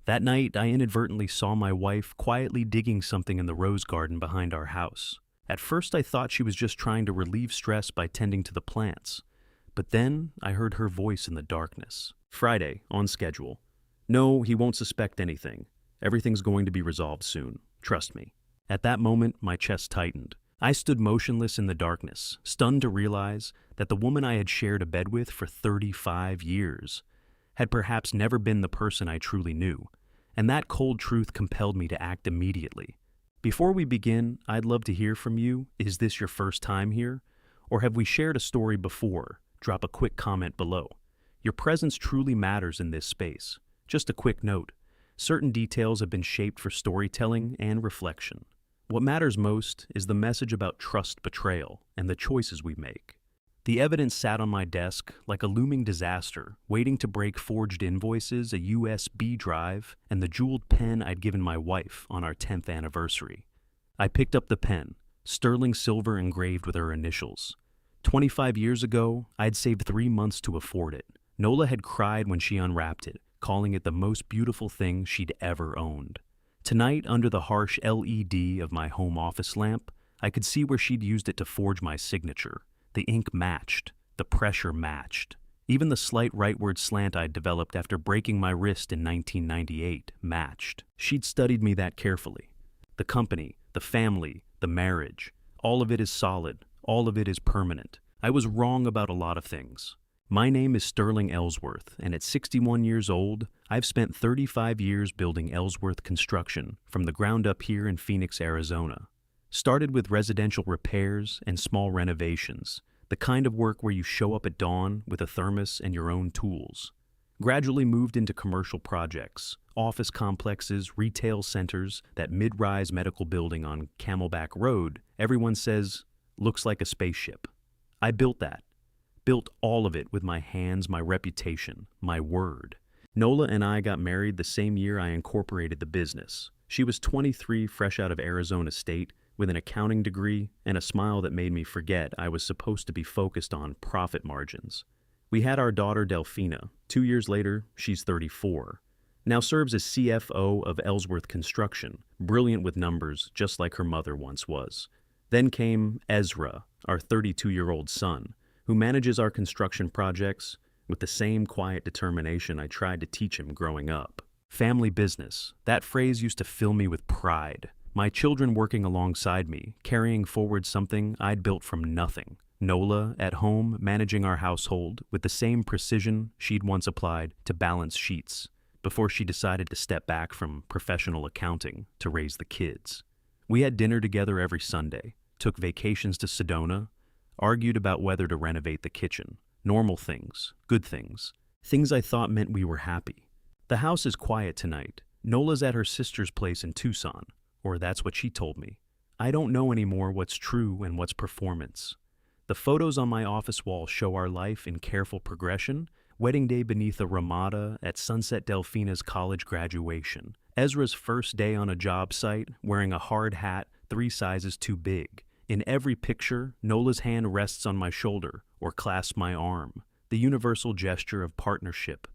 That night, I inadvertently saw my wife quietly digging something in the rose garden behind our house. At first, I thought she was just trying to relieve stress by tending to the plants. But then, I heard her voice in the darkness. Friday, on schedule. No, he won't suspect anything. Everything's going to be resolved soon. Trust me. At that moment, my chest tightened. I stood motionless in the darkness, stunned to realize that the woman I had shared a bed with for 35 years had perhaps never been the person I truly knew, and that cold truth compelled me to act immediately. Before we begin, I'd love to hear from you. Is this your first time here? Or have we shared a story before? Drop a quick comment below. Your presence truly matters in this space. Just a quick note. Certain details have been shaped for storytelling and reflection. What matters most is the message about trust betrayal and the choices we make. The evidence sat on my desk like a looming disaster, waiting to break forged invoices, a USB drive, and the jeweled pen I'd given my wife on our 10th anniversary. I picked up the pen, sterling silver engraved with her initials. 25 years ago, I'd saved 3 months to afford it. Nola had cried when she unwrapped it, calling it the most beautiful thing she'd ever owned. Tonight, under the harsh LED of my home office lamp, I could see where she'd used it to forge my signature. The ink matched. The pressure matched. Even the slight rightward slant I'd developed after breaking my wrist in 1998 matched. She'd studied me that carefully. The company, the family, the marriage, all of it is solid. All of it is permanent. I was wrong about a lot of things. My name is Sterling Ellsworth, and at 61 years old, I've spent 35 years building Ellsworth Construction from the ground up here in Phoenix, Arizona. Started with residential repairs and small renovations, the kind of work where you show up at dawn with a thermos and your own tools. Gradually moved into commercial projects, office complexes, retail centers, that mid-rise medical building on Camelback Road, everyone says, looks like a spaceship. I built that. Built all of it with my hands, my reputation, my word. Nola and I got married the same year I incorporated the business. She was 23, fresh out of Arizona State, with an accounting degree and a smile that made me forget I was supposed to be focused on profit margins. We had our daughter Delphina. 2 years later, she's 34. Now serves as CFO of Ellsworth Construction, brilliant with numbers just like her mother once was. Then came Ezra, our 32-year-old son, who manages our construction projects with the same quiet determination I tried to teach him growing up. Family business. That phrase used to fill me with pride. My children working alongside me, carrying forward something I'd built from nothing. Nola, at home, managing our household with the same precision she'd once applied to balance sheets before she decided to step back from professional accounting to raise the kids. We had dinner together every Sunday, took vacations to Sedona, argued about whether to renovate the kitchen. Normal things, good things, things I thought meant we were happy. The house is quiet tonight. Nola's at her sister's place in Tucson, or that's what she told me. I don't know anymore what's true and what's performance. The photos on my office wall show our life in careful progression. Wedding day beneath a ramada at Sunset Delphina's college graduation. Ezra's first day on a job site, wearing a hard hat 3 sizes too big. In every picture, Nola's hand rests on my shoulder or clasps my arm, the universal gesture of partnership,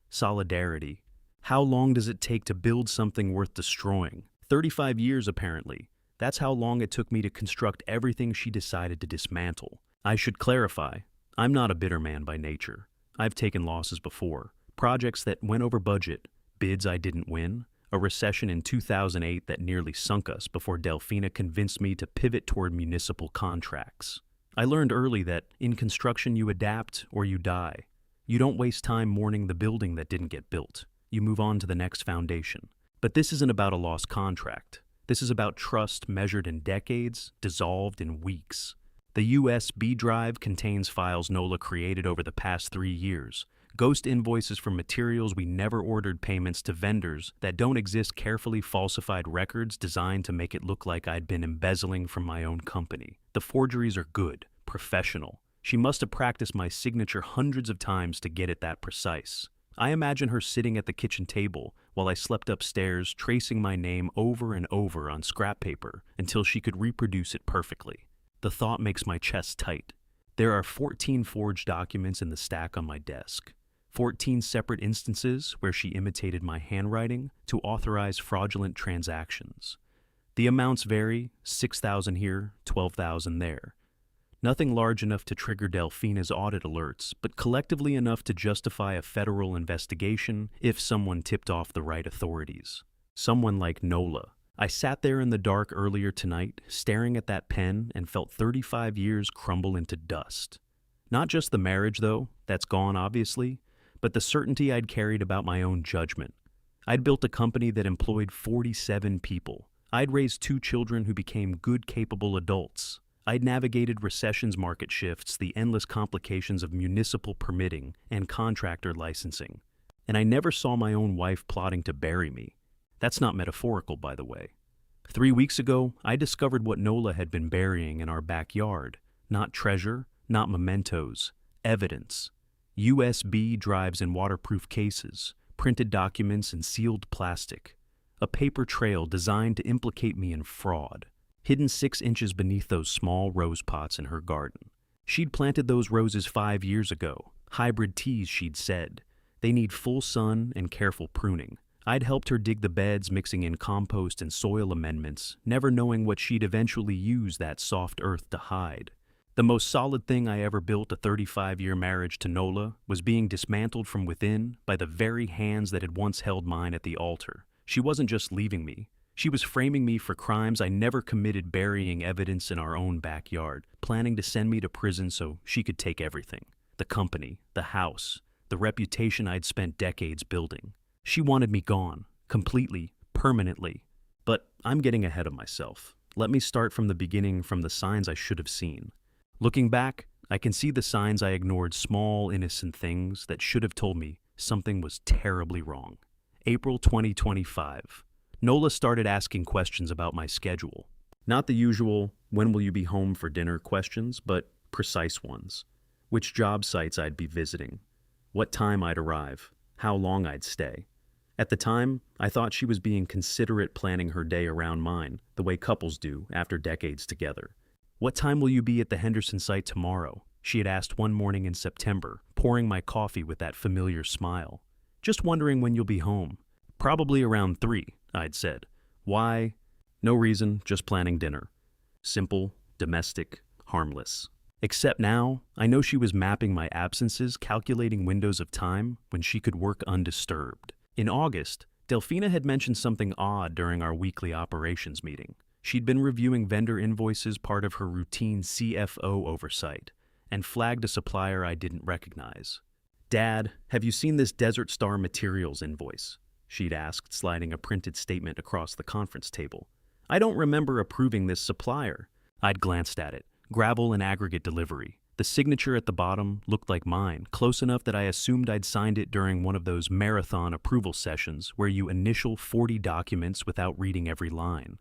solidarity. How long does it take to build something worth destroying? 35 years, apparently. That's how long it took me to construct everything she decided to dismantle. I should clarify, I'm not a bitter man by nature. I've taken losses before, projects that went over budget, bids I didn't win, a recession in 2008 that nearly sunk us before Delphina convinced me to pivot toward municipal contracts. I learned early that in construction you adapt or you die. You don't waste time mourning the building that didn't get built. You move on to the next foundation. But this isn't about a lost contract. This is about trust measured in decades, dissolved in weeks. The USB drive contains files Nola created over the past 3 years. Ghost invoices for materials we never ordered, payments to vendors that don't exist, carefully falsified records designed to make it look like I'd been embezzling from my own company. The forgeries are good, professional. She must have practiced my signature hundreds of times to get it that precise. I imagine her sitting at the kitchen table while I slept upstairs, tracing my name over and over on scrap paper until she could reproduce it perfectly. The thought makes my chest tight. There are 14 forged documents in the stack on my desk. 14 separate instances where she imitated my handwriting to authorize fraudulent transactions. The amounts vary, 6,000 here, 12,000 there. Nothing large enough to trigger Delfina's audit alerts, but collectively enough to justify a federal investigation if someone tipped off the right authorities. Someone like Nola. I sat there in the dark earlier tonight, staring at that pen, and felt 35 years crumble into dust. Not just the marriage, though, that's gone obviously, but the certainty I'd carried about my own judgment. I'd built a company that employed 47 people. I'd raised 2 children who became good, capable adults. I'd navigated recession's market shifts, the endless complications of municipal permitting and contractor licensing. And I never saw my own wife plotting to bury me. That's not metaphorical, by the way. 3 weeks ago, I discovered what Nola had been burying in our backyard. Not treasure, not mementos, evidence. USB drives in waterproof cases, printed documents in sealed plastic. A paper trail designed to implicate me in fraud. Hidden 6 inches beneath those small rose pots in her garden. She'd planted those roses 5 years ago. Hybrid teas, she'd said. They need full sun and careful pruning. I'd helped her dig the beds, mixing in compost and soil amendments, never knowing what she'd eventually use that soft earth to hide. The most solid thing I ever built, a 35-year marriage to Nola, was being dismantled from within by the very hands that had once held mine at the altar. She wasn't just leaving me. She was framing me for crimes I never committed, burying evidence in our own backyard, planning to send me to prison so she could take everything. The company, the house, the reputation I'd spent decades building. She wanted me gone, completely, permanently. But I'm getting ahead of myself. Let me start from the beginning, from the signs I should have seen. Looking back, I can see the signs I ignored, small, innocent things that should have told me something was terribly wrong. April 2025. Nola started asking questions about my schedule. Not the usual, when will you be home for dinner questions, but precise ones. Which job sites I'd be visiting. What time I'd arrive. How long I'd stay. At the time, I thought she was being considerate, planning her day around mine, the way couples do after decades together. What time will you be at the Henderson site tomorrow? She had asked one morning in September, pouring my coffee with that familiar smile. Just wondering when you'll be home. Probably around 3, I'd said. Why? No reason, just planning dinner. Simple, domestic, harmless. Except now, I know she was mapping my absences, calculating windows of time when she could work undisturbed. In August, Delfina had mentioned something odd during our weekly operations meeting. She'd been reviewing vendor invoices, part of her routine CFO oversight, and flagged a supplier I didn't recognize. "Dad, have you seen this Desert Star Materials invoice?" she'd asked, sliding a printed statement across the conference table. "I don't remember approving this supplier." I'd glanced at it. Gravel and aggregate delivery. The signature at the bottom looked like mine, close enough that I assumed I'd signed it during one of those marathon approval sessions where you initial 40 documents without reading every line.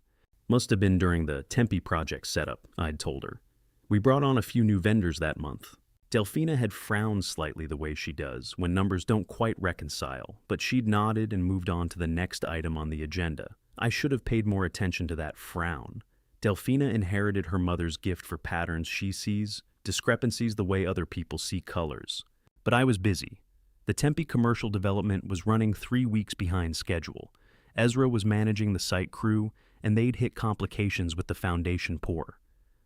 Must have been during the Tempe project setup, I'd told her. We brought on a few new vendors that month. Delfina had frowned slightly the way she does when numbers don't quite reconcile, but she'd nodded and moved on to the next item on the agenda. I should have paid more attention to that frown. Delfina inherited her mother's gift for patterns she sees, discrepancies the way other people see colors. But I was busy. The Tempe commercial development was running 3 weeks behind schedule. Ezra was managing the site crew, and they'd hit complications with the foundation pour.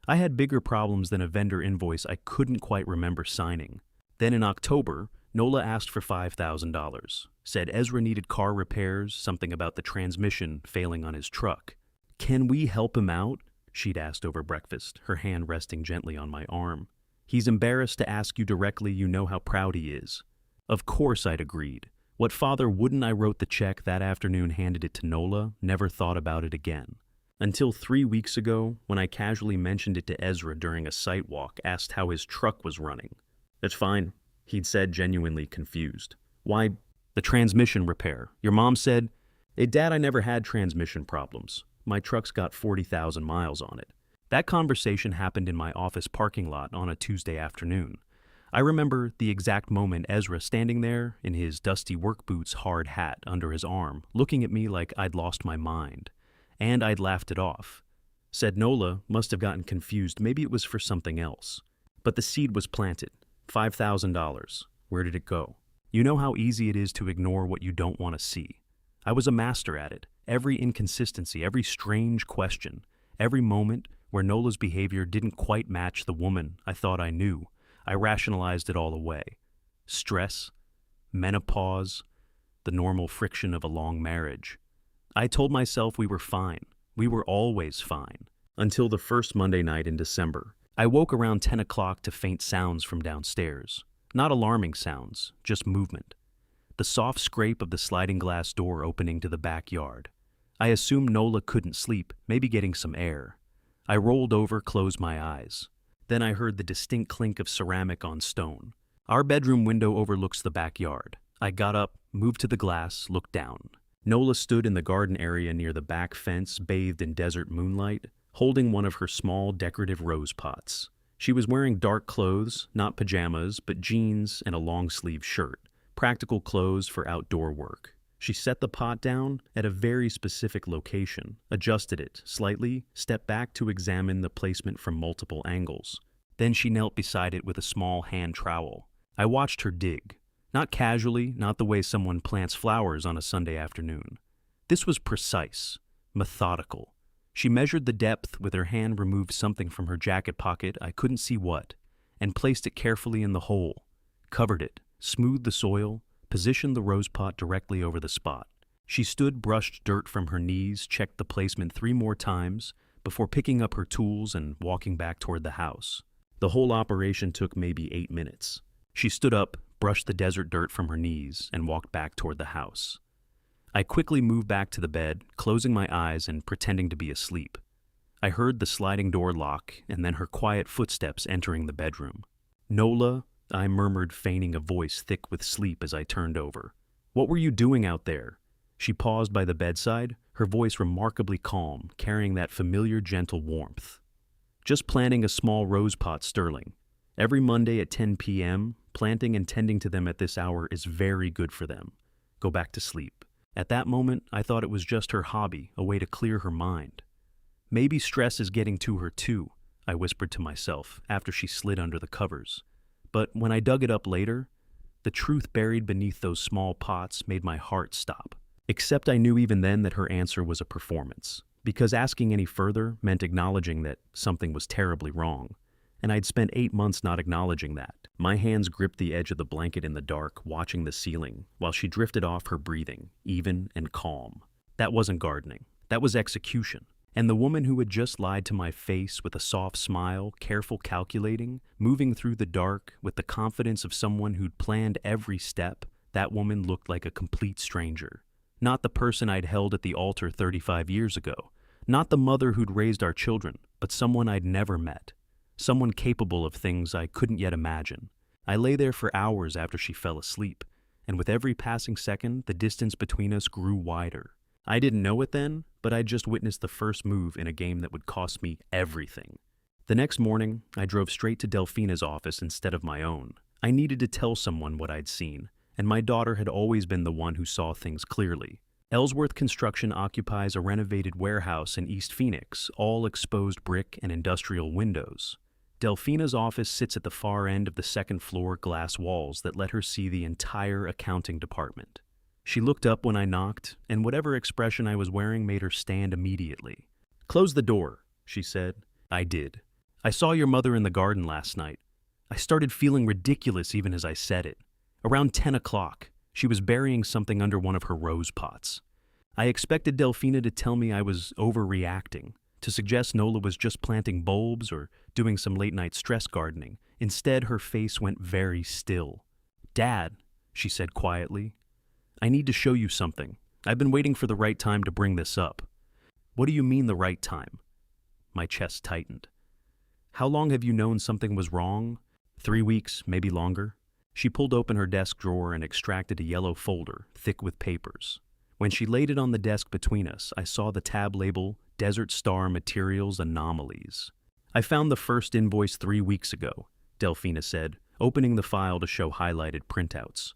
I had bigger problems than a vendor invoice I couldn't quite remember signing. Then in October, Nola asked for $5,000, said Ezra needed car repairs, something about the transmission failing on his truck. "Can we help him out?" she'd asked over breakfast, her hand resting gently on my arm. "He's embarrassed to ask you directly, you know how proud he is." Of course I'd agreed. What father wouldn't? I wrote the check that afternoon, handed it to Nola, never thought about it again. Until 3 weeks ago, when I casually mentioned it to Ezra during a site walk, asked how his truck was running. "It's fine," he'd said, genuinely confused. "Why, the transmission repair. Your mom said..." "Dad, I never had transmission problems. My truck's got 40,000 miles on it." That conversation happened in my office parking lot on a Tuesday afternoon. I remember the exact moment, Ezra standing there in his dusty work boots, hard hat under his arm, looking at me like I'd lost my mind. And I'd laughed it off. Said Nola must have gotten confused, maybe it was for something else. But the seed was planted. $5,000. Where did it go? You know how easy it is to ignore what you don't want to see. I was a master at it. Every inconsistency, every strange question, every moment where Nola's behavior didn't quite match the woman I thought I knew, I rationalized it all away. Stress, menopause, the normal friction of a long marriage. I told myself we were fine. We were always fine. Until the first Monday night in December. I woke around 10 o'clock to faint sounds from downstairs. Not alarming sounds, just movement. The soft scrape of the sliding glass door opening to the backyard. I assumed Nola couldn't sleep, maybe getting some air. I rolled over, closed my eyes. Then I heard the distinct clink of ceramic on stone. Our bedroom window overlooks the backyard. I got up, moved to the glass, looked down. Nola stood in the garden area near the back fence, bathed in desert moonlight, holding one of her small decorative rose pots. She was wearing dark clothes, not pajamas, but jeans and a long-sleeved shirt, practical clothes for outdoor work. She set the pot down at a very specific location, adjusted it slightly, stepped back to examine the placement from multiple angles. Then she knelt beside it with a small hand trowel. I watched her dig. Not casually, not the way someone plants flowers on a Sunday afternoon. This was precise, methodical. She measured the depth with her hand, removed something from her jacket pocket, I couldn't see what, and placed it carefully in the hole, covered it, smoothed the soil, positioned the rose pot directly over the spot. She stood, brushed dirt from her knees, checked the placement 3 more times before picking up her tools and walking back toward the house. The whole operation took maybe 8 minutes. She stood up, brushed the desert dirt from her knees, and walked back toward the house. I quickly moved back to the bed, closing my eyes and pretending to be asleep. I heard the sliding door lock and then her quiet footsteps entering the bedroom. "Nola," I murmured, feigning a voice thick with sleep as I turned over. "What were you doing out there?" She paused by the bedside, her voice remarkably calm, carrying that familiar gentle warmth. "Just planting a small rose pot, Sterling. Every Monday at 10 p.m., planting and tending to them at this hour is very good for them. Go back to sleep." At that moment, I thought it was just her hobby, a way to clear her mind. "Maybe stress is getting to her too," I whispered to myself after she slid under the covers. But when I dug it up later, the truth buried beneath those small pots made my heart stop. Except I knew even then that her answer was a performance, because asking any further meant acknowledging that something was terribly wrong. And I'd spent 8 months not acknowledging that. My hands gripped the edge of the blanket in the dark, watching the ceiling, while she drifted off, her breathing, even and calm. That wasn't gardening. That was execution. And the woman who had just lied to my face with a soft smile, careful calculating, moving through the dark with the confidence of someone who'd planned every step, that woman looked like a complete stranger. Not the person I'd held at the altar 35 years ago. Not the mother who'd raised our children, but someone I'd never met. Someone capable of things I couldn't yet imagine. I lay there for hours after she fell asleep, and with every passing second, the distance between us grew wider. I didn't know it then, but I'd just witnessed the first move in a game that would cost me everything. The next morning, I drove straight to Delphina's office instead of my own. I needed to tell someone what I'd seen, and my daughter had always been the one who saw things clearly. Ellsworth Construction occupies a renovated warehouse in East Phoenix, all exposed brick and industrial windows. Delphina's office sits at the far end of the second-floor glass walls that let her see the entire accounting department. She looked up when I knocked, and whatever expression I was wearing made her stand immediately. "Close the door," she said. I did. "I saw your mother in the garden last night." I started feeling ridiculous even as I said it. Around 10 o'clock, she was burying something under one of her rose pots. I expected Delphina to tell me I was overreacting, to suggest Nola was just planting bulbs or doing some late-night stress gardening. Instead, her face went very still. "Dad," she said quietly, "I need to show you something. I've been waiting for the right time to bring this up." "What do you mean the right time?" My chest tightened. "How long have you known something was wrong?" 3 weeks, maybe longer. She pulled open her desk drawer and extracted a yellow folder, thick with papers. When she laid it on the desk between us, I saw the tab label, Desert Star Materials Anomalies. "I found the first invoice 3 weeks ago," Delphina said, opening the file to show highlighted printouts.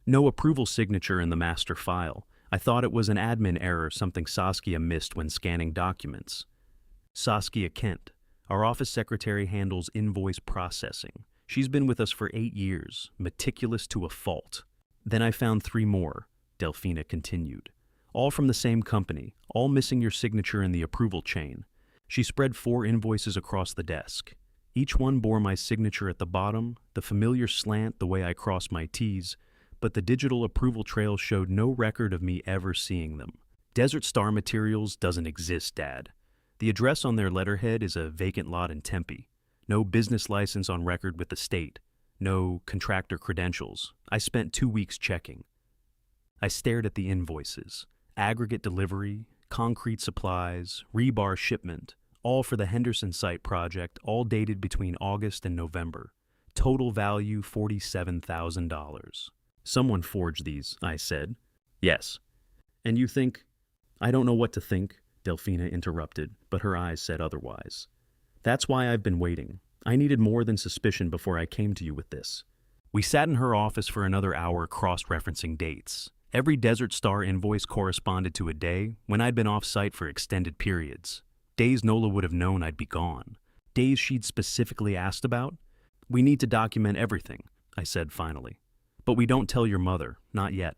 No approval signature in the master file. I thought it was an admin error, something Saskia missed when scanning documents. Saskia Kent, our office secretary, handles invoice processing. She's been with us for 8 years, meticulous to a fault. Then I found 3 more, Delphina continued. All from the same company, all missing your signature in the approval chain. She spread 4 invoices across the desk. Each one bore my signature at the bottom, the familiar slant the way I cross my T's, but the digital approval trail showed no record of me ever seeing them. Desert Star Materials doesn't exist, Dad. The address on their letterhead is a vacant lot in Tempe. No business license on record with the state. No contractor credentials. I spent 2 weeks checking. I stared at the invoices. Aggregate delivery, concrete supplies, rebar shipment, all for the Henderson site project, all dated between August and November. Total value $47,000. Someone forged these, I said. Yes. And you think? I don't know what to think, Delphina interrupted, but her eyes said otherwise. That's why I've been waiting. I needed more than suspicion before I came to you with this. We sat in her office for another hour cross-referencing dates. Every Desert Star invoice corresponded to a day when I'd been off-site for extended periods. Days Nola would have known I'd be gone. Days she'd specifically asked about. We need to document everything, I said finally. But we don't tell your mother, not yet.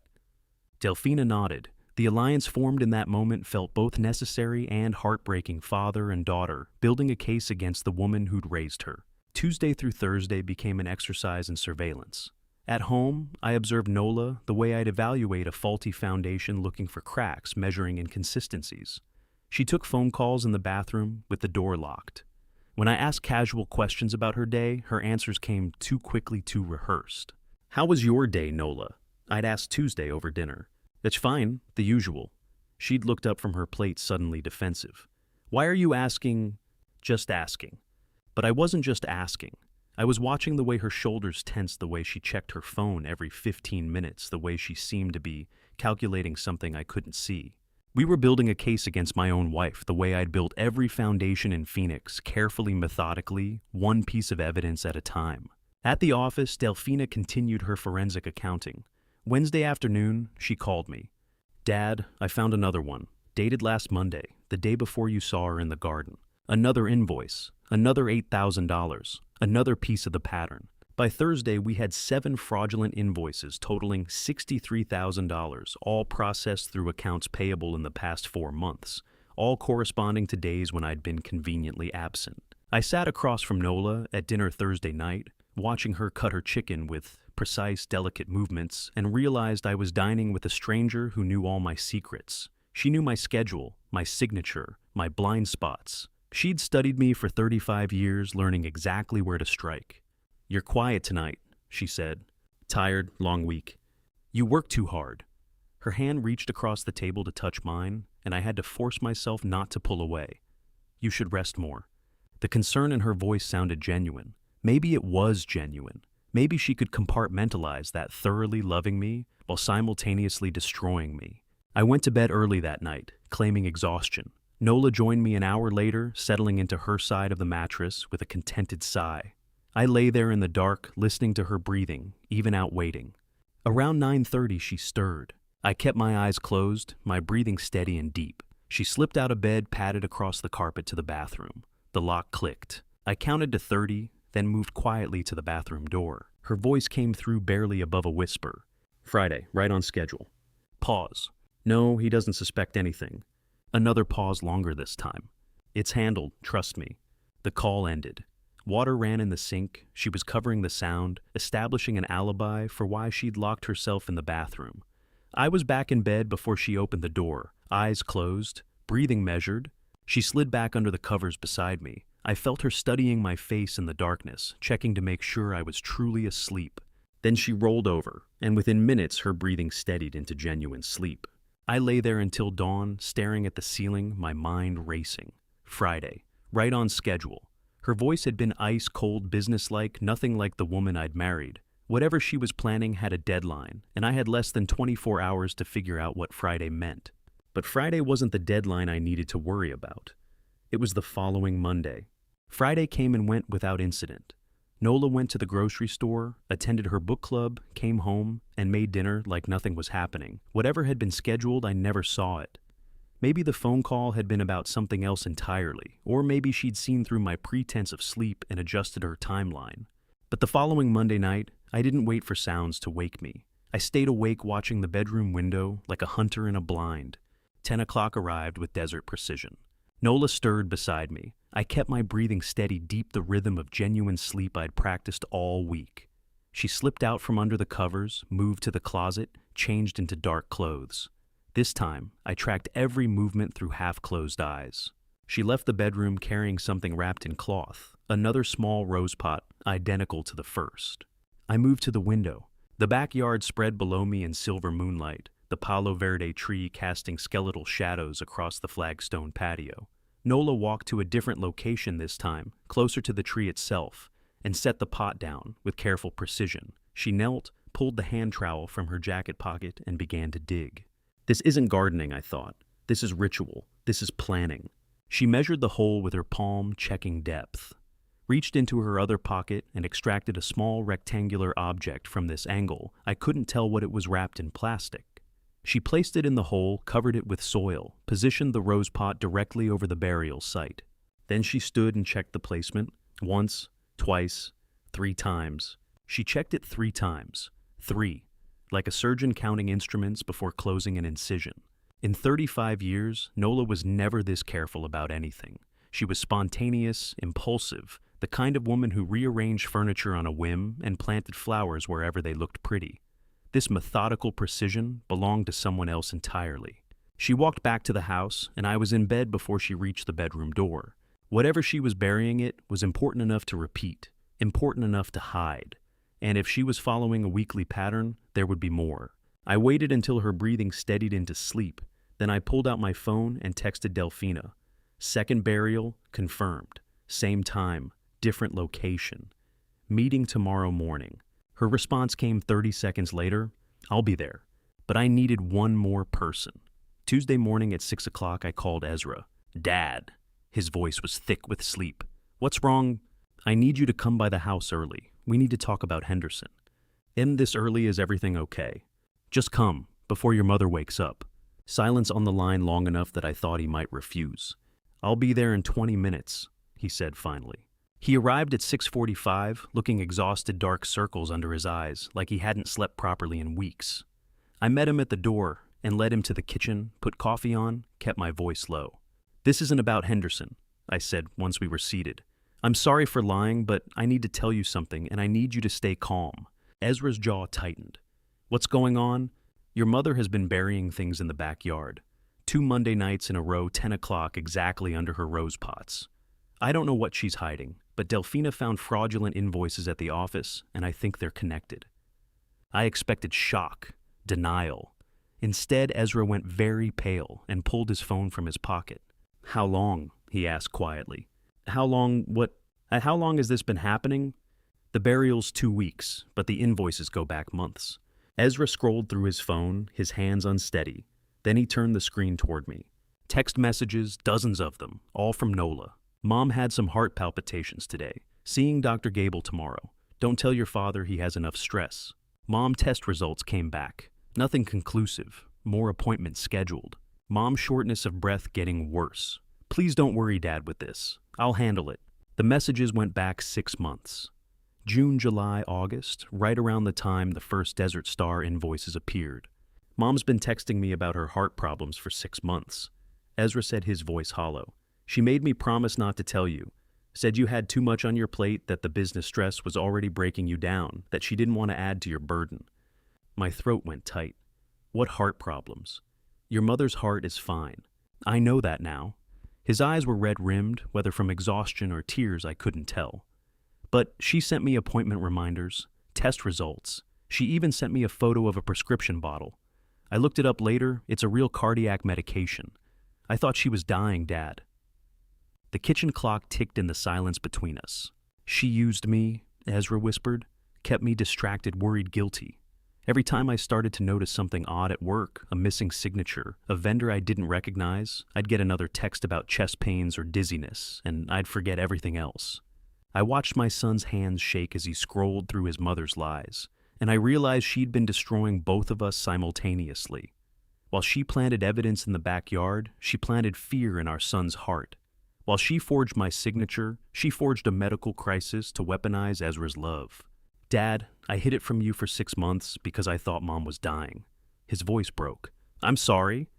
Delphina nodded. The alliance formed in that moment felt both necessary and heartbreaking. Father and daughter, building a case against the woman who'd raised her. Tuesday through Thursday became an exercise in surveillance. At home, I observed Nola the way I'd evaluate a faulty foundation, looking for cracks, measuring inconsistencies. She took phone calls in the bathroom with the door locked. When I asked casual questions about her day, her answers came too quickly, too rehearsed. How was your day, Nola? I'd asked Tuesday over dinner. That's fine, the usual. She'd looked up from her plate, suddenly defensive. Why are you asking? Just asking. But I wasn't just asking. I was watching the way her shoulders tensed, the way she checked her phone every 15 minutes, the way she seemed to be calculating something I couldn't see. We were building a case against my own wife, the way I'd built every foundation in Phoenix, carefully, methodically, one piece of evidence at a time. At the office, Delphina continued her forensic accounting. Wednesday afternoon, she called me. Dad, I found another one, dated last Monday, the day before you saw her in the garden. Another invoice, another $8,000, another piece of the pattern. By Thursday, we had 7 fraudulent invoices totaling $63,000, all processed through accounts payable in the past 4 months, all corresponding to days when I'd been conveniently absent. I sat across from Nola at dinner Thursday night, watching her cut her chicken with precise, delicate movements, and realized I was dining with a stranger who knew all my secrets. She knew my schedule, my signature, my blind spots. She'd studied me for 35 years, learning exactly where to strike. You're quiet tonight, she said. Tired, long week. You work too hard. Her hand reached across the table to touch mine, and I had to force myself not to pull away. You should rest more. The concern in her voice sounded genuine. Maybe it was genuine. Maybe she could compartmentalize that, thoroughly loving me while simultaneously destroying me. I went to bed early that night, claiming exhaustion. Nola joined me an hour later, settling into her side of the mattress with a contented sigh. I lay there in the dark, listening to her breathing, even out waiting. Around 9:30, she stirred. I kept my eyes closed, my breathing steady and deep. She slipped out of bed, padded across the carpet to the bathroom. The lock clicked. I counted to 30, then moved quietly to the bathroom door. Her voice came through barely above a whisper. Friday, right on schedule. Pause. No, he doesn't suspect anything. Another pause, longer this time. It's handled, trust me. The call ended. Water ran in the sink. She was covering the sound, establishing an alibi for why she'd locked herself in the bathroom. I was back in bed before she opened the door, eyes closed, breathing measured. She slid back under the covers beside me. I felt her studying my face in the darkness, checking to make sure I was truly asleep. Then she rolled over, and within minutes her breathing steadied into genuine sleep. I lay there until dawn, staring at the ceiling, my mind racing. Friday, right on schedule. Her voice had been ice-cold, businesslike, nothing like the woman I'd married. Whatever she was planning had a deadline, and I had less than 24 hours to figure out what Friday meant. But Friday wasn't the deadline I needed to worry about. It was the following Monday. Friday came and went without incident. Nola went to the grocery store, attended her book club, came home, and made dinner like nothing was happening. Whatever had been scheduled, I never saw it. Maybe the phone call had been about something else entirely, or maybe she'd seen through my pretense of sleep and adjusted her timeline. But the following Monday night, I didn't wait for sounds to wake me. I stayed awake watching the bedroom window like a hunter in a blind. 10 o'clock arrived with desert precision. Nola stirred beside me. I kept my breathing steady, deep the rhythm of genuine sleep I'd practiced all week. She slipped out from under the covers, moved to the closet, changed into dark clothes. This time, I tracked every movement through half-closed eyes. She left the bedroom carrying something wrapped in cloth, another small rose pot, identical to the first. I moved to the window. The backyard spread below me in silver moonlight, the Palo Verde tree casting skeletal shadows across the flagstone patio. Nola walked to a different location this time, closer to the tree itself, and set the pot down with careful precision. She knelt, pulled the hand trowel from her jacket pocket, and began to dig. This isn't gardening, I thought. This is ritual. This is planning. She measured the hole with her palm, checking depth. Reached into her other pocket and extracted a small rectangular object from this angle. I couldn't tell what it was wrapped in plastic. She placed it in the hole, covered it with soil, positioned the rose pot directly over the burial site. Then she stood and checked the placement, once, twice, 3 times. She checked it 3 times. 3, like a surgeon counting instruments before closing an incision. In 35 years, Nola was never this careful about anything. She was spontaneous, impulsive, the kind of woman who rearranged furniture on a whim and planted flowers wherever they looked pretty. This methodical precision belonged to someone else entirely. She walked back to the house, and I was in bed before she reached the bedroom door. Whatever she was burying it was important enough to repeat, important enough to hide. And if she was following a weekly pattern, there would be more. I waited until her breathing steadied into sleep. Then I pulled out my phone and texted Delphina. Second burial, confirmed. Same time, different location. Meeting tomorrow morning. Her response came 30 seconds later. I'll be there. But I needed one more person. Tuesday morning at 6 o'clock, I called Ezra. Dad. His voice was thick with sleep. What's wrong? I need you to come by the house early. We need to talk about Henderson. In this early, is everything okay? Just come, before your mother wakes up. Silence on the line long enough that I thought he might refuse. I'll be there in 20 minutes, he said finally. He arrived at 6:45, looking exhausted, dark circles under his eyes, like he hadn't slept properly in weeks. I met him at the door and led him to the kitchen, put coffee on, kept my voice low. This isn't about Henderson, I said once we were seated. I'm sorry for lying, but I need to tell you something, and I need you to stay calm. Ezra's jaw tightened. What's going on? Your mother has been burying things in the backyard. 2 Monday nights in a row, 10 o'clock exactly under her rose pots. I don't know what she's hiding, but Delphina found fraudulent invoices at the office, and I think they're connected. I expected shock, denial. Instead, Ezra went very pale and pulled his phone from his pocket. How long? He asked quietly. How long has this been happening? The burial's 2 weeks, but the invoices go back months. Ezra scrolled through his phone, his hands unsteady. Then he turned the screen toward me. Text messages, dozens of them, all from Nola. Mom had some heart palpitations today. Seeing Dr. Gable tomorrow. Don't tell your father he has enough stress. Mom test results came back. Nothing conclusive. More appointments scheduled. Mom's shortness of breath getting worse. Please don't worry, Dad, with this. I'll handle it. The messages went back 6 months. June, July, August, right around the time the first Desert Star invoices appeared. Mom's been texting me about her heart problems for 6 months. Ezra said, his voice hollow. She made me promise not to tell you. Said you had too much on your plate, that the business stress was already breaking you down, that she didn't want to add to your burden. My throat went tight. What heart problems? Your mother's heart is fine. I know that now. His eyes were red-rimmed, whether from exhaustion or tears I couldn't tell. But she sent me appointment reminders, test results. She even sent me a photo of a prescription bottle. I looked it up later. It's a real cardiac medication. I thought she was dying, Dad. The kitchen clock ticked in the silence between us. She used me, Ezra whispered, kept me distracted, worried, guilty. Every time I started to notice something odd at work, a missing signature, a vendor I didn't recognize, I'd get another text about chest pains or dizziness, and I'd forget everything else. I watched my son's hands shake as he scrolled through his mother's lies, and I realized she'd been destroying both of us simultaneously. While she planted evidence in the backyard, she planted fear in our son's heart. While she forged my signature, she forged a medical crisis to weaponize Ezra's love. Dad, I hid it from you for 6 months because I thought Mom was dying. His voice broke. I'm sorry.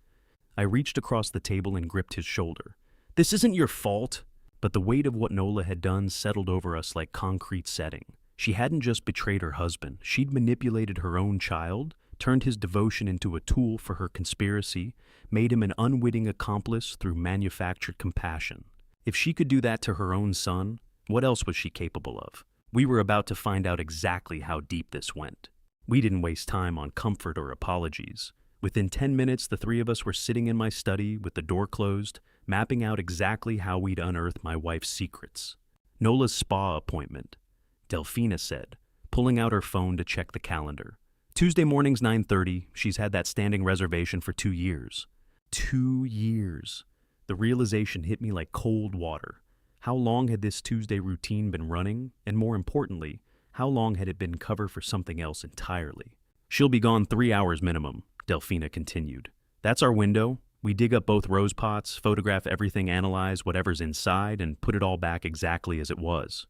I reached across the table and gripped his shoulder. This isn't your fault. But the weight of what Nola had done settled over us like concrete setting. She hadn't just betrayed her husband, she'd manipulated her own child, turned his devotion into a tool for her conspiracy, made him an unwitting accomplice through manufactured compassion. If she could do that to her own son, what else was she capable of? We were about to find out exactly how deep this went. We didn't waste time on comfort or apologies. Within 10 minutes, the three of us were sitting in my study with the door closed, mapping out exactly how we'd unearth my wife's secrets. Nola's spa appointment, Delphina said, pulling out her phone to check the calendar. Tuesday morning's 9:30. She's had that standing reservation for 2 years. 2 years. The realization hit me like cold water. How long had this Tuesday routine been running? And more importantly, how long had it been cover for something else entirely? She'll be gone 3 hours minimum, Delphina continued. That's our window. We dig up both rose pots, photograph everything, analyze whatever's inside, and put it all back exactly as it was.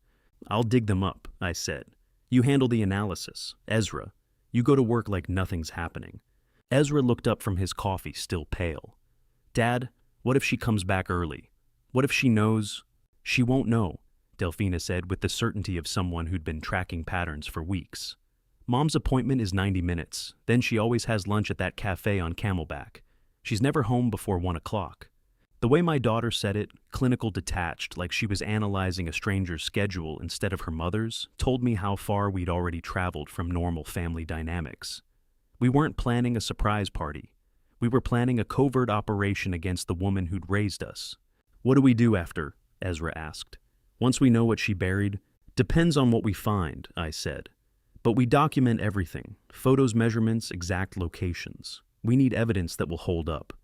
I'll dig them up, I said. You handle the analysis. Ezra, you go to work like nothing's happening. Ezra looked up from his coffee, still pale. Dad, what if she comes back early? What if she knows? She won't know, Delphina said with the certainty of someone who'd been tracking patterns for weeks. Mom's appointment is 90 minutes. Then she always has lunch at that cafe on Camelback. She's never home before 1 o'clock. The way my daughter said it, clinical detached, like she was analyzing a stranger's schedule instead of her mother's, told me how far we'd already traveled from normal family dynamics. We weren't planning a surprise party. We were planning a covert operation against the woman who'd raised us. What do we do after? Ezra asked. Once we know what she buried? Depends on what we find, I said. But we document everything. Photos, measurements, exact locations. We need evidence that will hold up.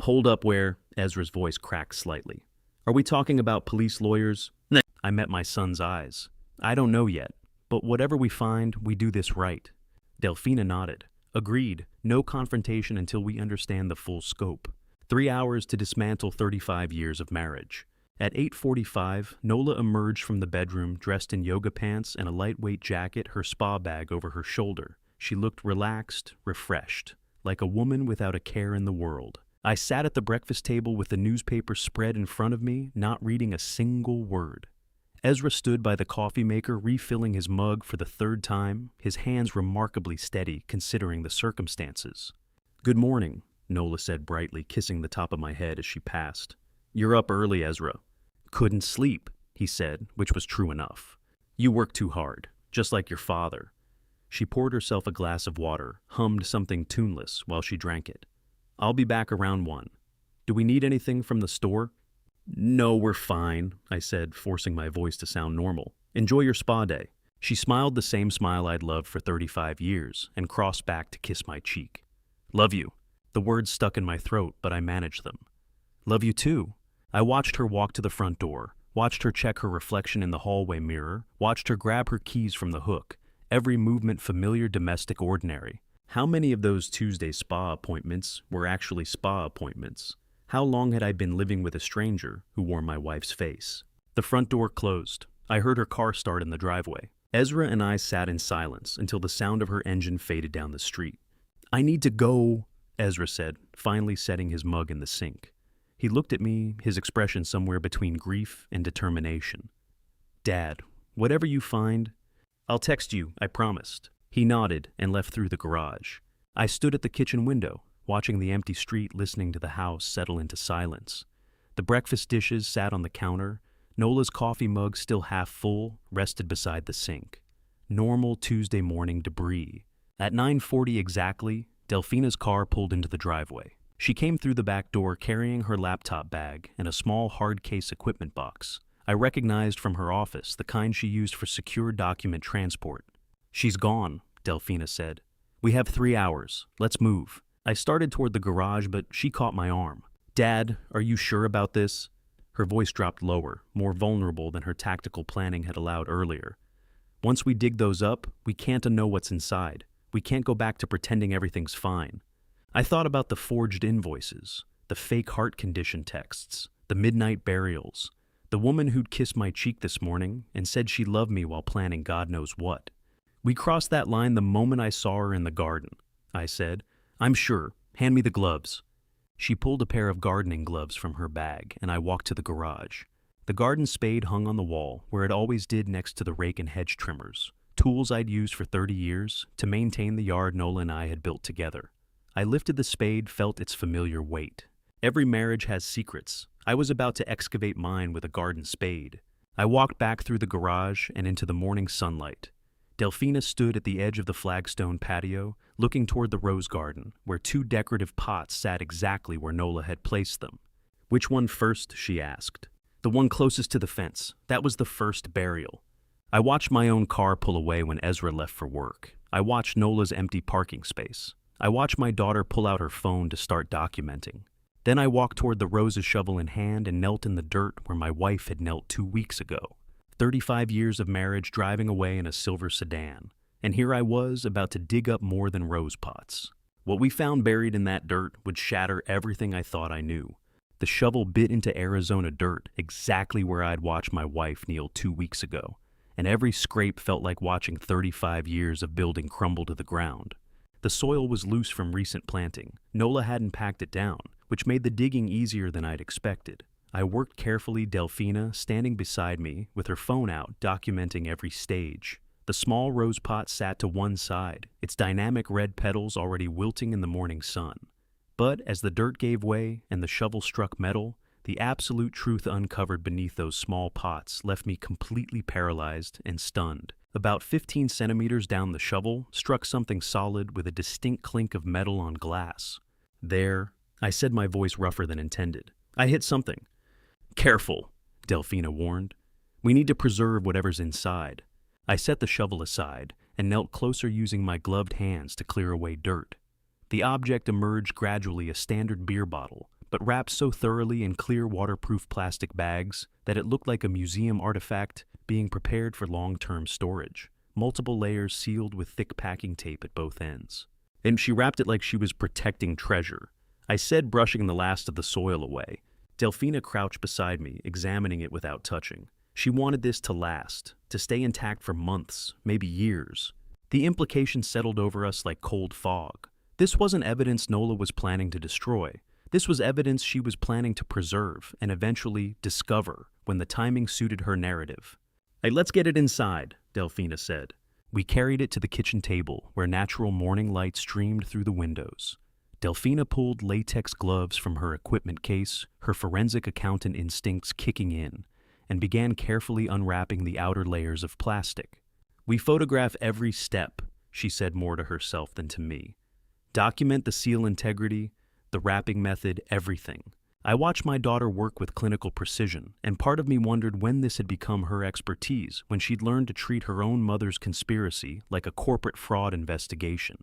Hold up where? Ezra's voice cracked slightly. Are we talking about police, lawyers? I met my son's eyes. I don't know yet, but whatever we find, we do this right. Delphina nodded. Agreed. No confrontation until we understand the full scope. 3 hours to dismantle 35 years of marriage. At 8:45, Nola emerged from the bedroom dressed in yoga pants and a lightweight jacket, her spa bag over her shoulder. She looked relaxed, refreshed, like a woman without a care in the world. I sat at the breakfast table with the newspaper spread in front of me, not reading a single word. Ezra stood by the coffee maker, refilling his mug for the 3rd time, his hands remarkably steady considering the circumstances. Good morning, Nola said brightly, kissing the top of my head as she passed. You're up early, Ezra. Couldn't sleep, he said, which was true enough. You work too hard, just like your father. She poured herself a glass of water, hummed something tuneless while she drank it. I'll be back around 1. Do we need anything from the store? No, we're fine, I said, forcing my voice to sound normal. Enjoy your spa day. She smiled the same smile I'd loved for 35 years and crossed back to kiss my cheek. Love you. The words stuck in my throat, but I managed them. Love you too. I watched her walk to the front door, watched her check her reflection in the hallway mirror, watched her grab her keys from the hook, every movement familiar, domestic, ordinary. How many of those Tuesday spa appointments were actually spa appointments? How long had I been living with a stranger who wore my wife's face? The front door closed. I heard her car start in the driveway. Ezra and I sat in silence until the sound of her engine faded down the street. I need to go, Ezra said, finally setting his mug in the sink. He looked at me, his expression somewhere between grief and determination. Dad, whatever you find, I'll text you, I promised. He nodded and left through the garage. I stood at the kitchen window, watching the empty street, listening to the house settle into silence. The breakfast dishes sat on the counter. Nola's coffee mug, still half full, rested beside the sink. Normal Tuesday morning debris. At 9:40 exactly, Delphina's car pulled into the driveway. She came through the back door carrying her laptop bag and a small hard case equipment box. I recognized from her office the kind she used for secure document transport. She's gone, Delphina said. We have 3 hours. Let's move. I started toward the garage, but she caught my arm. Dad, are you sure about this? Her voice dropped lower, more vulnerable than her tactical planning had allowed earlier. Once we dig those up, we can't unknow what's inside. We can't go back to pretending everything's fine. I thought about the forged invoices, the fake heart condition texts, the midnight burials, the woman who'd kissed my cheek this morning and said she loved me while planning God knows what. We crossed that line the moment I saw her in the garden, I said. I'm sure. Hand me the gloves. She pulled a pair of gardening gloves from her bag, and I walked to the garage. The garden spade hung on the wall, where it always did next to the rake and hedge trimmers, tools I'd used for 30 years to maintain the yard Nola and I had built together. I lifted the spade, felt its familiar weight. Every marriage has secrets. I was about to excavate mine with a garden spade. I walked back through the garage and into the morning sunlight. Delphina stood at the edge of the flagstone patio, looking toward the rose garden, where 2 decorative pots sat exactly where Nola had placed them. Which one first, she asked. The one closest to the fence. That was the first burial. I watched my own car pull away when Ezra left for work. I watched Nola's empty parking space. I watched my daughter pull out her phone to start documenting. Then I walked toward the roses, shovel in hand, and knelt in the dirt where my wife had knelt 2 weeks ago. 35 years of marriage driving away in a silver sedan. And here I was, about to dig up more than rose pots. What we found buried in that dirt would shatter everything I thought I knew. The shovel bit into Arizona dirt, exactly where I'd watched my wife kneel 2 weeks ago. And every scrape felt like watching 35 years of building crumble to the ground. The soil was loose from recent planting. Nola hadn't packed it down, which made the digging easier than I'd expected. I worked carefully, Delphina standing beside me with her phone out, documenting every stage. The small rose pot sat to one side, its dynamic red petals already wilting in the morning sun. But as the dirt gave way and the shovel struck metal, the absolute truth uncovered beneath those small pots left me completely paralyzed and stunned. About 15 centimeters down the shovel struck something solid with a distinct clink of metal on glass. There, I said, my voice rougher than intended. I hit something. Careful, Delphina warned. We need to preserve whatever's inside. I set the shovel aside and knelt closer, using my gloved hands to clear away dirt. The object emerged gradually, a standard beer bottle, but wrapped so thoroughly in clear waterproof plastic bags that it looked like a museum artifact being prepared for long-term storage, multiple layers sealed with thick packing tape at both ends. And she wrapped it like she was protecting treasure. I said, brushing the last of the soil away. Delphina crouched beside me, examining it without touching. She wanted this to last, to stay intact for months, maybe years. The implications settled over us like cold fog. This wasn't evidence Nola was planning to destroy. This was evidence she was planning to preserve and eventually discover when the timing suited her narrative. Hey, let's get it inside, Delphina said. We carried it to the kitchen table, where natural morning light streamed through the windows. Delphina pulled latex gloves from her equipment case, her forensic accountant instincts kicking in, and began carefully unwrapping the outer layers of plastic. We photograph every step, she said, more to herself than to me. Document the seal integrity, the wrapping method, everything. I watched my daughter work with clinical precision, and part of me wondered when this had become her expertise, when she'd learned to treat her own mother's conspiracy like a corporate fraud investigation.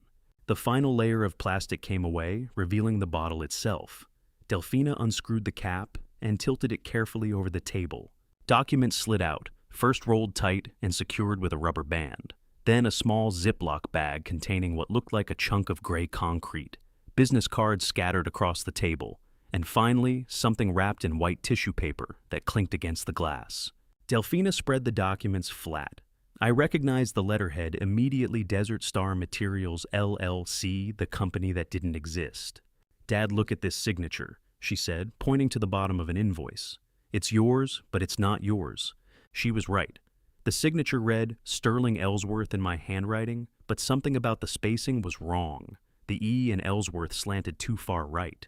The final layer of plastic came away, revealing the bottle itself. Delphina unscrewed the cap and tilted it carefully over the table. Documents slid out, first rolled tight and secured with a rubber band. Then a small Ziploc bag containing what looked like a chunk of gray concrete. Business cards scattered across the table. And finally, something wrapped in white tissue paper that clinked against the glass. Delphina spread the documents flat. I recognized the letterhead immediately, Desert Star Materials LLC, the company that didn't exist. Dad, look at this signature, she said, pointing to the bottom of an invoice. It's yours, but it's not yours. She was right. The signature read Sterling Ellsworth in my handwriting, but something about the spacing was wrong. The E in Ellsworth slanted too far right.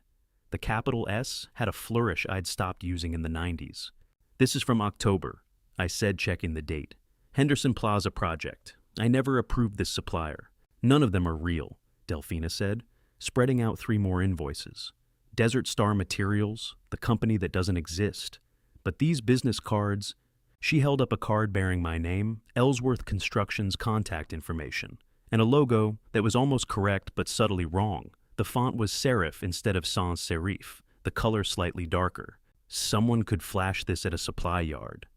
The capital S had a flourish I'd stopped using in the 90s. This is from October, I said, checking the date. Henderson Plaza project. I never approved this supplier. None of them are real, Delphina said, spreading out 3 more invoices. Desert Star Materials, the company that doesn't exist. But these business cards, she held up a card bearing my name, Ellsworth Construction's contact information, and a logo that was almost correct but subtly wrong. The font was serif instead of sans serif, the color slightly darker. Someone could flash this at a supply yard.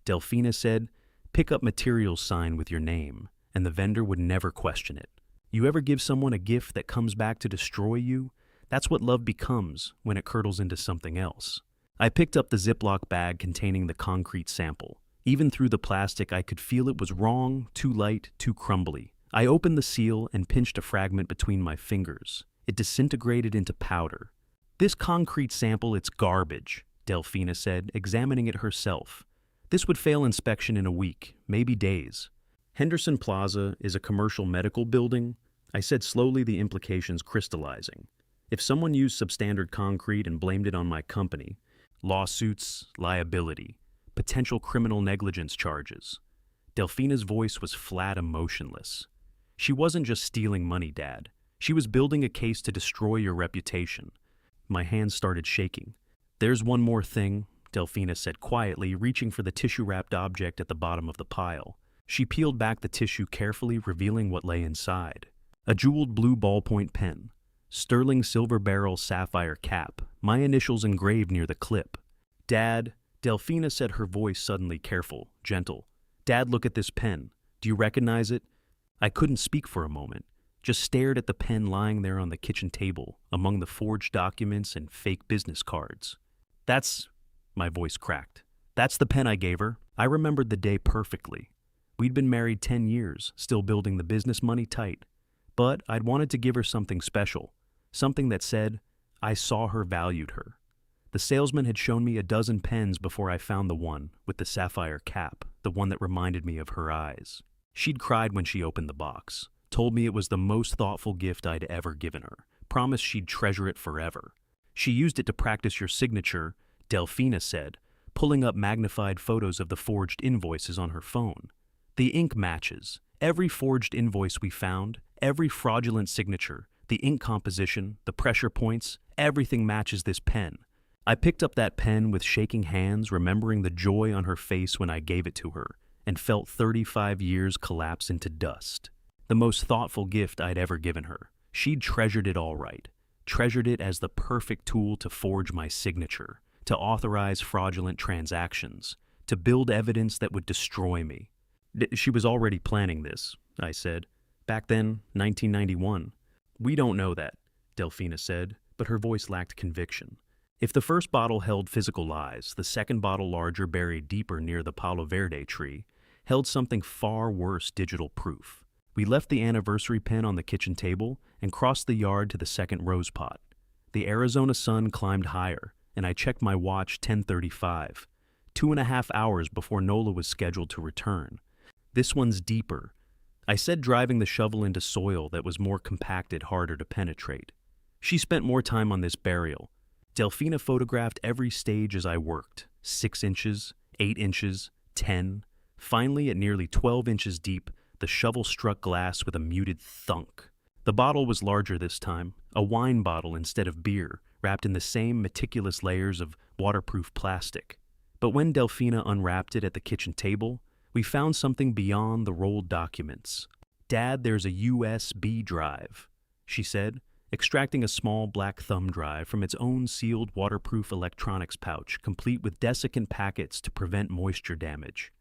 Delphina said, pick up materials sign with your name, and the vendor would never question it. You ever give someone a gift that comes back to destroy you? That's what love becomes when it curdles into something else. I picked up the Ziploc bag containing the concrete sample. Even through the plastic, I could feel it was wrong, too light, too crumbly. I opened the seal and pinched a fragment between my fingers. It disintegrated into powder. "This concrete sample, it's garbage," Delphina said, examining it herself. "This would fail inspection in a week, maybe days." Henderson Plaza is a commercial medical building, I said slowly, the implications crystallizing. If someone used substandard concrete and blamed it on my company, lawsuits, liability, potential criminal negligence charges. Delphina's voice was flat, emotionless. "She wasn't just stealing money, Dad. She was building a case to destroy your reputation." My hands started shaking. "There's one more thing," Delphina said quietly, reaching for the tissue-wrapped object at the bottom of the pile. She peeled back the tissue carefully, revealing what lay inside. A jeweled blue ballpoint pen. Sterling silver barrel sapphire cap, my initials engraved near the clip. "Dad," Delphina said, her voice suddenly careful, gentle. "Dad, look at this pen. Do you recognize it?" I couldn't speak for a moment, just stared at the pen lying there on the kitchen table, among the forged documents and fake business cards. "That's," my voice cracked. "That's the pen I gave her." I remembered the day perfectly. We'd been married 10 years, still building the business money tight. But I'd wanted to give her something special, something that said, I saw her, valued her. The salesman had shown me a dozen pens before I found the one with the sapphire cap, the one that reminded me of her eyes. She'd cried when she opened the box, told me it was the most thoughtful gift I'd ever given her, promised she'd treasure it forever. "She used it to practice your signature," Delphina said, pulling up magnified photos of the forged invoices on her phone. "The ink matches. Every forged invoice we found, every fraudulent signature, the ink composition, the pressure points, everything matches this pen." I picked up that pen with shaking hands, remembering the joy on her face when I gave it to her, and felt 35 years collapse into dust. The most thoughtful gift I'd ever given her. She'd treasured it all right, treasured it as the perfect tool to forge my signature, to authorize fraudulent transactions, to build evidence that would destroy me. "She was already planning this," I said. "Back then, 1991. "We don't know that," Delphina said, but her voice lacked conviction. "If the first bottle held physical lies, the second bottle, larger, buried deeper near the Palo Verde tree, held something far worse, digital proof." We left the anniversary pen on the kitchen table and crossed the yard to the second rose pot. The Arizona sun climbed higher, and I checked my watch, 10:35, 2.5 hours before Nola was scheduled to return. "This one's deeper," I said, driving the shovel into soil that was more compacted, harder to penetrate. "She spent more time on this burial." Delphina photographed every stage as I worked. 6 inches, 8 inches, 10. Finally, at nearly 12 inches deep, the shovel struck glass with a muted thunk. The bottle was larger this time, a wine bottle instead of beer, wrapped in the same meticulous layers of waterproof plastic. But when Delphina unwrapped it at the kitchen table, we found something beyond the rolled documents. "Dad, there's a USB drive," she said, extracting a small black thumb drive from its own sealed waterproof electronics pouch, complete with desiccant packets to prevent moisture damage.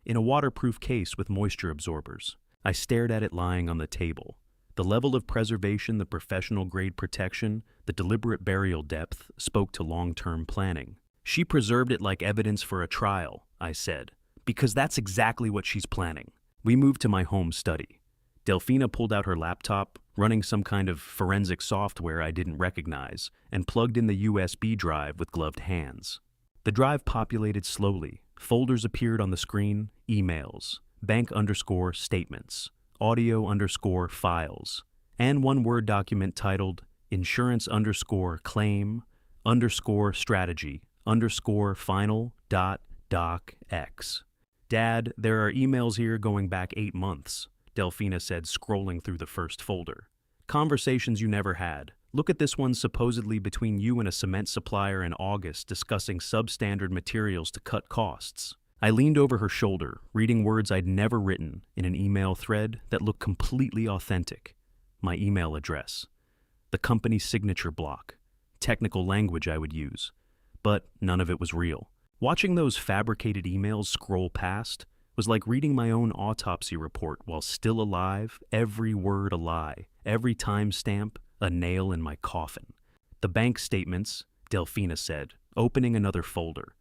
In a waterproof case with moisture absorbers. I stared at it lying on the table. The level of preservation, the professional-grade protection, the deliberate burial depth spoke to long-term planning. "She preserved it like evidence for a trial," I said, "because that's exactly what she's planning." We moved to my home study. Delphina pulled out her laptop, running some kind of forensic software I didn't recognize, and plugged in the USB drive with gloved hands. The drive populated slowly. Folders appeared on the screen: emails, bank_statements, audio_files, and one Word document titled insurance_claim_strategy_final.docx. "Dad, there are emails here going back 8 months, Delphina said, scrolling through the first folder. "Conversations you never had. Look at this one supposedly between you and a cement supplier in August discussing substandard materials to cut costs." I leaned over her shoulder, reading words I'd never written in an email thread that looked completely authentic. My email address. The company's signature block. Technical language I would use. But none of it was real. Watching those fabricated emails scroll past was like reading my own autopsy report while still alive, every word a lie, every timestamp a nail in my coffin. "The bank statements," Delphina said, opening another folder.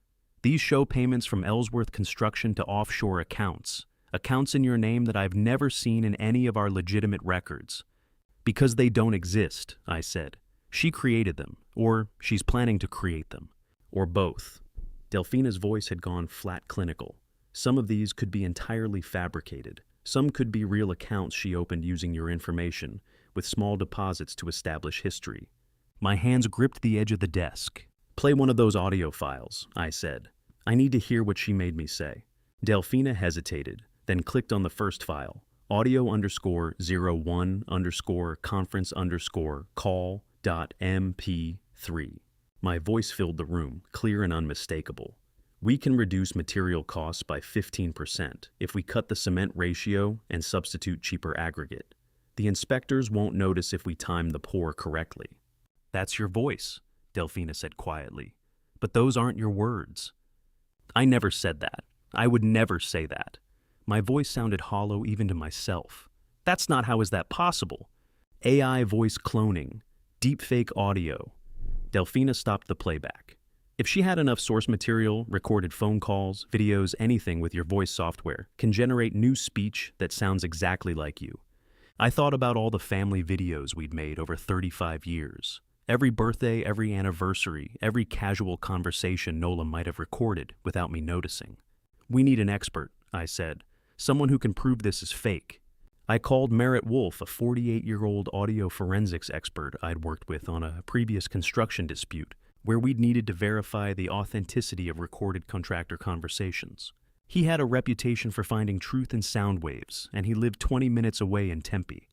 These show payments from Ellsworth Construction to offshore accounts. Accounts in your name that I've never seen in any of our legitimate records. Because they don't exist, I said. She created them, or she's planning to create them, or both. Delphina's voice had gone flat clinical. Some of these could be entirely fabricated. Some could be real accounts she opened using your information, with small deposits to establish history. My hands gripped the edge of the desk. Play one of those audio files, I said. I need to hear what she made me say. Delphina hesitated, then clicked on the first file, audio_01_conference_call.mp3. My voice filled the room, clear and unmistakable. We can reduce material costs by 15% if we cut the cement ratio and substitute cheaper aggregate. The inspectors won't notice if we time the pour correctly. That's your voice, Delphina said quietly. But those aren't your words. I never said that. I would never say that. My voice sounded hollow even to myself. That's not how is that possible. AI voice cloning, deepfake audio. Delphina stopped the playback. If she had enough source material, recorded phone calls, videos, anything with your voice software, can generate new speech that sounds exactly like you. I thought about all the family videos we'd made over 35 years. Every birthday, every anniversary, every casual conversation Nola might have recorded without me noticing. We need an expert, I said. Someone who can prove this is fake. I called Merritt Wolfe, a 48-year-old audio forensics expert I'd worked with on a previous construction dispute, where we'd needed to verify the authenticity of recorded contractor conversations. He had a reputation for finding truth in sound waves, and he lived 20 minutes away in Tempe.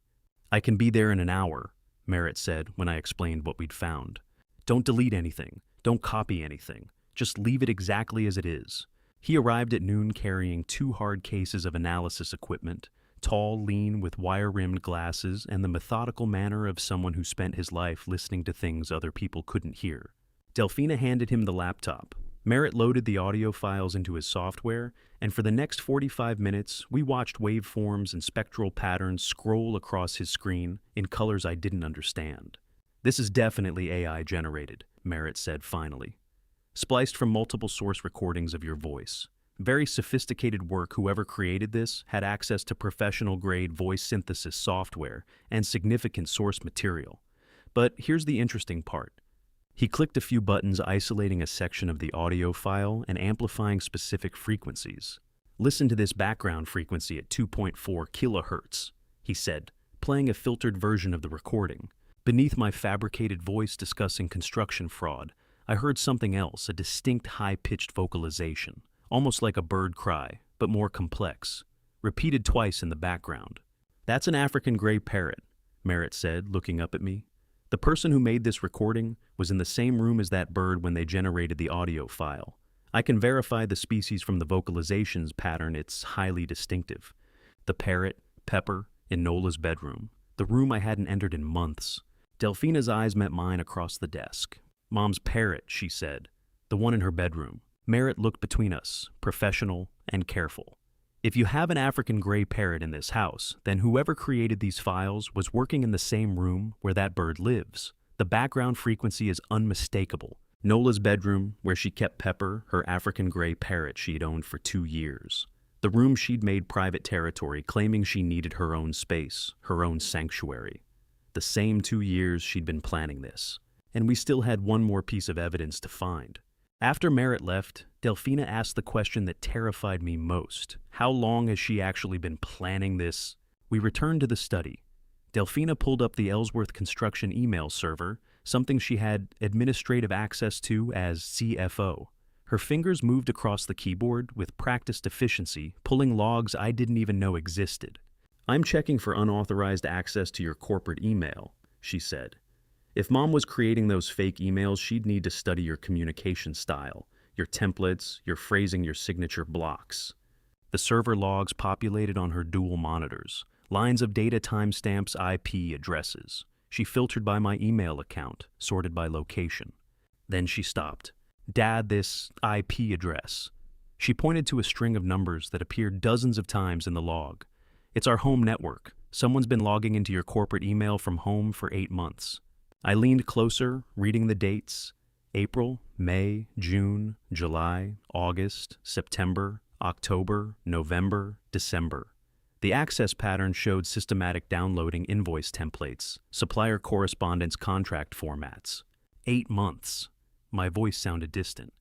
I can be there in an hour, Merritt said when I explained what we'd found. Don't delete anything. Don't copy anything. Just leave it exactly as it is. He arrived at noon carrying 2 hard cases of analysis equipment, tall, lean, with wire-rimmed glasses, and the methodical manner of someone who spent his life listening to things other people couldn't hear. Delphina handed him the laptop. Merritt loaded the audio files into his software, and for the next 45 minutes, we watched waveforms and spectral patterns scroll across his screen in colors I didn't understand. This is definitely AI-generated, Merritt said finally. Spliced from multiple source recordings of your voice. Very sophisticated work. Whoever created this had access to professional-grade voice synthesis software and significant source material. But here's the interesting part. He clicked a few buttons isolating a section of the audio file and amplifying specific frequencies. Listen to this background frequency at 2.4 kilohertz, he said, playing a filtered version of the recording. Beneath my fabricated voice discussing construction fraud, I heard something else, a distinct high-pitched vocalization, almost like a bird cry, but more complex, repeated twice in the background. That's an African gray parrot, Merritt said, looking up at me. The person who made this recording was in the same room as that bird when they generated the audio file. I can verify the species from the vocalizations pattern. It's highly distinctive. The parrot, Pepper, in Nola's bedroom. The room I hadn't entered in months. Delphina's eyes met mine across the desk. Mom's parrot, she said. The one in her bedroom. Merritt looked between us, professional and careful. If you have an African gray parrot in this house, then whoever created these files was working in the same room where that bird lives. The background frequency is unmistakable. Nola's bedroom, where she kept Pepper, her African gray parrot she'd owned for 2 years. The room she'd made private territory, claiming she needed her own space, her own sanctuary. The same 2 years she'd been planning this. And we still had one more piece of evidence to find. After Merritt left, Delphina asked the question that terrified me most. How long has she actually been planning this? We returned to the study. Delphina pulled up the Ellsworth Construction email server, something she had administrative access to as CFO. Her fingers moved across the keyboard with practiced efficiency, pulling logs I didn't even know existed. I'm checking for unauthorized access to your corporate email, she said. If Mom was creating those fake emails, she'd need to study your communication style, your templates, your phrasing, your signature blocks. The server logs populated on her dual monitors, lines of data, timestamps, IP addresses. She filtered by my email account, sorted by location. Then she stopped. Dad, this IP address. She pointed to a string of numbers that appeared dozens of times in the log. It's our home network. Someone's been logging into your corporate email from home for 8 months. I leaned closer, reading the dates. April, May, June, July, August, September, October, November, December. The access pattern showed systematic downloading invoice templates, supplier correspondence contract formats. 8 months. My voice sounded distant.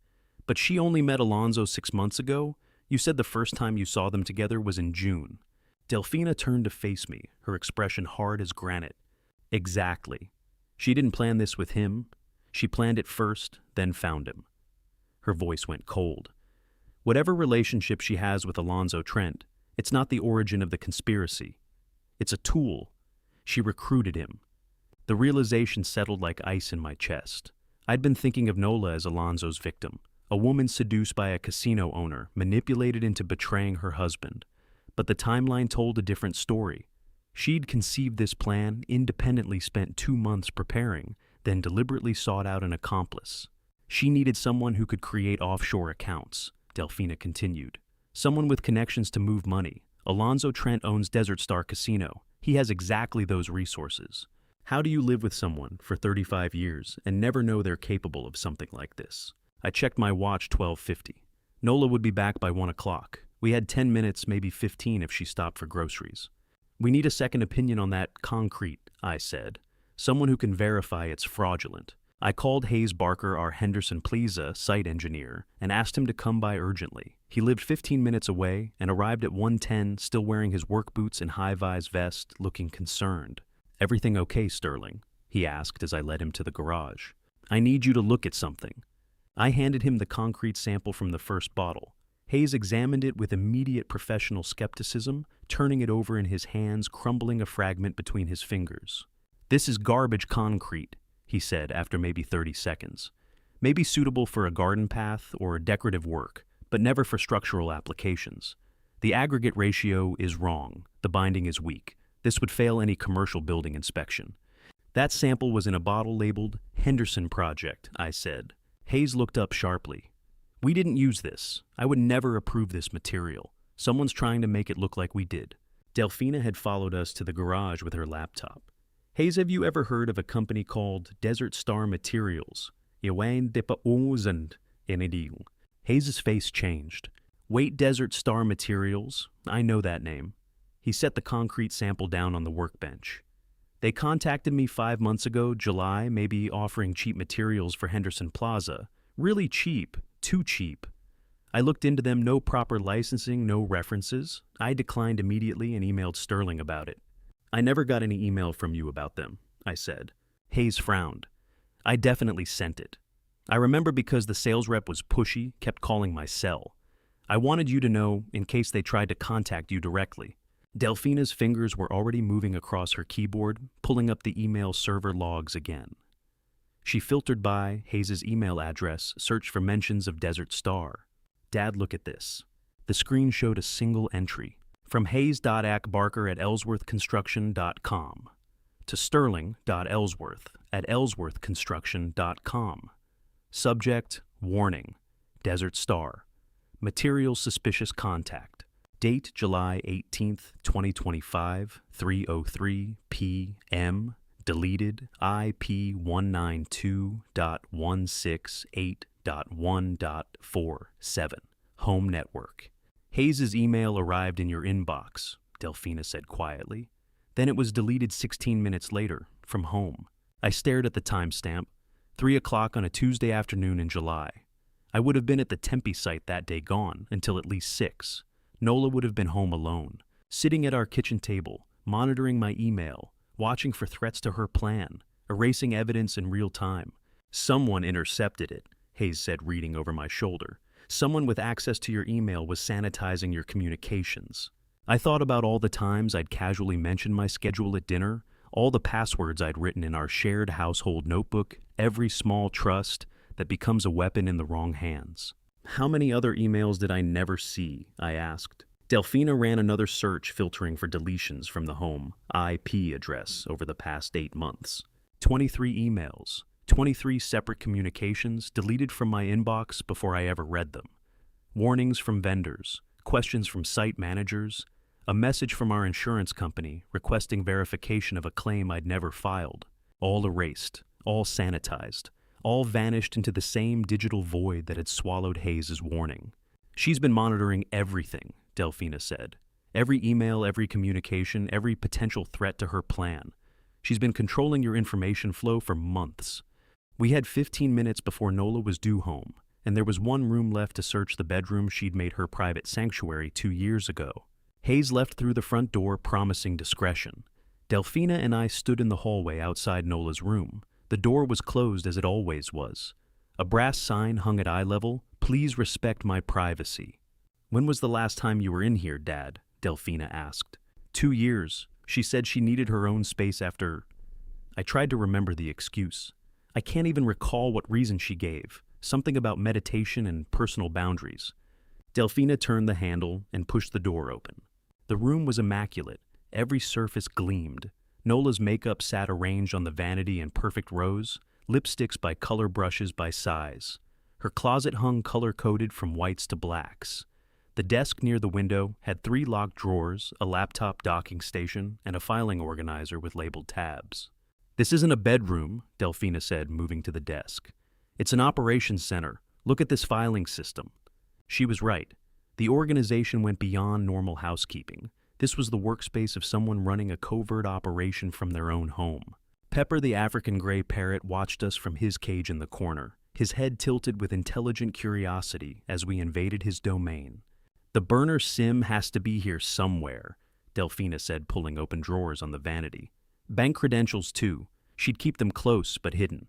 But she only met Alonzo 6 months ago? You said the first time you saw them together was in June. Delphina turned to face me, her expression hard as granite. Exactly. She didn't plan this with him. She planned it first, then found him. Her voice went cold. Whatever relationship she has with Alonzo Trent, it's not the origin of the conspiracy. It's a tool. She recruited him. The realization settled like ice in my chest. I'd been thinking of Nola as Alonzo's victim, a woman seduced by a casino owner, manipulated into betraying her husband. But the timeline told a different story. She'd conceived this plan, independently spent 2 months preparing, then deliberately sought out an accomplice. She needed someone who could create offshore accounts, Delphina continued. Someone with connections to move money. Alonzo Trent owns Desert Star Casino. He has exactly those resources. How do you live with someone for 35 years and never know they're capable of something like this? I checked my watch 12:50. Nola would be back by 1 o'clock. We had 10 minutes, maybe 15 if she stopped for groceries. We need a second opinion on that concrete, I said. Someone who can verify it's fraudulent. I called Hayes Barker, our Henderson Plaza site engineer, and asked him to come by urgently. He lived 15 minutes away and arrived at 1:10, still wearing his work boots and high-vis vest, looking concerned. Everything okay, Sterling? He asked as I led him to the garage. I need you to look at something. I handed him the concrete sample from the first bottle. Hayes examined it with immediate professional skepticism, turning it over in his hands, crumbling a fragment between his fingers. This is garbage concrete, he said after maybe 30 seconds. Maybe suitable for a garden path or decorative work, but never for structural applications. The aggregate ratio is wrong. The binding is weak. This would fail any commercial building inspection. That sample was in a bottle labeled Henderson Project, I said. Hayes looked up sharply. We didn't use this. I would never approve this material. Someone's trying to make it look like we did. Delphina had followed us to the garage with her laptop. Hayes, have you ever heard of a company called Desert Star Materials? Hayes' face changed. Wait, Desert Star Materials? I know that name. He set the concrete sample down on the workbench. They contacted me 5 months ago, July, maybe offering cheap materials for Henderson Plaza. Really cheap, too cheap. I looked into them, no proper licensing, no references. I declined immediately and emailed Sterling about it. I never got any email from you about them, I said. Hayes frowned. I definitely sent it. I remember because the sales rep was pushy, kept calling my cell. I wanted you to know in case they tried to contact you directly. Delphina's fingers were already moving across her keyboard, pulling up the email server logs again. She filtered by Hayes' email address, searched for mentions of Desert Star. Dad, look at this. The screen showed a single entry. From hayes.ellsworthconstruction.com to sterling.ellsworth@ellsworthconstruction.com. Subject, warning, Desert Star. Material suspicious contact. Date, July 18th, 2025, 3:03 p.m. Deleted, IP192.168.1.47. Home network. Hayes' email arrived in your inbox, Delphina said quietly. Then it was deleted 16 minutes later, from home. I stared at the timestamp, 3 o'clock on a Tuesday afternoon in July. I would have been at the Tempe site that day gone until at least 6. Nola would have been home alone, sitting at our kitchen table, monitoring my email, watching for threats to her plan, erasing evidence in real time. Someone intercepted it, Hayes said, reading over my shoulder. Someone with access to your email was sanitizing your communications. I thought about all the times I'd casually mentioned my schedule at dinner, all the passwords I'd written in our shared household notebook, every small trust that becomes a weapon in the wrong hands. How many other emails did I never see? I asked. Delphina ran another search filtering for deletions from the home IP address over the past 8 months. 23 emails, 23 separate communications deleted from my inbox before I ever read them. Warnings from vendors, questions from site managers, a message from our insurance company requesting verification of a claim I'd never filed. All erased, all sanitized, all vanished into the same digital void that had swallowed Hayes' warning. "She's been monitoring everything," Delphina said. "Every email, every communication, every potential threat to her plan. She's been controlling your information flow for months." We had 15 minutes before Nola was due home, and there was one room left to search the bedroom she'd made her private sanctuary 2 years ago. Hayes left through the front door, promising discretion. Delphina and I stood in the hallway outside Nola's room. The door was closed as it always was. A brass sign hung at eye level, "Please respect my privacy." "When was the last time you were in here, Dad?" Delphina asked. 2 years. She said she needed her own space after... I tried to remember the excuse. I can't even recall what reason she gave. Something about meditation and personal boundaries. Delphina turned the handle and pushed the door open. The room was immaculate. Every surface gleamed. Nola's makeup sat arranged on the vanity in perfect rows, lipsticks by color, brushes by size. Her closet hung color-coded from whites to blacks. The desk near the window had 3 locked drawers, a laptop docking station, and a filing organizer with labeled tabs. "This isn't a bedroom," Delphina said, moving to the desk. "It's an operations center. Look at this filing system." She was right. The organization went beyond normal housekeeping. This was the workspace of someone running a covert operation from their own home. Pepper the African gray parrot watched us from his cage in the corner, his head tilted with intelligent curiosity as we invaded his domain. "The burner sim has to be here somewhere," Delphina said, pulling open drawers on the vanity. "Bank credentials, too. She'd keep them close but hidden."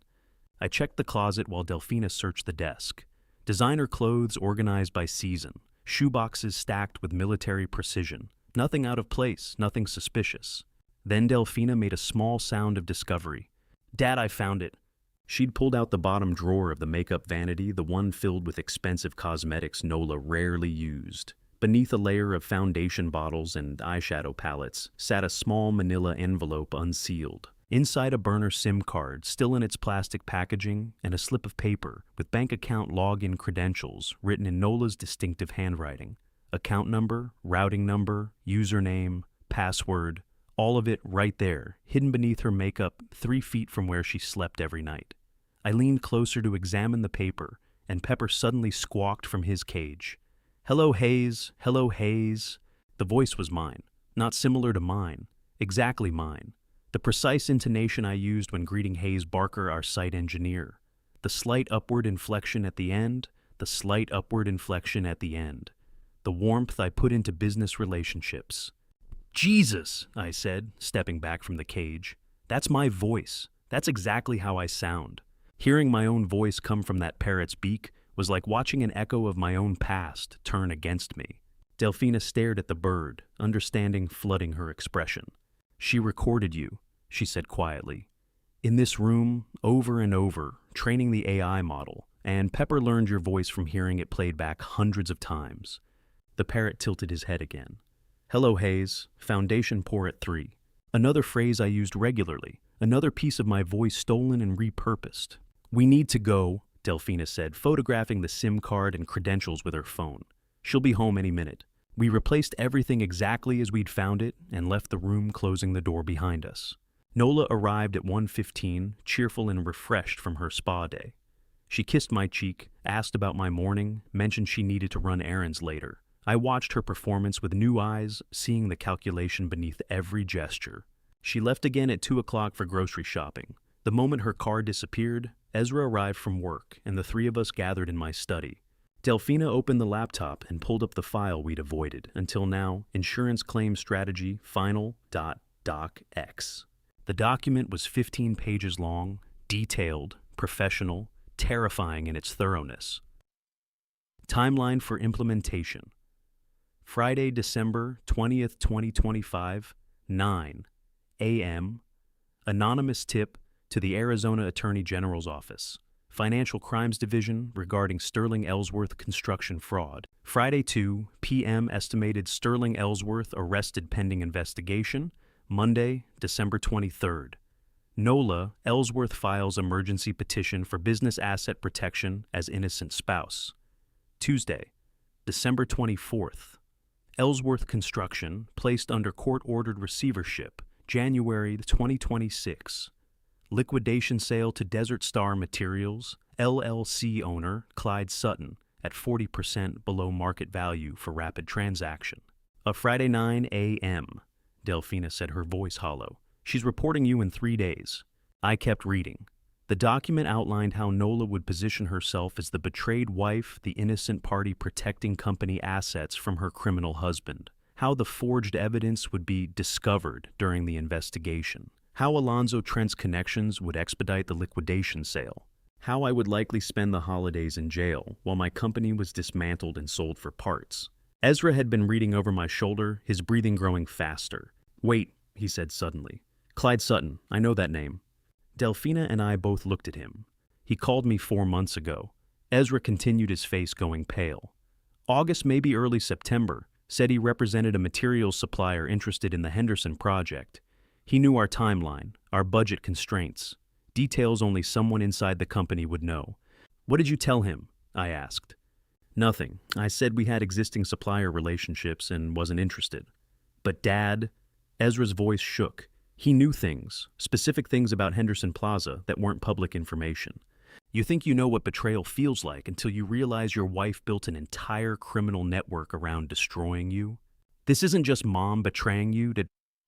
I checked the closet while Delphina searched the desk. Designer clothes organized by season, shoeboxes stacked with military precision. Nothing out of place, nothing suspicious. Then Delphina made a small sound of discovery. "Dad, I found it." She'd pulled out the bottom drawer of the makeup vanity, the one filled with expensive cosmetics Nola rarely used. Beneath a layer of foundation bottles and eyeshadow palettes sat a small manila envelope unsealed. Inside, a burner SIM card, still in its plastic packaging, and a slip of paper with bank account login credentials written in Nola's distinctive handwriting. Account number, routing number, username, password, all of it right there, hidden beneath her makeup 3 feet from where she slept every night. I leaned closer to examine the paper, and Pepper suddenly squawked from his cage. "Hello, Hayes. Hello, Hayes." The voice was mine, not similar to mine, exactly mine. The precise intonation I used when greeting Hayes Barker, our site engineer. The slight upward inflection at the end, the slight upward inflection at the end. The warmth I put into business relationships. "Jesus," I said, stepping back from the cage. "That's my voice. That's exactly how I sound." Hearing my own voice come from that parrot's beak was like watching an echo of my own past turn against me. Delphina stared at the bird, understanding flooding her expression. "She recorded you," she said quietly. "In this room, over and over, training the AI model, and Pepper learned your voice from hearing it played back hundreds of times." The parrot tilted his head again. "Hello, Hayes. Foundation pour at 3. Another phrase I used regularly, another piece of my voice stolen and repurposed. "We need to go," Delphina said, photographing the SIM card and credentials with her phone. "She'll be home any minute." We replaced everything exactly as we'd found it and left the room, closing the door behind us. Nola arrived at 1:15, cheerful and refreshed from her spa day. She kissed my cheek, asked about my morning, mentioned she needed to run errands later. I watched her performance with new eyes, seeing the calculation beneath every gesture. She left again at 2 o'clock for grocery shopping. The moment her car disappeared, Ezra arrived from work, and the 3 of us gathered in my study. Delphina opened the laptop and pulled up the file we'd avoided, until now, Insurance Claim Strategy Final.docx. The document was 15 pages long, detailed, professional, terrifying in its thoroughness. Timeline for implementation. Friday, December 20th, 2025, 9 a.m. Anonymous tip to the Arizona Attorney General's Office. Financial Crimes Division regarding Sterling Ellsworth construction fraud. Friday 2 p.m. estimated Sterling Ellsworth arrested pending investigation. Monday, December 23rd. NOLA, Ellsworth files emergency petition for business asset protection as innocent spouse. Tuesday, December 24th. Ellsworth Construction placed under court-ordered receivership, January 2026. Liquidation sale to Desert Star Materials, LLC owner Clyde Sutton at 40% below market value for rapid transaction. A Friday 9 a.m., Delphina said, her voice hollow. She's reporting you in 3 days. I kept reading. The document outlined how Nola would position herself as the betrayed wife, the innocent party protecting company assets from her criminal husband. How the forged evidence would be discovered during the investigation. How Alonzo Trent's connections would expedite the liquidation sale. How I would likely spend the holidays in jail while my company was dismantled and sold for parts. Ezra had been reading over my shoulder, his breathing growing faster. Wait, he said suddenly. Clyde Sutton, I know that name. Delphina and I both looked at him. He called me 4 months ago. Ezra continued, his face going pale. August, maybe early September, said he represented a materials supplier interested in the Henderson project. He knew our timeline, our budget constraints. Details only someone inside the company would know. What did you tell him? I asked. Nothing. I said we had existing supplier relationships and wasn't interested. But Dad, Ezra's voice shook. He knew things, specific things about Henderson Plaza that weren't public information. You think you know what betrayal feels like until you realize your wife built an entire criminal network around destroying you? This isn't just Mom betraying you,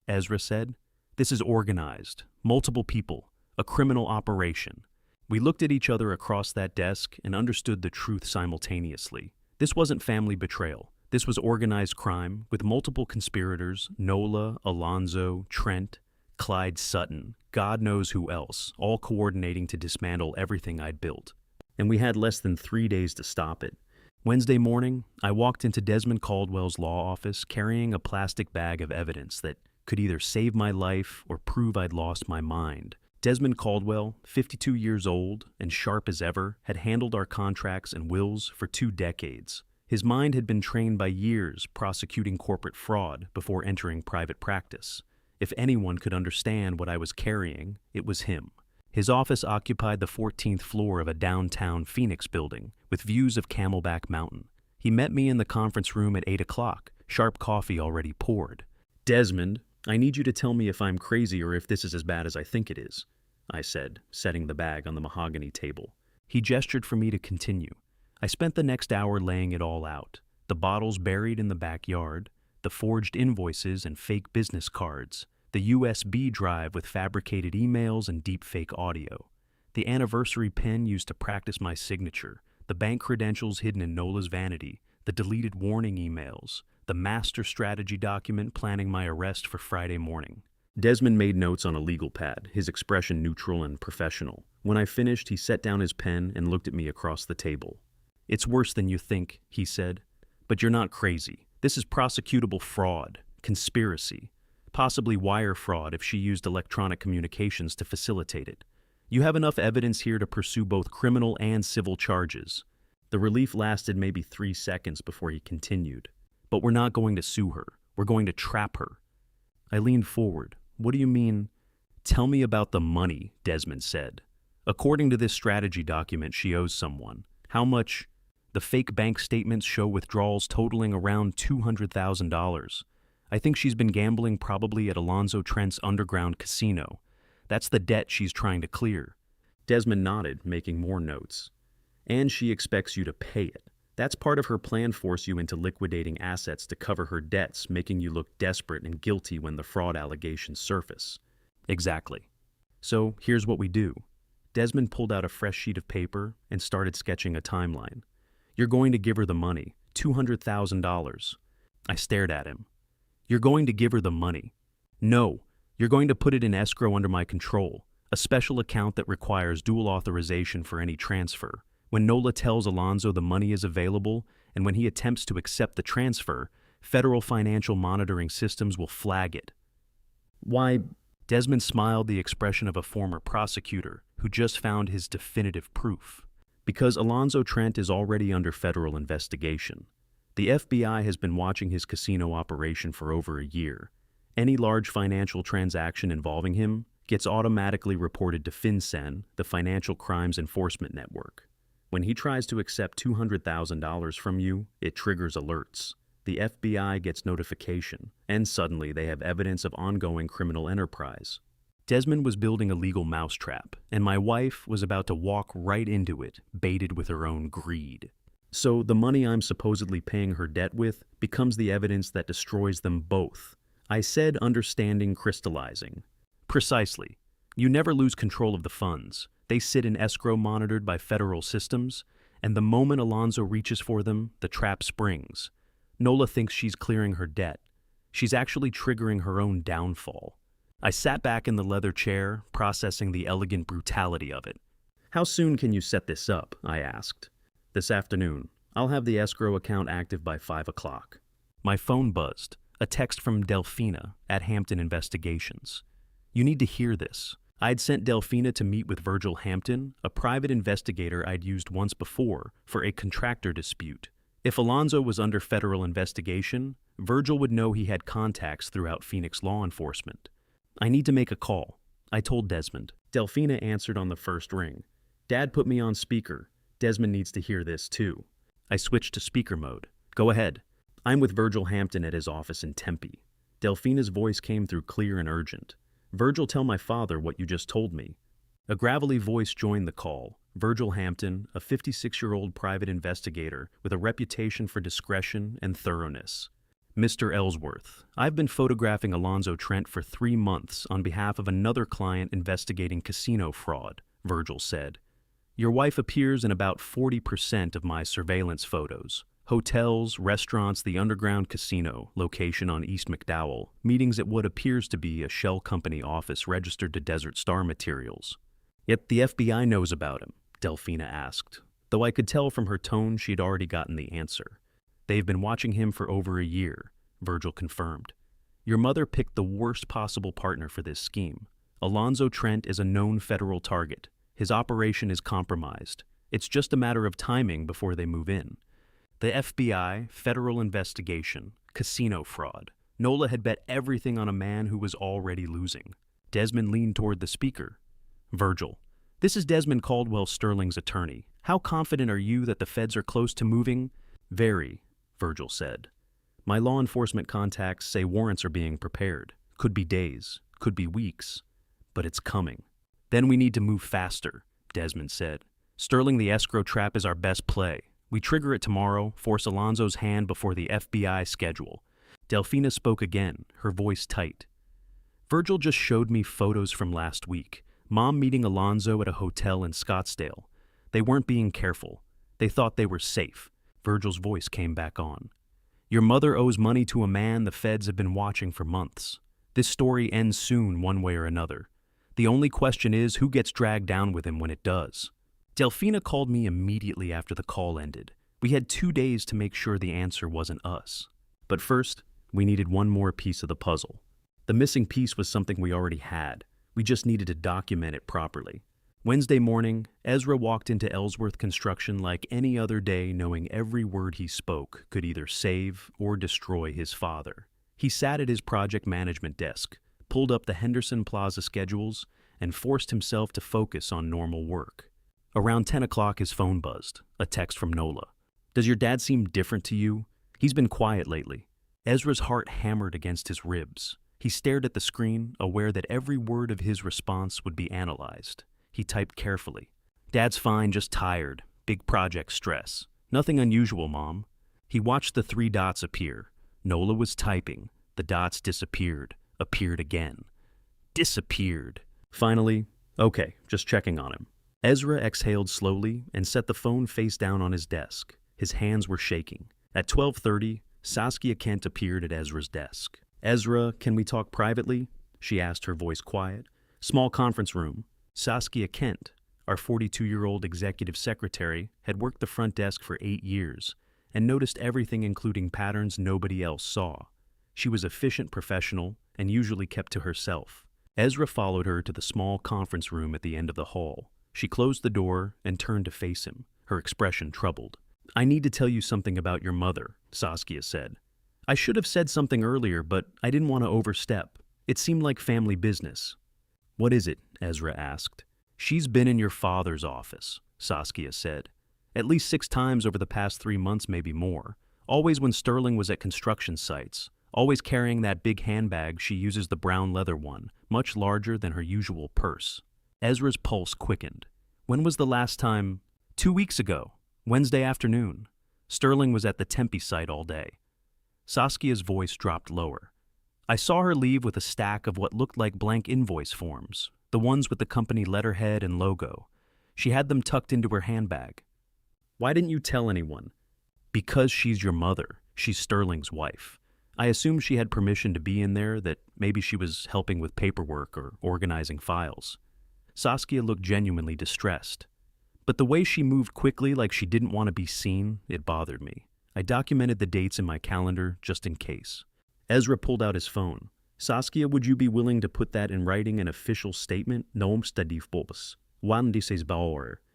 Ezra said. This is organized, multiple people, a criminal operation. We looked at each other across that desk and understood the truth simultaneously. This wasn't family betrayal. This was organized crime with multiple conspirators, Nola, Alonzo, Trent, Clyde Sutton, God knows who else, all coordinating to dismantle everything I'd built. And we had less than 3 days to stop it. Wednesday morning, I walked into Desmond Caldwell's law office carrying a plastic bag of evidence that could either save my life or prove I'd lost my mind. Desmond Caldwell, 52 years old and sharp as ever, had handled our contracts and wills for 2 decades. His mind had been trained by years prosecuting corporate fraud before entering private practice. If anyone could understand what I was carrying, it was him. His office occupied the 14th floor of a downtown Phoenix building with views of Camelback Mountain. He met me in the conference room at 8 o'clock, sharp coffee already poured. Desmond, I need you to tell me if I'm crazy or if this is as bad as I think it is, I said, setting the bag on the mahogany table. He gestured for me to continue. I spent the next hour laying it all out. The bottles buried in the backyard, the forged invoices and fake business cards, the USB drive with fabricated emails and deepfake audio, the anniversary pin used to practice my signature, the bank credentials hidden in Nola's vanity, the deleted warning emails, the master strategy document planning my arrest for Friday morning. Desmond made notes on a legal pad, his expression neutral and professional. When I finished, he set down his pen and looked at me across the table. It's worse than you think, he said. But you're not crazy. This is prosecutable fraud, conspiracy, possibly wire fraud if she used electronic communications to facilitate it. You have enough evidence here to pursue both criminal and civil charges. The relief lasted maybe 3 seconds before he continued. But we're not going to sue her. We're going to trap her. I leaned forward. What do you mean? Tell me about the money, Desmond said. According to this strategy document, she owes someone. How much? The fake bank statements show withdrawals totaling around $200,000. I think she's been gambling probably at Alonzo Trent's underground casino. That's the debt she's trying to clear. Desmond nodded, making more notes. And she expects you to pay it. That's part of her plan, force you into liquidating assets to cover her debts, making you look desperate and guilty when the fraud allegations surface. Exactly. So here's what we do. Desmond pulled out a fresh sheet of paper and started sketching a timeline. You're going to give her the money, $200,000. I stared at him. You're going to give her the money. No, you're going to put it in escrow under my control, a special account that requires dual authorization for any transfer. When Nola tells Alonzo the money is available, and when he attempts to accept the transfer, federal financial monitoring systems will flag it. Why? Desmond smiled, the expression of a former prosecutor who just found his definitive proof. Because Alonzo Trent is already under federal investigation. The FBI has been watching his casino operation for over a year. Any large financial transaction involving him gets automatically reported to FinCEN, the Financial Crimes Enforcement Network. When he tries to accept $200,000 from you, it triggers alerts. The FBI gets notification, and suddenly they have evidence of ongoing criminal enterprise. Desmond was building a legal mousetrap, and my wife was about to walk right into it, baited with her own greed. So the money I'm supposedly paying her debt with becomes the evidence that destroys them both. I said understanding crystallizing. Precisely. You never lose control of the funds. They sit in escrow monitored by federal systems, and the moment Alonzo reaches for them, the trap springs. Nola thinks she's clearing her debt. She's actually triggering her own downfall. I sat back in the leather chair, processing the elegant brutality of it. "How soon can you set this up?" I asked. "This afternoon. I'll have the escrow account active by 5 o'clock. My phone buzzed. A text from Delphina at Hampton Investigations. "You need to hear this." I'd sent Delphina to meet with Virgil Hampton, a private investigator I'd used once before for a contractor dispute. If Alonzo was under federal investigation, Virgil would know he had contacts throughout Phoenix law enforcement. "I need to make a call," I told Desmond. Delphina answered on the first ring. "Dad put me on speaker. Desmond needs to hear this too." I switched to speaker mode. "Go ahead." "I'm with Virgil Hampton at his office in Tempe." Delphina's voice came through clear and urgent. "Virgil, tell my father what you just told me." A gravelly voice joined the call. Virgil Hampton, a 56-year-old private investigator with a reputation for discretion and thoroughness. "Mr. Ellsworth, I've been photographing Alonzo Trent for 3 months on behalf of another client investigating casino fraud," Virgil said. "Your wife appears in about 40% of my surveillance photos. Hotels, restaurants, the underground casino, location on East McDowell, meetings at what appears to be a shell company office registered to Desert Star Materials." "Yet the FBI knows about him," Delphina asked, though I could tell from her tone she had already gotten the answer. "They've been watching him for over a year," Virgil confirmed. "Your mother picked the worst possible partner for this scheme. Alonzo Trent is a known federal target. His operation is compromised. It's just a matter of timing before they move in. The FBI, federal investigation, casino fraud. Nola had bet everything on a man who was already losing." Desmond leaned toward the speaker. "Virgil, this is Desmond Caldwell Sterling's attorney. How confident are you that the feds are close to moving?" "Very," Virgil said. "My law enforcement contacts say warrants are being prepared. Could be days, could be weeks, but it's coming." "Then we need to move faster," Desmond said. "Sterling the escrow trap is our best play. We trigger it tomorrow, force Alonzo's hand before the FBI schedule." Delphina spoke again, her voice tight. "Virgil just showed me photos from last week. Mom meeting Alonzo at a hotel in Scottsdale. They weren't being careful. They thought they were safe." Virgil's voice came back on. "Your mother owes money to a man the feds have been watching for months. This story ends soon one way or another. The only question is who gets dragged down with him when it does." Delphina called me immediately after the call ended. We had 2 days to make sure the answer wasn't us. But first, we needed one more piece of the puzzle. The missing piece was something we already had. We just needed to document it properly. Wednesday morning, Ezra walked into Ellsworth Construction like any other day, knowing every word he spoke could either save or destroy his father. He sat at his project management desk, pulled up the Henderson Plaza schedules, and forced himself to focus on normal work. Around 10 o'clock, his phone buzzed, a text from Nola. "Does your dad seem different to you? He's been quiet lately." Ezra's heart hammered against his ribs. He stared at the screen, aware that every word of his response would be analyzed. He typed carefully. "Dad's fine, just tired. Big project stress. Nothing unusual, Mom." He watched the 3 dots appear. Nola was typing. The dots disappeared, appeared again. Disappeared. Finally, "Okay, just checking on him." Ezra exhaled slowly and set the phone face down on his desk. His hands were shaking. At 12:30, Saskia Kent appeared at Ezra's desk. "Ezra, can we talk privately?" she asked, her voice quiet. "Small conference room." Saskia Kent, our 42-year-old executive secretary, had worked the front desk for 8 years and noticed everything, including patterns nobody else saw. She was efficient professional and usually kept to herself. Ezra followed her to the small conference room at the end of the hall. She closed the door and turned to face him, her expression troubled. "I need to tell you something about your mother," Saskia said. "I should have said something earlier, but I didn't want to overstep. It seemed like family business." "What is it?" Ezra asked. "She's been in your father's office," Saskia said. "At least 6 times over the past 3 months, maybe more. Always when Sterling was at construction sites. Always carrying that big handbag. She uses the brown leather one, much larger than her usual purse. Ezra's pulse quickened. When was the last time? 2 weeks ago, Wednesday afternoon. Sterling was at the Tempe site all day. Saskia's voice dropped lower. I saw her leave with a stack of what looked like blank invoice forms, the ones with the company letterhead and logo. She had them tucked into her handbag. Why didn't you tell anyone? Because she's your mother. She's Sterling's wife. I assumed she had permission to be in there, that maybe she was helping with paperwork or organizing files. Saskia looked genuinely distressed. But the way she moved quickly like she didn't want to be seen, it bothered me. I documented the dates in my calendar just in case. Ezra pulled out his phone. Saskia, would you be willing to put that in writing, an official statement?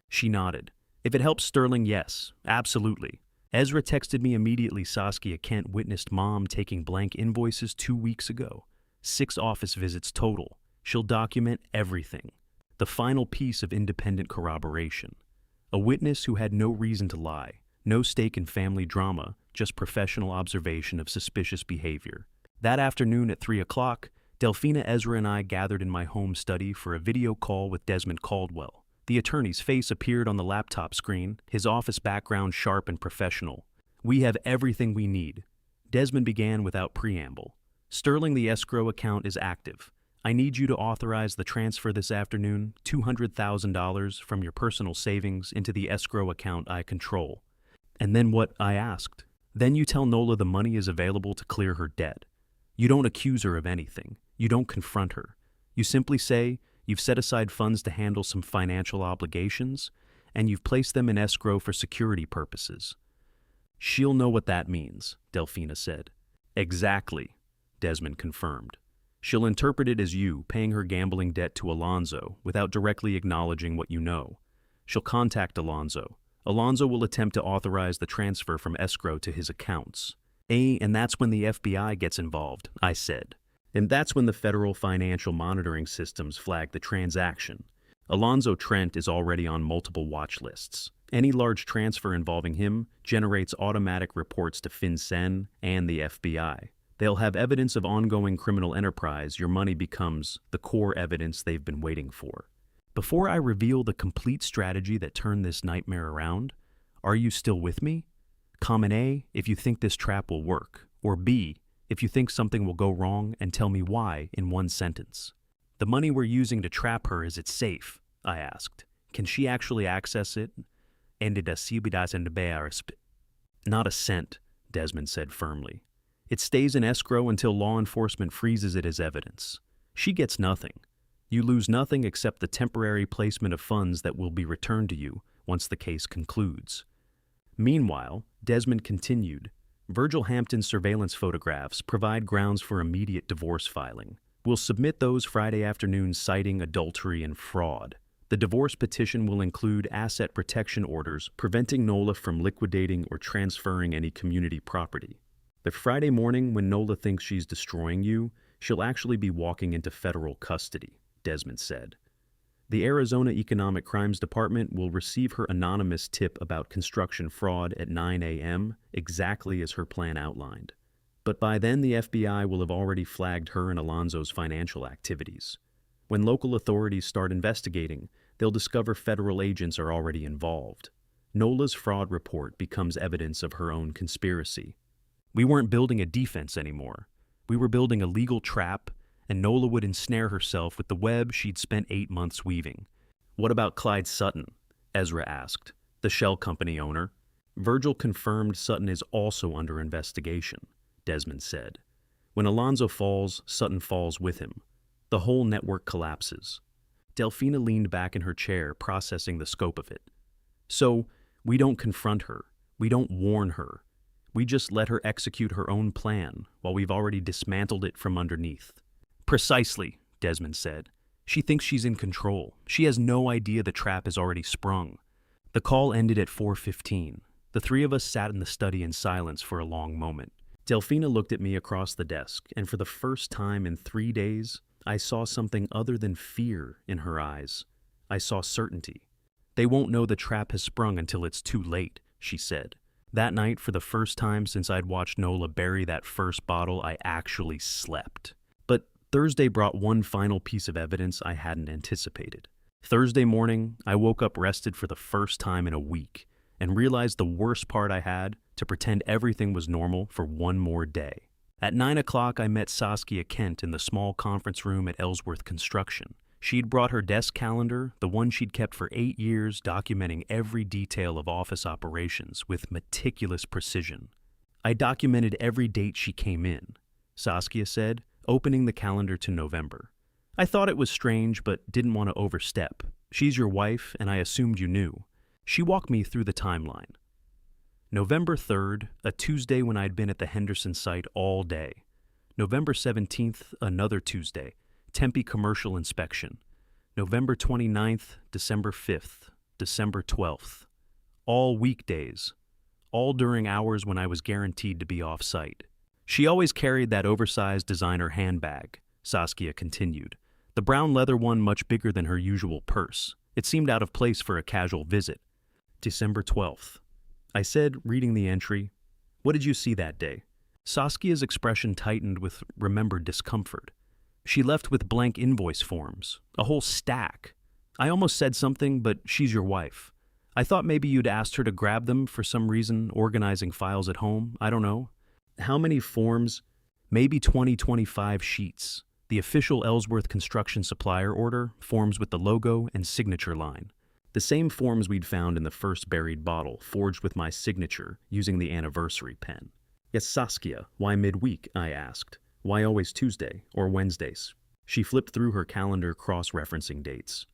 She nodded. If it helps Sterling, yes, absolutely. Ezra texted me immediately. Saskia Kent witnessed Mom taking blank invoices 2 weeks ago. 6 office visits total. She'll document everything. The final piece of independent corroboration. A witness who had no reason to lie, no stake in family drama, just professional observation of suspicious behavior. That afternoon at 3 o'clock, Delphina, Ezra, and I gathered in my home study for a video call with Desmond Caldwell. The attorney's face appeared on the laptop screen, his office background sharp and professional. We have everything we need. Desmond began without preamble. Sterling, the escrow account is active. I need you to authorize the transfer this afternoon, $200,000 from your personal savings into the escrow account I control. And then what? I asked. Then you tell Nola the money is available to clear her debt. You don't accuse her of anything. You don't confront her. You simply say, you've set aside funds to handle some financial obligations, and you've placed them in escrow for security purposes. She'll know what that means, Delphina said. Exactly, Desmond confirmed. She'll interpret it as you paying her gambling debt to Alonzo without directly acknowledging what you know. She'll contact Alonzo. Alonzo will attempt to authorize the transfer from escrow to his accounts. And that's when the FBI gets involved, I said. And that's when the federal financial monitoring systems flag the transaction. Alonzo Trent is already on multiple watch lists. Any large transfer involving him generates automatic reports to FinCEN and the FBI. They'll have evidence of ongoing criminal enterprise. Your money becomes the core evidence they've been waiting for. Before I reveal the complete strategy that turned this nightmare around, are you still with me? Comment A, if you think this trap will work, or B, if you think something will go wrong, and tell me why in one sentence. The money we're using to trap her, is it safe? I asked. Can she actually access it? Not a cent, Desmond said firmly. It stays in escrow until law enforcement freezes it as evidence. She gets nothing. You lose nothing except the temporary placement of funds that will be returned to you once the case concludes. Meanwhile, Desmond continued, Virgil Hampton's surveillance photographs provide grounds for immediate divorce filing. We'll submit those Friday afternoon citing adultery and fraud. The divorce petition will include asset protection orders preventing Nola from liquidating or transferring any community property. But Friday morning, when Nola thinks she's destroying you, she'll actually be walking into federal custody, Desmond said. The Arizona Economic Crimes Department will receive her anonymous tip about construction fraud at 9 a.m., exactly as her plan outlined. But by then, the FBI will have already flagged her and Alonzo's financial activities. When local authorities start investigating, they'll discover federal agents are already involved. Nola's fraud report becomes evidence of her own conspiracy. We weren't building a defense anymore. We were building a legal trap, and Nola would ensnare herself with the web she'd spent 8 months weaving. What about Clyde Sutton? Ezra asked, the shell company owner. Virgil confirmed Sutton is also under investigation, Desmond said. When Alonzo falls, Sutton falls with him. The whole network collapses. Delphina leaned back in her chair, processing the scope of it. So, we don't confront her. We don't warn her. We just let her execute her own plan while we've already dismantled it from underneath. Precisely, Desmond said. She thinks she's in control. She has no idea the trap is already sprung. The call ended at 4:15. The three of us sat in the study in silence for a long moment. Delphina looked at me across the desk, and for the first time in 3 days, I saw something other than fear in her eyes. I saw certainty. They won't know the trap has sprung until it's too late, she said. That night, for the first time since I'd watched Nola bury that first bottle, I actually slept. But Thursday brought one final piece of evidence I hadn't anticipated. Thursday morning, I woke up rested for the first time in a week and realized the worst part I had to pretend everything was normal for one more day. At 9 o'clock, I met Saskia Kent in the small conference room at Ellsworth Construction. She'd brought her desk calendar, the one she'd kept for 8 years, documenting every detail of office operations with meticulous precision. I documented every date she came in, Saskia said, opening the calendar to November. I thought it was strange, but didn't want to overstep. She's your wife, and I assumed you knew. She walked me through the timeline. November 3rd, a Tuesday when I'd been at the Henderson site all day. November 17th, another Tuesday, Tempe commercial inspection. November 29th, December 5th, December 12th. All weekdays. All during hours when I was guaranteed to be off-site. She always carried that oversized designer handbag, Saskia continued. The brown leather one much bigger than her usual purse. It seemed out of place for a casual visit. December 12th. I said, reading the entry, "What did you see that day?" Saskia's expression tightened with remembered discomfort. She left with blank invoice forms, a whole stack. I almost said something, but she's your wife. I thought maybe you'd asked her to grab them for some reason, organizing files at home. I don't know. How many forms? Maybe 25 sheets. The official Ellsworth Construction supplier order, forms with the logo and signature line. The same forms we'd found in the first buried bottle, forged with my signature, using the anniversary pen. Yes, Saskia, why midweek? I asked. Why always Tuesday or Wednesdays? She flipped through her calendar, cross-referencing dates.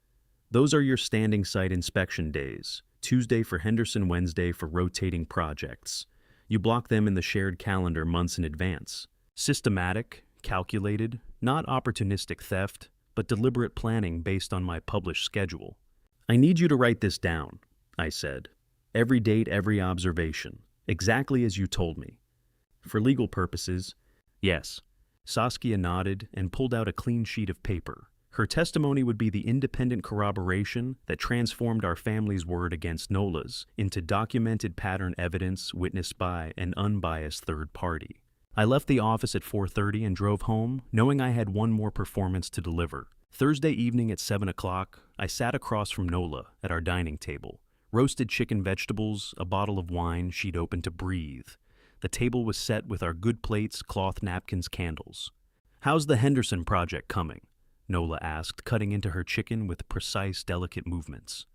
Those are your standing site inspection days. Tuesday for Henderson, Wednesday for rotating projects. You block them in the shared calendar months in advance. Systematic, calculated, not opportunistic theft, but deliberate planning based on my published schedule. I need you to write this down, I said. Every date, every observation, exactly as you told me. For legal purposes, yes. Saskia nodded and pulled out a clean sheet of paper. Her testimony would be the independent corroboration that transformed our family's word against Nola's into documented pattern evidence witnessed by an unbiased third party. I left the office at 4:30 and drove home, knowing I had one more performance to deliver. Thursday evening at 7 o'clock, I sat across from Nola at our dining table. Roasted chicken vegetables, a bottle of wine she'd opened to breathe. The table was set with our good plates, cloth napkins, candles. "How's the Henderson project coming?" Nola asked, cutting into her chicken with precise, delicate movements.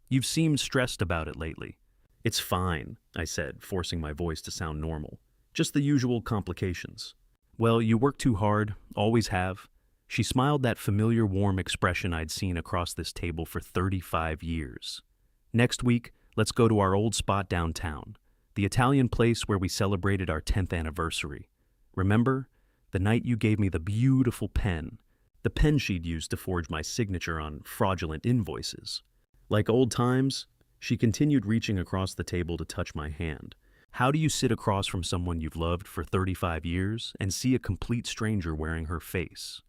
"You've seemed stressed about it lately." "It's fine," I said, forcing my voice to sound normal. "Just the usual complications." "Well, you work too hard, always have." She smiled, that familiar warm expression I'd seen across this table for 35 years. "Next week, let's go to our old spot downtown, the Italian place where we celebrated our 10th anniversary. Remember? The night you gave me the beautiful pen, the pen she'd used to forge my signature on fraudulent invoices. Like old times?" She continued, reaching across the table to touch my hand. "How do you sit across from someone you've loved for 35 years and see a complete stranger wearing her face?"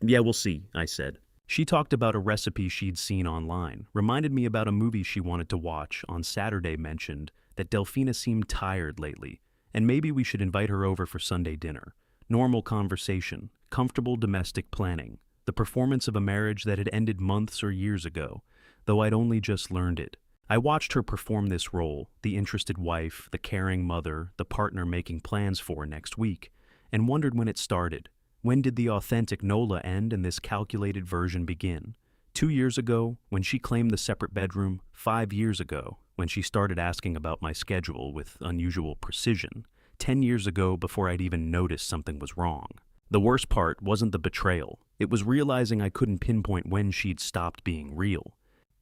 "Yeah, we'll see," I said. She talked about a recipe she'd seen online, reminded me about a movie she wanted to watch on Saturday, mentioned that Delphina seemed tired lately, and maybe we should invite her over for Sunday dinner. Normal conversation, comfortable domestic planning, the performance of a marriage that had ended months or years ago, though I'd only just learned it. I watched her perform this role, the interested wife, the caring mother, the partner making plans for next week, and wondered when it started. When did the authentic Nola end and this calculated version begin? 2 years ago, when she claimed the separate bedroom. 5 years ago, when she started asking about my schedule with unusual precision. 10 years ago, before I'd even noticed something was wrong. The worst part wasn't the betrayal. It was realizing I couldn't pinpoint when she'd stopped being real.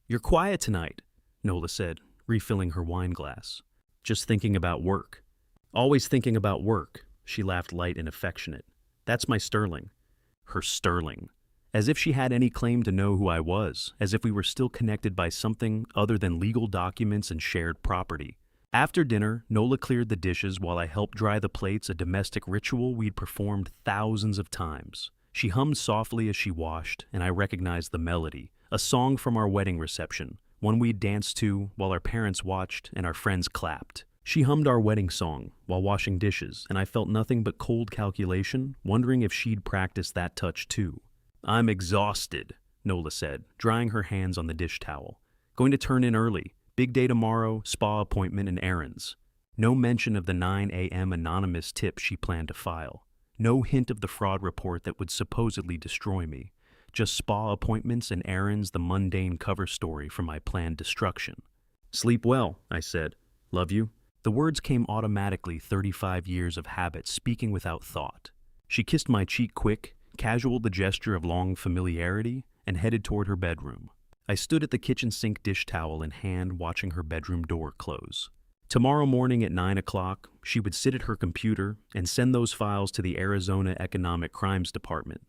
"You're quiet tonight," Nola said, refilling her wine glass. "Just thinking about work." "Always thinking about work," she laughed, light and affectionate. "That's my Sterling." Her Sterling. As if she had any claim to know who I was, as if we were still connected by something other than legal documents and shared property. After dinner, Nola cleared the dishes while I helped dry the plates, a domestic ritual we'd performed thousands of times. She hummed softly as she washed, and I recognized the melody, a song from our wedding reception, one we'd danced to while our parents watched and our friends clapped. She hummed our wedding song while washing dishes, and I felt nothing but cold calculation, wondering if she'd practiced that touch too. "I'm exhausted," Nola said, drying her hands on the dish towel. "Going to turn in early. Big day tomorrow, spa appointment and errands." No mention of the 9 a.m. anonymous tip she planned to file. No hint of the fraud report that would supposedly destroy me. Just spa appointments and errands, the mundane cover story for my planned destruction. "Sleep well," I said. "Love you." The words came automatically, 35 years of habit, speaking without thought. She kissed my cheek quick, casual the gesture of long familiarity, and headed toward her bedroom. I stood at the kitchen sink, dish towel in hand, watching her bedroom door close. Tomorrow morning at 9 o'clock, she would sit at her computer and send those files to the Arizona Economic Crimes Department.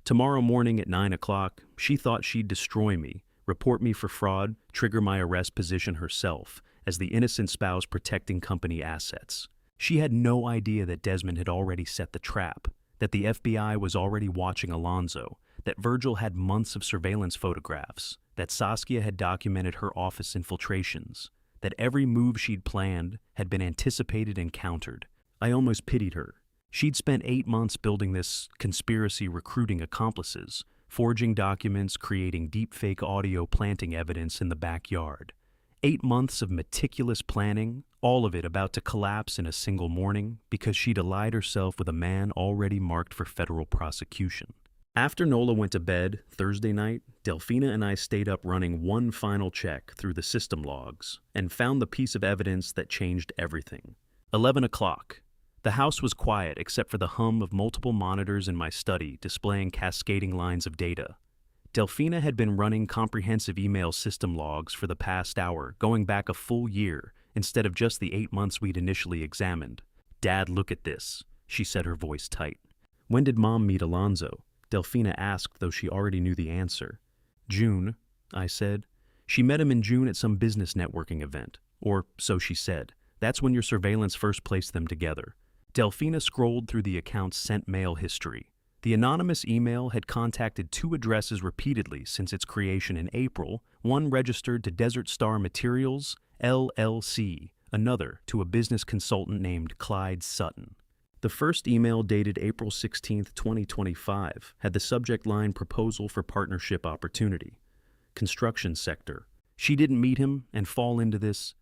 Tomorrow morning at 9 o'clock, she thought she'd destroy me, report me for fraud, trigger my arrest, position herself as the innocent spouse protecting company assets. She had no idea that Desmond had already set the trap, that the FBI was already watching Alonzo, that Virgil had months of surveillance photographs, that Saskia had documented her office infiltrations, that every move she'd planned had been anticipated and countered. I almost pitied her. She'd spent 8 months building this conspiracy, recruiting accomplices, forging documents, creating deepfake audio, planting evidence in the backyard. 8 months of meticulous planning, all of it about to collapse in a single morning because she'd allied herself with a man already marked for federal prosecution. After Nola went to bed Thursday night, Delphina and I stayed up running one final check through the system logs and found the piece of evidence that changed everything. 11 o'clock. The house was quiet except for the hum of multiple monitors in my study displaying cascading lines of data. Delphina had been running comprehensive email system logs for the past hour, going back a full year instead of just the 8 months we'd initially examined. "Dad, look at this," she said, her voice tight. "When did Mom meet Alonzo?" Delphina asked, though she already knew the answer. "June," I said. "She met him in June at some business networking event. Or so she said. That's when your surveillance first placed them together." Delphina scrolled through the account's sent mail history. The anonymous email had contacted 2 addresses repeatedly since its creation in April, one registered to Desert Star Materials, LLC, another to a business consultant named Clyde Sutton. The first email, dated April 16, 2025, had the subject line "Proposal for Partnership Opportunity." Construction sector. "She didn't meet him and fall into this,"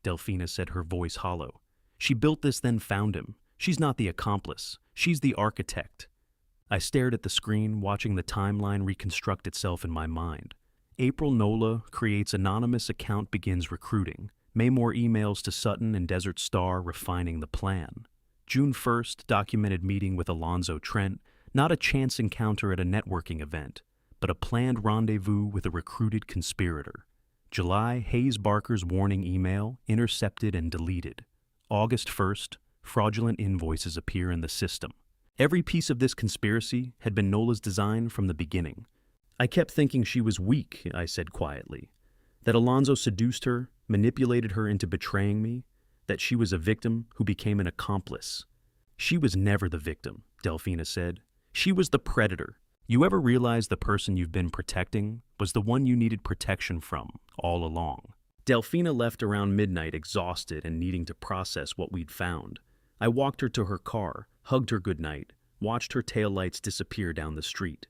Delphina said, her voice hollow. "She built this, then found him. She's not the accomplice. She's the architect." I stared at the screen, watching the timeline reconstruct itself in my mind. April, Nola creates anonymous account, begins recruiting. May, more emails to Sutton and Desert Star, refining the plan. June 1st, documented meeting with Alonzo Trent, not a chance encounter at a networking event, but a planned rendezvous with a recruited conspirator. July, Hayes Barker's warning email, intercepted and deleted. August 1st, fraudulent invoices appear in the system. Every piece of this conspiracy had been Nola's design from the beginning. "I kept thinking she was weak," I said quietly. "That Alonzo seduced her, manipulated her into betraying me, that she was a victim who became an accomplice." "She was never the victim," Delphina said. "She was the predator. You ever realize the person you've been protecting was the one you needed protection from all along?" Delphina left around midnight, exhausted and needing to process what we'd found. I walked her to her car, hugged her goodnight, watched her taillights disappear down the street.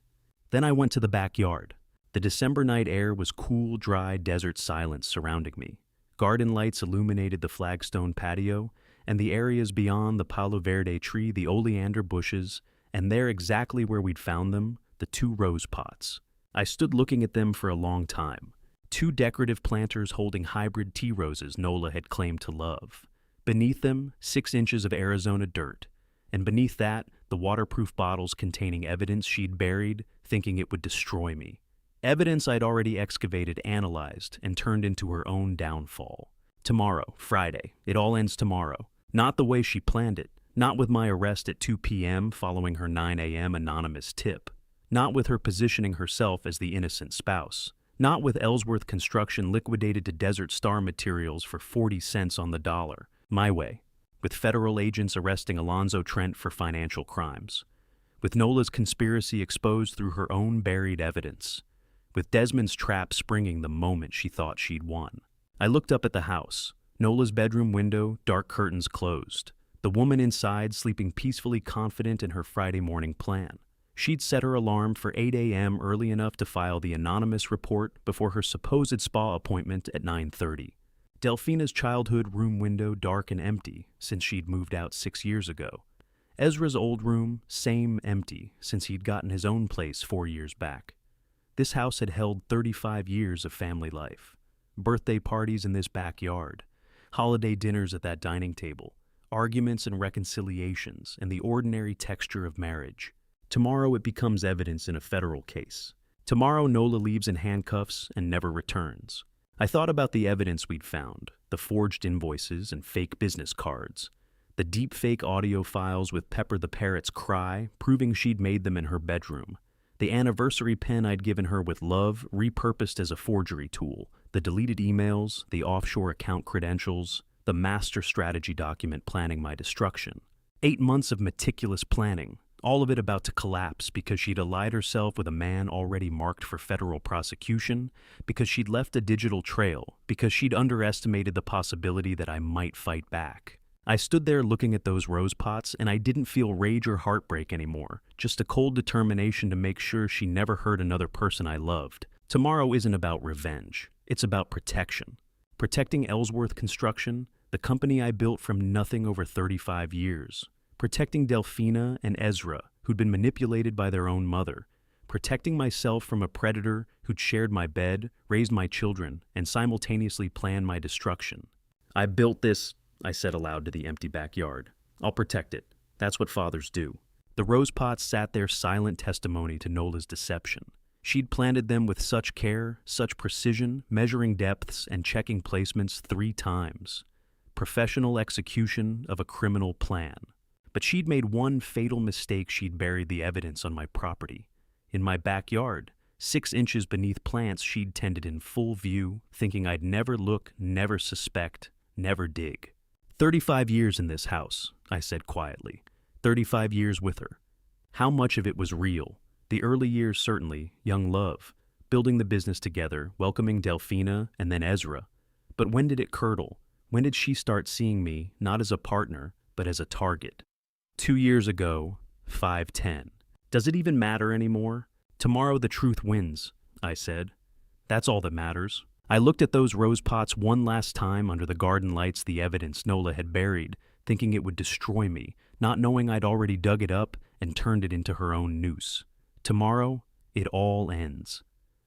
Then I went to the backyard. The December night air was cool, dry, desert silence surrounding me. Garden lights illuminated the flagstone patio, and the areas beyond the Palo Verde tree, the oleander bushes, and there, exactly where we'd found them, the 2 rose pots. I stood looking at them for a long time. 2 decorative planters holding hybrid tea roses Nola had claimed to love. Beneath them, 6 inches of Arizona dirt, and beneath that, the waterproof bottles containing evidence she'd buried, thinking it would destroy me. Evidence I'd already excavated, analyzed, and turned into her own downfall. Tomorrow, Friday, it all ends tomorrow. Not the way she planned it, not with my arrest at 2 p.m. following her 9 a.m. anonymous tip. Not with her positioning herself as the innocent spouse. Not with Ellsworth Construction liquidated to Desert Star Materials for 40 cents on the dollar. My way. With federal agents arresting Alonzo Trent for financial crimes. With Nola's conspiracy exposed through her own buried evidence. With Desmond's trap springing the moment she thought she'd won. I looked up at the house. Nola's bedroom window, dark curtains closed. The woman inside sleeping peacefully confident in her Friday morning plan. She'd set her alarm for 8 a.m. early enough to file the anonymous report before her supposed spa appointment at 9:30. Delphina's childhood room window dark and empty since she'd moved out 6 years ago. Ezra's old room, same empty since he'd gotten his own place 4 years back. This house had held 35 years of family life. Birthday parties in this backyard, holiday dinners at that dining table, arguments and reconciliations, and the ordinary texture of marriage. Tomorrow it becomes evidence in a federal case. Tomorrow Nola leaves in handcuffs and never returns. I thought about the evidence we'd found, the forged invoices and fake business cards, the deep-fake audio files with Pepper the Parrot's cry, proving she'd made them in her bedroom, the anniversary pen I'd given her with love, repurposed as a forgery tool, the deleted emails, the offshore account credentials, the master strategy document planning my destruction. 8 months of meticulous planning, all of it about to collapse because she'd allied herself with a man already marked for federal prosecution, because she'd left a digital trail, because she'd underestimated the possibility that I might fight back. I stood there looking at those rose pots, and I didn't feel rage or heartbreak anymore, just a cold determination to make sure she never hurt another person I loved. Tomorrow isn't about revenge. It's about protection. Protecting Ellsworth Construction, the company I built from nothing over 35 years. Protecting Delphina and Ezra, who'd been manipulated by their own mother. Protecting myself from a predator who'd shared my bed, raised my children, and simultaneously planned my destruction. I built this, I said aloud to the empty backyard. I'll protect it. That's what fathers do. The rose pots sat there silent testimony to Nola's deception. She'd planted them with such care, such precision, measuring depths and checking placements 3 times. Professional execution of a criminal plan. But she'd made one fatal mistake. She'd buried the evidence on my property. In my backyard, 6 inches beneath plants she'd tended in full view, thinking I'd never look, never suspect, never dig. 35 years in this house, I said quietly. 35 years with her. How much of it was real? The early years certainly, young love, building the business together, welcoming Delphina and then Ezra. But when did it curdle? When did she start seeing me, not as a partner, but as a target? 2 years ago, 5:10. Does it even matter anymore? Tomorrow the truth wins, I said. That's all that matters. I looked at those rose pots one last time under the garden lights, the evidence Nola had buried, thinking it would destroy me, not knowing I'd already dug it up and turned it into her own noose. Tomorrow, it all ends.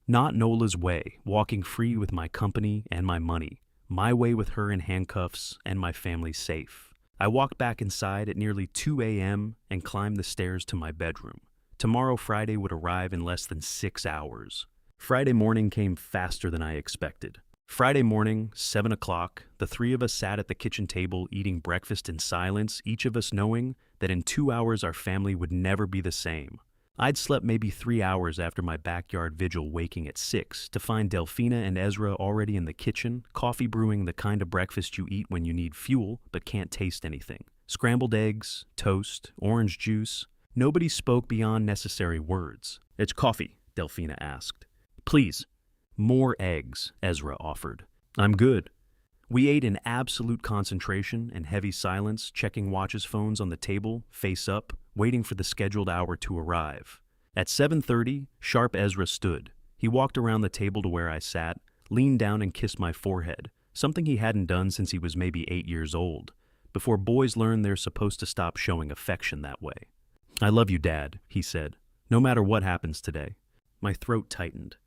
Not Nola's way, walking free with my company and my money. My way with her in handcuffs and my family safe. I walked back inside at nearly 2 a.m. and climbed the stairs to my bedroom. Tomorrow, Friday, would arrive in less than 6 hours. Friday morning came faster than I expected. Friday morning, 7 o'clock, the 3 of us sat at the kitchen table eating breakfast in silence, each of us knowing that in 2 hours our family would never be the same. I'd slept maybe 3 hours after my backyard vigil, waking at 6 to find Delphina and Ezra already in the kitchen, coffee brewing, the kind of breakfast you eat when you need fuel but can't taste anything. Scrambled eggs, toast, orange juice. Nobody spoke beyond necessary words. "It's coffee," Delphina asked. "Please." "More eggs," Ezra offered. "I'm good." We ate in absolute concentration and heavy silence, checking watches, phones on the table, face up, waiting for the scheduled hour to arrive. At 7:30, sharp Ezra stood. He walked around the table to where I sat, leaned down and kissed my forehead, something he hadn't done since he was maybe 8 years old, before boys learn they're supposed to stop showing affection that way. "I love you, Dad," he said, "no matter what happens today." My throat tightened.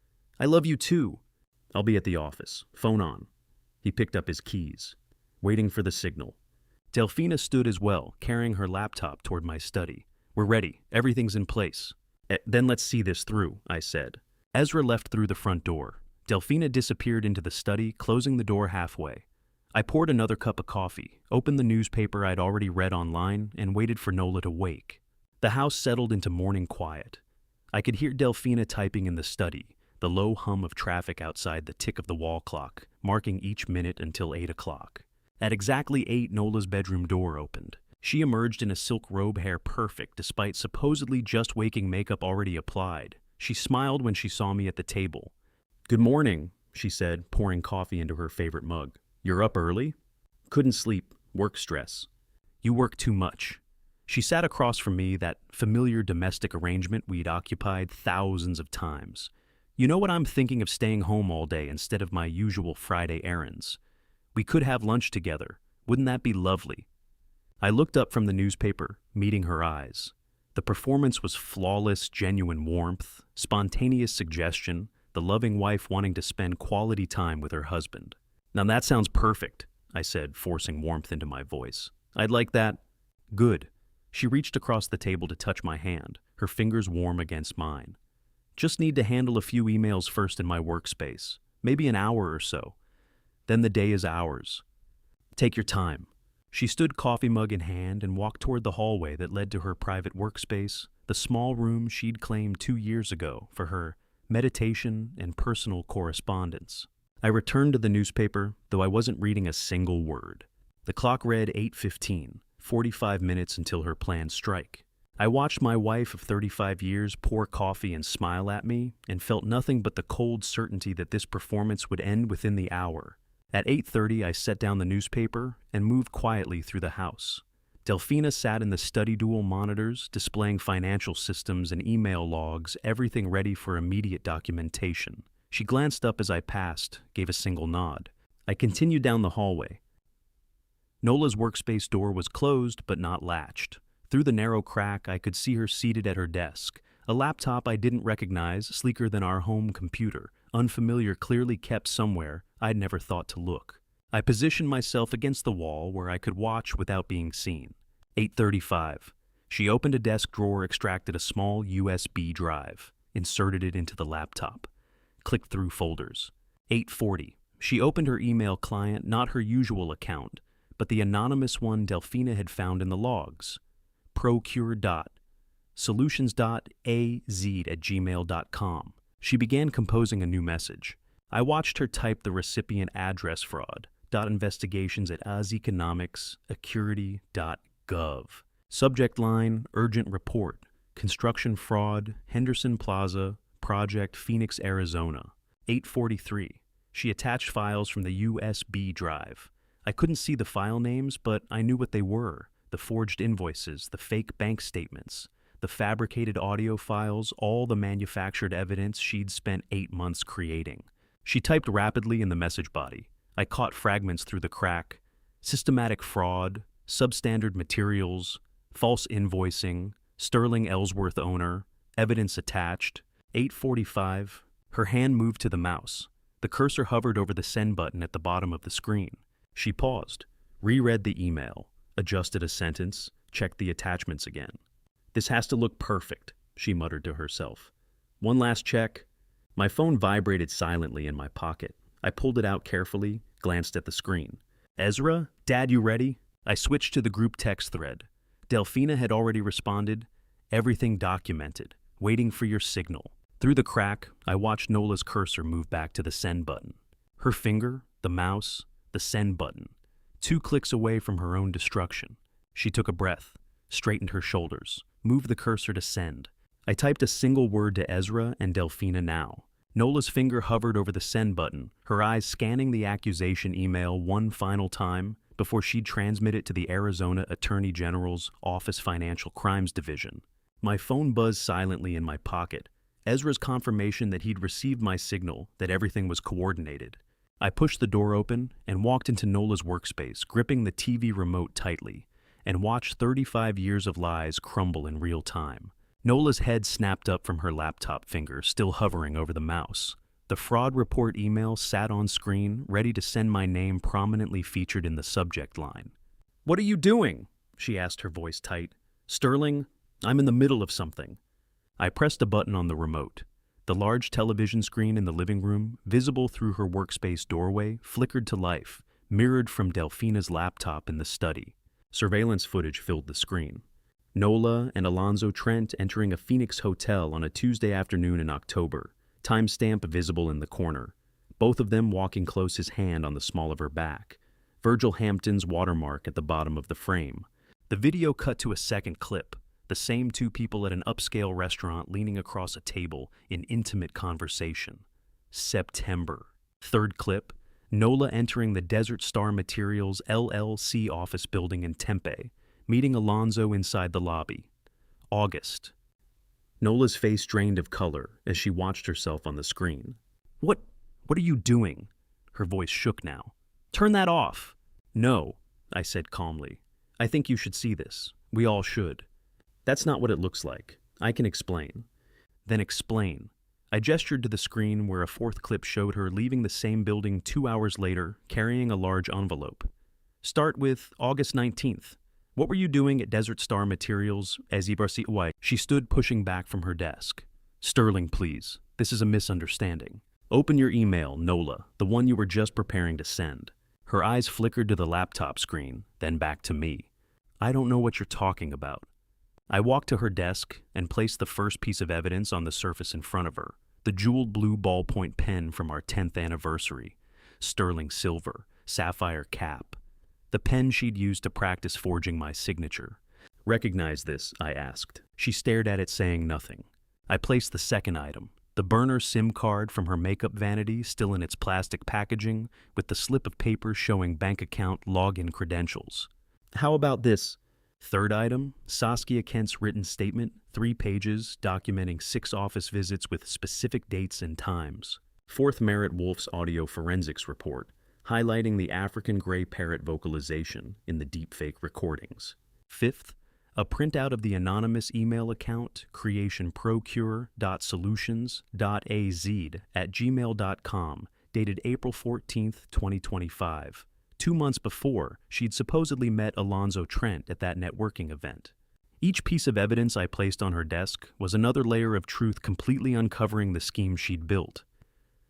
"I love you too." "I'll be at the office. Phone on." He picked up his keys, waiting for the signal. Delphina stood as well, carrying her laptop toward my study. "We're ready. Everything's in place." Then let's see this through," I said. Ezra left through the front door. Delphina disappeared into the study, closing the door halfway. I poured another cup of coffee, opened the newspaper I'd already read online, and waited for Nola to wake. The house settled into morning quiet. I could hear Delphina typing in the study, the low hum of traffic outside, the tick of the wall clock, marking each minute until 8 o'clock. At exactly 8, Nola's bedroom door opened. She emerged in a silk robe, hair perfect, despite supposedly just waking, makeup already applied. She smiled when she saw me at the table. "Good morning," she said, pouring coffee into her favorite mug. "You're up early?" Couldn't sleep, work stress. You work too much. She sat across from me, that familiar domestic arrangement we'd occupied thousands of times. You know what, I'm thinking of staying home all day instead of my usual Friday errands. We could have lunch together. Wouldn't that be lovely? I looked up from the newspaper, meeting her eyes. The performance was flawless, genuine warmth, spontaneous suggestion, the loving wife wanting to spend quality time with her husband. Now that sounds perfect, I said, forcing warmth into my voice. I'd like that. Good. She reached across the table to touch my hand, her fingers warm against mine. Just need to handle a few emails first in my workspace, maybe an hour or so. Then the day is ours. Take your time. She stood, coffee mug in hand, and walked toward the hallway that led to her private workspace, the small room she'd claimed 2 years ago for her meditation and personal correspondence. I returned to the newspaper, though I wasn't reading a single word. The clock read 8:15, 45 minutes until her planned strike. I watched my wife of 35 years pour coffee and smile at me, and felt nothing but the cold certainty that this performance would end within the hour. At 8:30, I set down the newspaper and moved quietly through the house. Delphina sat in the study dual monitors, displaying financial systems and email logs, everything ready for immediate documentation. She glanced up as I passed, gave a single nod. I continued down the hallway. Nola's workspace door was closed but not latched. Through the narrow crack, I could see her seated at her desk, a laptop I didn't recognize, sleeker than our home computer, unfamiliar, clearly kept somewhere I'd never thought to look. I positioned myself against the wall where I could watch without being seen. 8:35. She opened a desk drawer, extracted a small USB drive, inserted it into the laptop, clicked through folders. 8:40. She opened her email client, not her usual account, but the anonymous one Delphina had found in the logs. procure.solutions.az@gmail.com. She began composing a new message. I watched her type the recipient address fraud, .investigations@azeconomics.acurity.gov. Subject line, urgent report, construction fraud, Henderson Plaza, project Phoenix, Arizona. 8:43. She attached files from the USB drive. I couldn't see the file names, but I knew what they were. The forged invoices, the fake bank statements, the fabricated audio files, all the manufactured evidence she'd spent 8 months creating. She typed rapidly in the message body. I caught fragments through the crack. Systematic fraud, substandard materials, false invoicing, Sterling Ellsworth owner, evidence attached. 8:45. Her hand moved to the mouse. The cursor hovered over the send button at the bottom of the screen. She paused, reread the email, adjusted a sentence, checked the attachments again. This has to look perfect, she muttered to herself. One last check. My phone vibrated silently in my pocket. I pulled it out carefully, glanced at the screen. Ezra, Dad, you ready? I switched to the group text thread. Delphina had already responded. Everything documented, waiting for your signal. Through the crack, I watched Nola's cursor move back to the send button. Her finger, the mouse, the send button. 2 clicks away from her own destruction. She took a breath, straightened her shoulders, moved the cursor to send. I typed a single word to Ezra and Delphina now. Nola's finger hovered over the send button, her eyes scanning the accusation email one final time before she'd transmit it to the Arizona Attorney General's Office Financial Crimes Division. My phone buzzed silently in my pocket. Ezra's confirmation that he'd received my signal, that everything was coordinated. I pushed the door open and walked into Nola's workspace, gripping the TV remote tightly, and watched 35 years of lies crumble in real time. Nola's head snapped up from her laptop finger, still hovering over the mouse. The fraud report email sat on screen, ready to send, my name prominently featured in the subject line. "What are you doing?" she asked, her voice tight. "Sterling, I'm in the middle of something." I pressed a button on the remote. The large television screen in the living room, visible through her workspace doorway, flickered to life, mirrored from Delphina's laptop in the study. Surveillance footage filled the screen. Nola and Alonzo Trent entering a Phoenix hotel on a Tuesday afternoon in October, timestamp visible in the corner. Both of them walking close, his hand on the small of her back. Virgil Hampton's watermark at the bottom of the frame. The video cut to a second clip. The same 2 people at an upscale restaurant leaning across a table in intimate conversation. September. Third clip. Nola entering the Desert Star Materials LLC office building in Tempe, meeting Alonzo inside the lobby. August. Nola's face drained of color as she watched herself on the screen. What are you doing?" Her voice shook now. "Turn that off." "No," I said calmly. "I think you should see this. We all should." "That's not what it looks like. I can explain." "Then explain." I gestured to the screen where a fourth clip showed her leaving the same building 2 hours later, carrying a large envelope. "Start with August 19th. What were you doing at Desert Star Materials as Ibarsi? She stood pushing back from her desk. "Sterling, please. This is a misunderstanding. Open your email, Nola, the one you were just preparing to send." Her eyes flickered to the laptop screen, then back to me. "I don't know what you're talking about." I walked to her desk and placed the first piece of evidence on the surface in front of her, the jeweled blue ballpoint pen from our 10th anniversary, sterling silver, sapphire cap. The pen she'd used to practice forging my signature. "Recognize this?" I asked. She stared at it, saying nothing. I placed the second item, the burner SIM card from her makeup vanity still in its plastic packaging, with the slip of paper showing bank account login credentials. "How about this?" Third item, Saskia Kent's written statement, 3 pages, documenting 6 office visits with specific dates and times. Fourth, Merritt Wolf's audio forensics report, highlighting the African gray parrot vocalization in the deepfake recordings. Fifth, a printout of the anonymous email account creationprocure.solutions.az@gmail.com, dated April 14th, 2025. 2 months before, she'd supposedly met Alonzo Trent at that networking event. Each piece of evidence I placed on her desk was another layer of truth completely uncovering the scheme she'd built.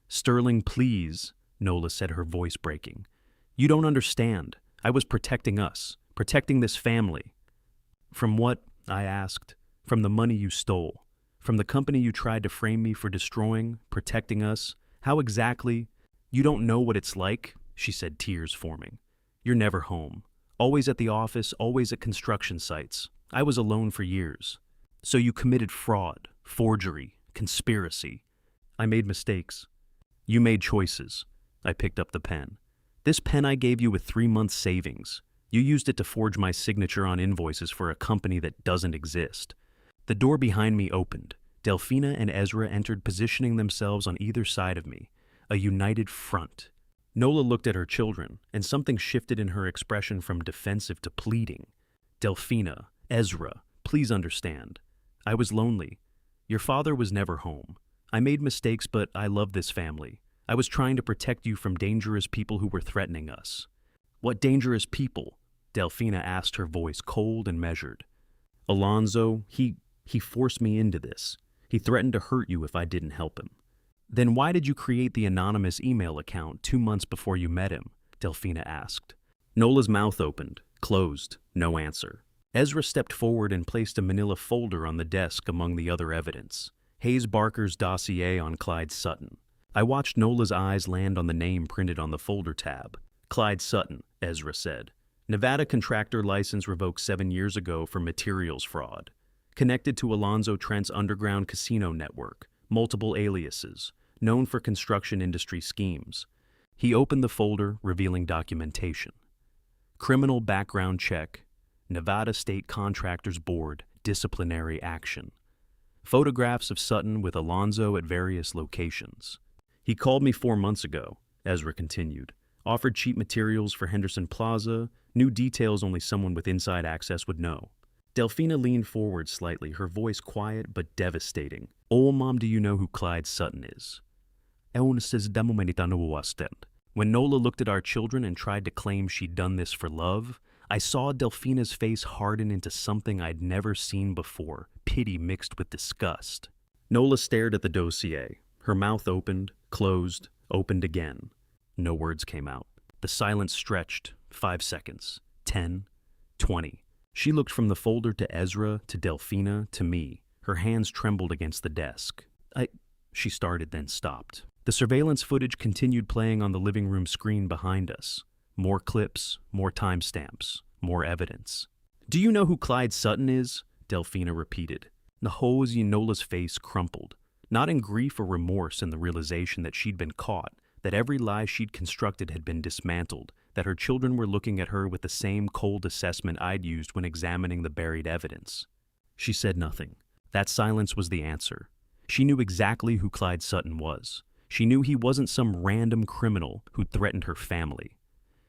"Sterling, please," Nola said, her voice breaking. "You don't understand. I was protecting us, protecting this family." "From what?" I asked. "From the money you stole. From the company you tried to frame me for destroying, protecting us. How exactly?" "You don't know what it's like," she said, tears forming. "You're never home. Always at the office, always at construction sites. I was alone for years. So you committed fraud, forgery, conspiracy." "I made mistakes." "You made choices." I picked up the pen. "This pen I gave you with 3 months' savings. You used it to forge my signature on invoices for a company that doesn't exist." The door behind me opened. Delphina and Ezra entered, positioning themselves on either side of me, a united front. Nola looked at her children, and something shifted in her expression from defensive to pleading. "Delphina, Ezra, please understand. I was lonely. Your father was never home. I made mistakes, but I love this family. I was trying to protect you from dangerous people who were threatening us." "What dangerous people?" Delphina asked, her voice cold and measured. "Alonzo, he forced me into this. He threatened to hurt you if I didn't help him." "Then why did you create the anonymous email account 2 months before you met him?" Delphina asked. Nola's mouth opened, closed, no answer. Ezra stepped forward and placed a manila folder on the desk among the other evidence. Hayes Barker's dossier on Clyde Sutton. I watched Nola's eyes land on the name printed on the folder tab. "Clyde Sutton," Ezra said. "Nevada contractor license revoked 7 years ago for materials fraud. Connected to Alonzo Trent's underground casino network. Multiple aliases. Known for construction industry schemes." He opened the folder, revealing documentation. "Criminal background check. Nevada State Contractors Board, disciplinary action. Photographs of Sutton with Alonzo at various locations. He called me 4 months ago," Ezra continued. "Offered cheap materials for Henderson Plaza, new details only someone with inside access would know." Delphina leaned forward slightly, her voice quiet but devastating. "Oh, Mom, do you know who Clyde Sutton is?" When Nola looked at our children and tried to claim she'd done this for love, I saw Delphina's face harden into something I'd never seen before, pity mixed with disgust. Nola stared at the dossier. Her mouth opened, closed, opened again. No words came out. The silence stretched. 5 seconds. 10. 20. She looked from the folder to Ezra, to Delphina, to me. Her hands trembled against the desk. She started, then stopped. The surveillance footage continued playing on the living room screen behind us. More clips, more timestamps, more evidence. "Do you know who Clyde Sutton is?" Delphina repeated. Nola's face crumpled, not in grief or remorse in the realization that she'd been caught, that every lie she'd constructed had been dismantled, that her children were looking at her with the same cold assessment I'd used when examining the buried evidence. She said nothing. That silence was the answer. She knew exactly who Clyde Sutton was. She knew he wasn't some random criminal who'd threatened her family.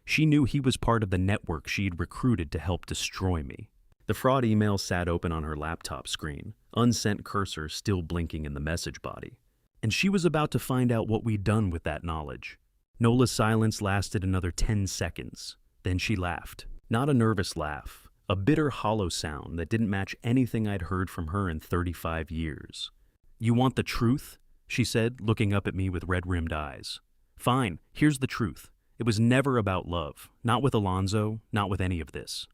She knew he was part of the network she'd recruited to help destroy me. The fraud email sat open on her laptop screen, unsent cursor still blinking in the message body. And she was about to find out what we'd done with that knowledge. Nola's silence lasted another 10 seconds. Then she laughed. Not a nervous laugh, a bitter, hollow sound that didn't match anything I'd heard from her in 35 years. "You want the truth?" she said, looking up at me with red-rimmed eyes. "Fine, here's the truth. It was never about love. Not with Alonzo, not with any of this."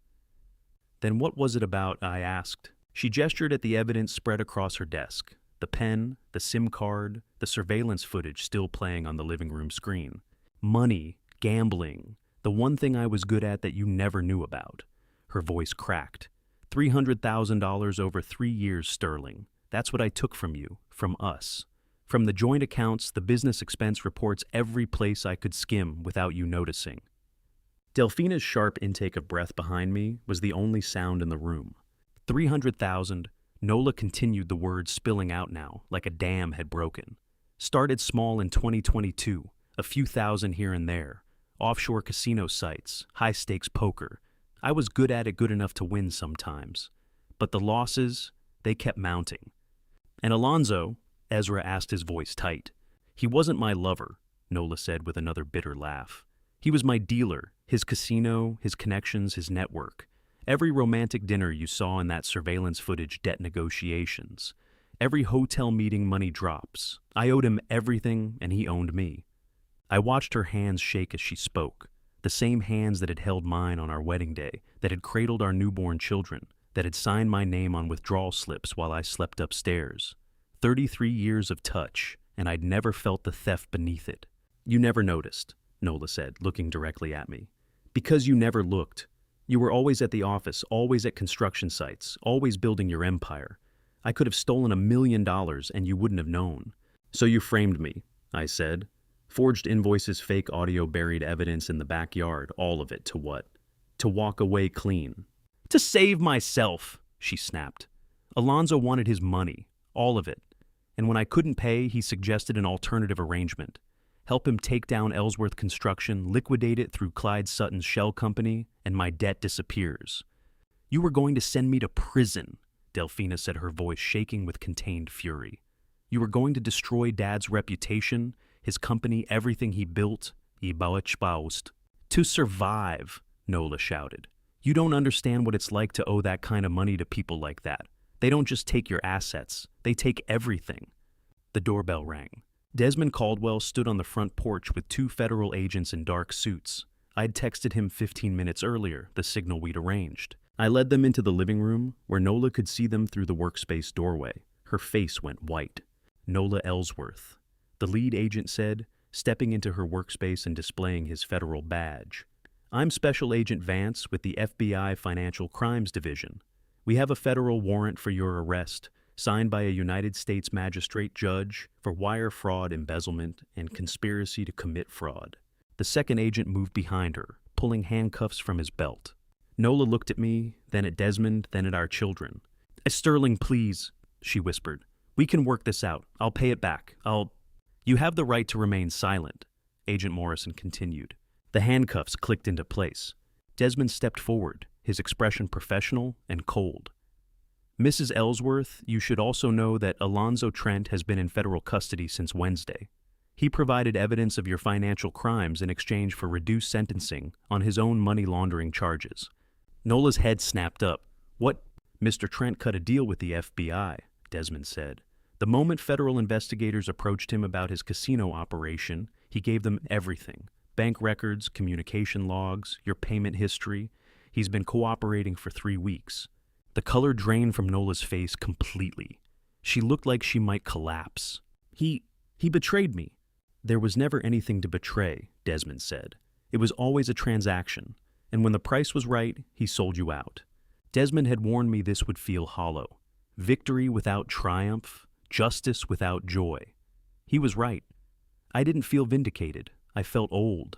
"Then what was it about?" I asked. She gestured at the evidence spread across her desk. The pen, the SIM card, the surveillance footage still playing on the living room screen. "Money, gambling, the one thing I was good at that you never knew about." Her voice cracked. $300,000 over 3 years sterling. That's what I took from you, from us. From the joint accounts, the business expense reports, every place I could skim without you noticing. Delphina's sharp intake of breath behind me was the only sound in the room. 300,000, Nola continued, the words spilling out now, like a dam had broken. Started small in 2022, a few thousand here and there. Offshore casino sites, high-stakes poker. I was good at it, good enough to win sometimes. But the losses, they kept mounting. And Alonzo, Ezra asked, his voice tight. "He wasn't my lover," Nola said with another bitter laugh. "He was my dealer, his casino, his connections, his network. Every romantic dinner you saw in that surveillance footage, debt negotiations. Every hotel meeting, money drops. I owed him everything, and he owned me." I watched her hands shake as she spoke, the same hands that had held mine on our wedding day, that had cradled our newborn children, that had signed my name on withdrawal slips while I slept upstairs. 33 years of touch, and I'd never felt the theft beneath it. "You never noticed," Nola said, looking directly at me. "Because you never looked. You were always at the office, always at construction sites, always building your empire. I could have stolen $1 million and you wouldn't have known. So you framed me," I said. "Forged invoices, fake audio, buried evidence in the backyard, all of it to what? To walk away clean." "To save myself," she snapped. "Alonzo wanted his money, all of it. And when I couldn't pay, he suggested an alternative arrangement. Help him take down Ellsworth Construction, liquidate it through Clyde Sutton's shell company, and my debt disappears." "You were going to send me to prison," Delphina said, her voice shaking with contained fury. "You were going to destroy Dad's reputation, his company, everything he built, to survive," Nola shouted. "You don't understand what it's like to owe that kind of money to people like that. They don't just take your assets, they take everything." The doorbell rang. Desmond Caldwell stood on the front porch with 2 federal agents in dark suits. I'd texted him 15 minutes earlier, the signal we'd arranged. I led them into the living room, where Nola could see them through the workspace doorway. Her face went white. "Nola Ellsworth," the lead agent said, stepping into her workspace and displaying his federal badge. "I'm Special Agent Vance with the FBI Financial Crimes Division. We have a federal warrant for your arrest, signed by a United States magistrate judge for wire fraud, embezzlement, and conspiracy to commit fraud." The second agent moved behind her, pulling handcuffs from his belt. Nola looked at me, then at Desmond, then at our children. "Sterling, please," she whispered. "We can work this out. I'll pay it back. You have the right to remain silent," Agent Morrison continued. The handcuffs clicked into place. Desmond stepped forward, his expression professional and cold. "Mrs. Ellsworth, you should also know that Alonzo Trent has been in federal custody since Wednesday. He provided evidence of your financial crimes in exchange for reduced sentencing on his own money laundering charges." Nola's head snapped up. "What?" "Mr. Trent cut a deal with the FBI," Desmond said. "The moment federal investigators approached him about his casino operation, he gave them everything. Bank records, communication logs, your payment history. He's been cooperating for 3 weeks. The color drained from Nola's face completely. She looked like she might collapse. He betrayed me." "There was never anything to betray," Desmond said. "It was always a transaction, and when the price was right, he sold you out. Desmond had warned me this would feel hollow. Victory without triumph, justice without joy. He was right. I didn't feel vindicated. I felt old.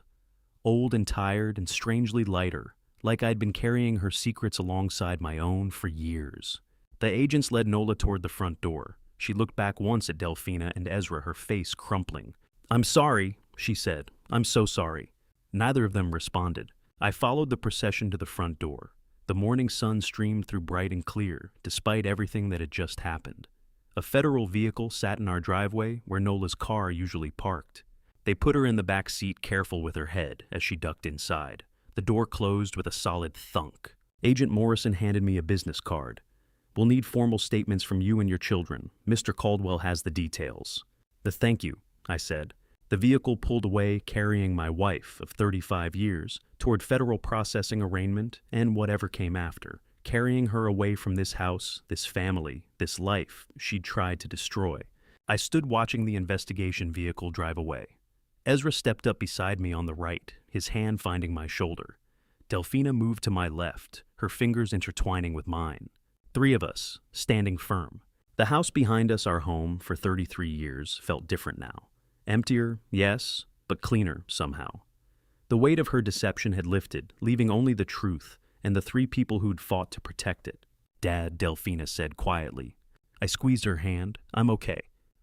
Old and tired and strangely lighter, like I'd been carrying her secrets alongside my own for years. The agents led Nola toward the front door. She looked back once at Delphina and Ezra, her face crumpling. "I'm sorry," she said. "I'm so sorry." Neither of them responded. I followed the procession to the front door. The morning sun streamed through bright and clear, despite everything that had just happened. A federal vehicle sat in our driveway where Nola's car usually parked. They put her in the back seat, careful with her head, as she ducked inside. The door closed with a solid thunk. Agent Morrison handed me a business card. "We'll need formal statements from you and your children. Mr. Caldwell has the details." Thank you," I said. The vehicle pulled away, carrying my wife of 35 years toward federal processing arraignment and whatever came after, carrying her away from this house, this family, this life she'd tried to destroy. I stood watching the investigation vehicle drive away. Ezra stepped up beside me on the right, his hand finding my shoulder. Delphina moved to my left, her fingers intertwining with mine. Three of us, standing firm. The house behind us, our home for 33 years, felt different now. Emptier, yes, but cleaner somehow. The weight of her deception had lifted, leaving only the truth and the three people who'd fought to protect it. "Dad," Delphina said quietly. I squeezed her hand. "I'm okay."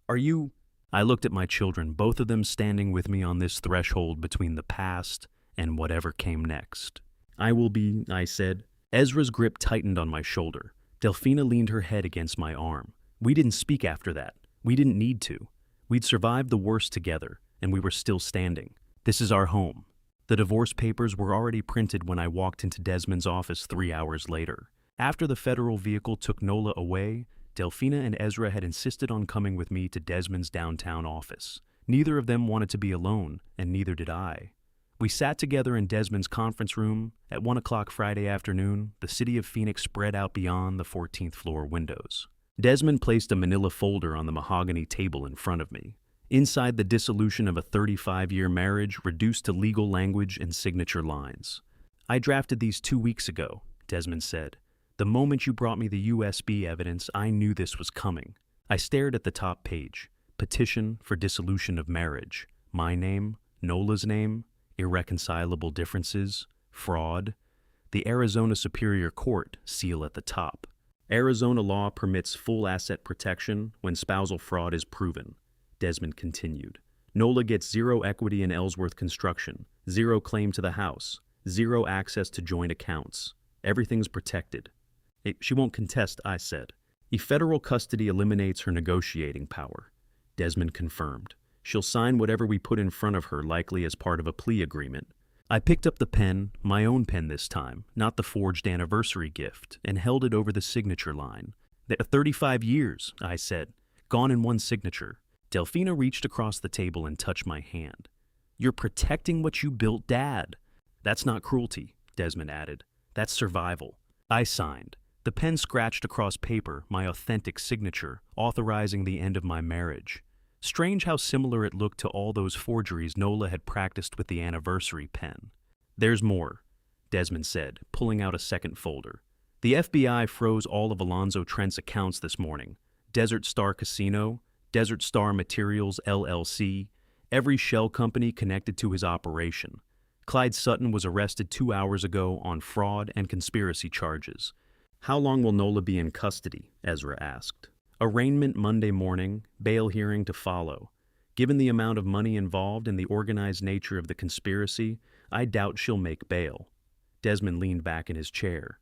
"Are you—" I looked at my children, both of them standing with me on this threshold between the past and whatever came next. "I will be," I said. Ezra's grip tightened on my shoulder. Delphina leaned her head against my arm. We didn't speak after that. We didn't need to. We'd survived the worst together, and we were still standing. This is our home. The divorce papers were already printed when I walked into Desmond's office 3 hours later. After the federal vehicle took Nola away, Delphina and Ezra had insisted on coming with me to Desmond's downtown office. Neither of them wanted to be alone, and neither did I. We sat together in Desmond's conference room. At 1 o'clock Friday afternoon, the city of Phoenix spread out beyond the 14th floor windows. Desmond placed a manila folder on the mahogany table in front of me. Inside, the dissolution of a 35-year marriage reduced to legal language and signature lines. "I drafted these 2 weeks ago," Desmond said. "The moment you brought me the USB evidence, I knew this was coming." I stared at the top page. Petition for dissolution of marriage. My name, Nola's name, irreconcilable differences, fraud. The Arizona Superior Court seal at the top. Arizona law permits full asset protection when spousal fraud is proven, Desmond continued. Nola gets 0 equity in Ellsworth Construction, 0 claim to the house, 0 access to joint accounts. Everything's protected. She won't contest, I said. If federal custody eliminates her negotiating power, Desmond confirmed. She'll sign whatever we put in front of her, likely as part of a plea agreement. I picked up the pen, my own pen this time, not the forged anniversary gift, and held it over the signature line. 35 years, I said, gone in one signature. Delphina reached across the table and touched my hand. "You're protecting what you built, Dad." "That's not cruelty," Desmond added. "That's survival." I signed. The pen scratched across paper, my authentic signature, authorizing the end of my marriage. Strange how similar it looked to all those forgeries Nola had practiced with the anniversary pen. "There's more," Desmond said, pulling out a second folder. "The FBI froze all of Alonzo Trent's accounts this morning. Desert Star Casino, Desert Star Materials LLC, every shell company connected to his operation. Clyde Sutton was arrested 2 hours ago on fraud and conspiracy charges." "How long will Nola be in custody?" Ezra asked. "Arraignment Monday morning, bail hearing to follow. Given the amount of money involved and the organized nature of the conspiracy, I doubt she'll make bail." Desmond leaned back in his chair.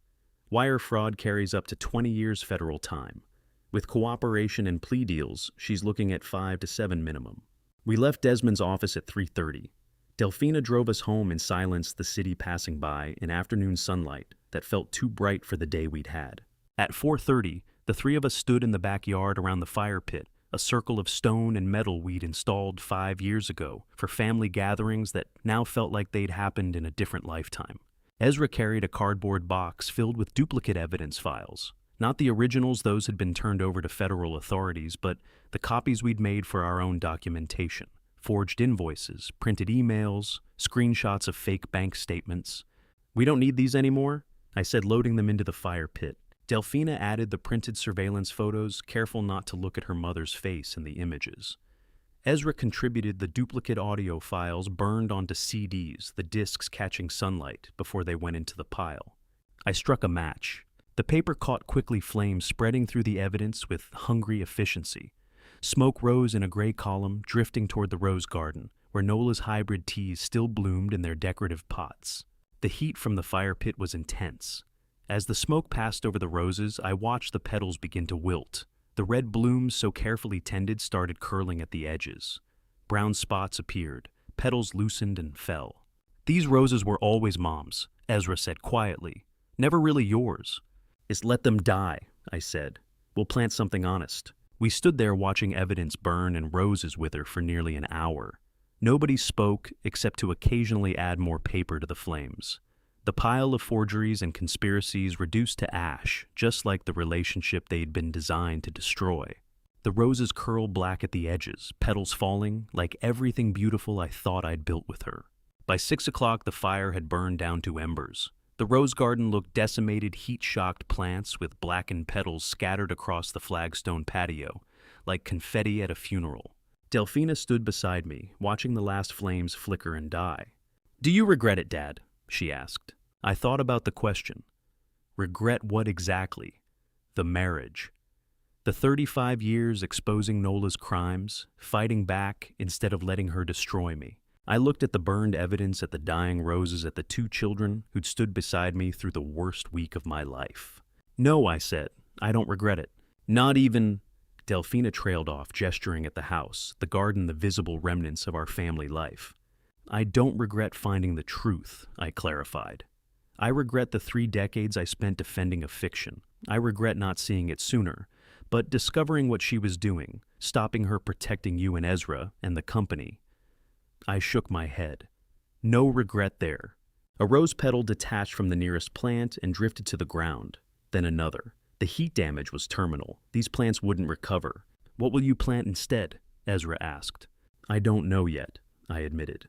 "Wire fraud carries up to 20 years federal time. With cooperation and plea deals, she's looking at 5 to 7 minimum." We left Desmond's office at 3:30. Delphina drove us home in silence, the city passing by in afternoon sunlight that felt too bright for the day we'd had. At 4:30, the three of us stood in the backyard around the fire pit, a circle of stone and metal we'd installed 5 years ago for family gatherings that now felt like they'd happened in a different lifetime. Ezra carried a cardboard box filled with duplicate evidence files. Not the originals, those had been turned over to federal authorities, but the copies we'd made for our own documentation. Forged invoices, printed emails, screenshots of fake bank statements. "We don't need these anymore," I said, loading them into the fire pit. Delphina added the printed surveillance photos, careful not to look at her mother's face in the images. Ezra contributed the duplicate audio files burned onto CDs, the discs catching sunlight before they went into the pile. I struck a match. The paper caught quickly, flames spreading through the evidence with hungry efficiency. Smoke rose in a gray column, drifting toward the rose garden, where Nola's hybrid teas still bloomed in their decorative pots. The heat from the fire pit was intense. As the smoke passed over the roses, I watched the petals begin to wilt. The red blooms, so carefully tended, started curling at the edges. Brown spots appeared. Petals loosened and fell. "These roses were always Mom's," Ezra said quietly. "Never really yours." "Just let them die," I said. "We'll plant something honest." We stood there watching evidence burn and roses wither for nearly an hour. Nobody spoke except to occasionally add more paper to the flames. The pile of forgeries and conspiracies reduced to ash, just like the relationship they'd been designed to destroy. The roses curl black at the edges, petals falling, like everything beautiful I thought I'd built with her. By 6 o'clock, the fire had burned down to embers. The rose garden looked decimated, heat-shocked plants with blackened petals scattered across the flagstone patio, like confetti at a funeral. Delphina stood beside me, watching the last flames flicker and die. "Do you regret it, Dad?" she asked. I thought about the question. Regret what exactly? The marriage. The 35 years exposing Nola's crimes, fighting back instead of letting her destroy me. I looked at the burned evidence, at the dying roses, at the 2 children who'd stood beside me through the worst week of my life. "No," I said, "I don't regret it. Not even—" Delphina trailed off, gesturing at the house, the garden, the visible remnants of our family life. "I don't regret finding the truth," I clarified. "I regret the 3 decades I spent defending a fiction. I regret not seeing it sooner, but discovering what she was doing, stopping her protecting you and Ezra and the company." I shook my head. No regret there. A rose petal detached from the nearest plant and drifted to the ground. Then another. The heat damage was terminal. These plants wouldn't recover. "What will you plant instead?" Ezra asked. "I don't know yet," I admitted.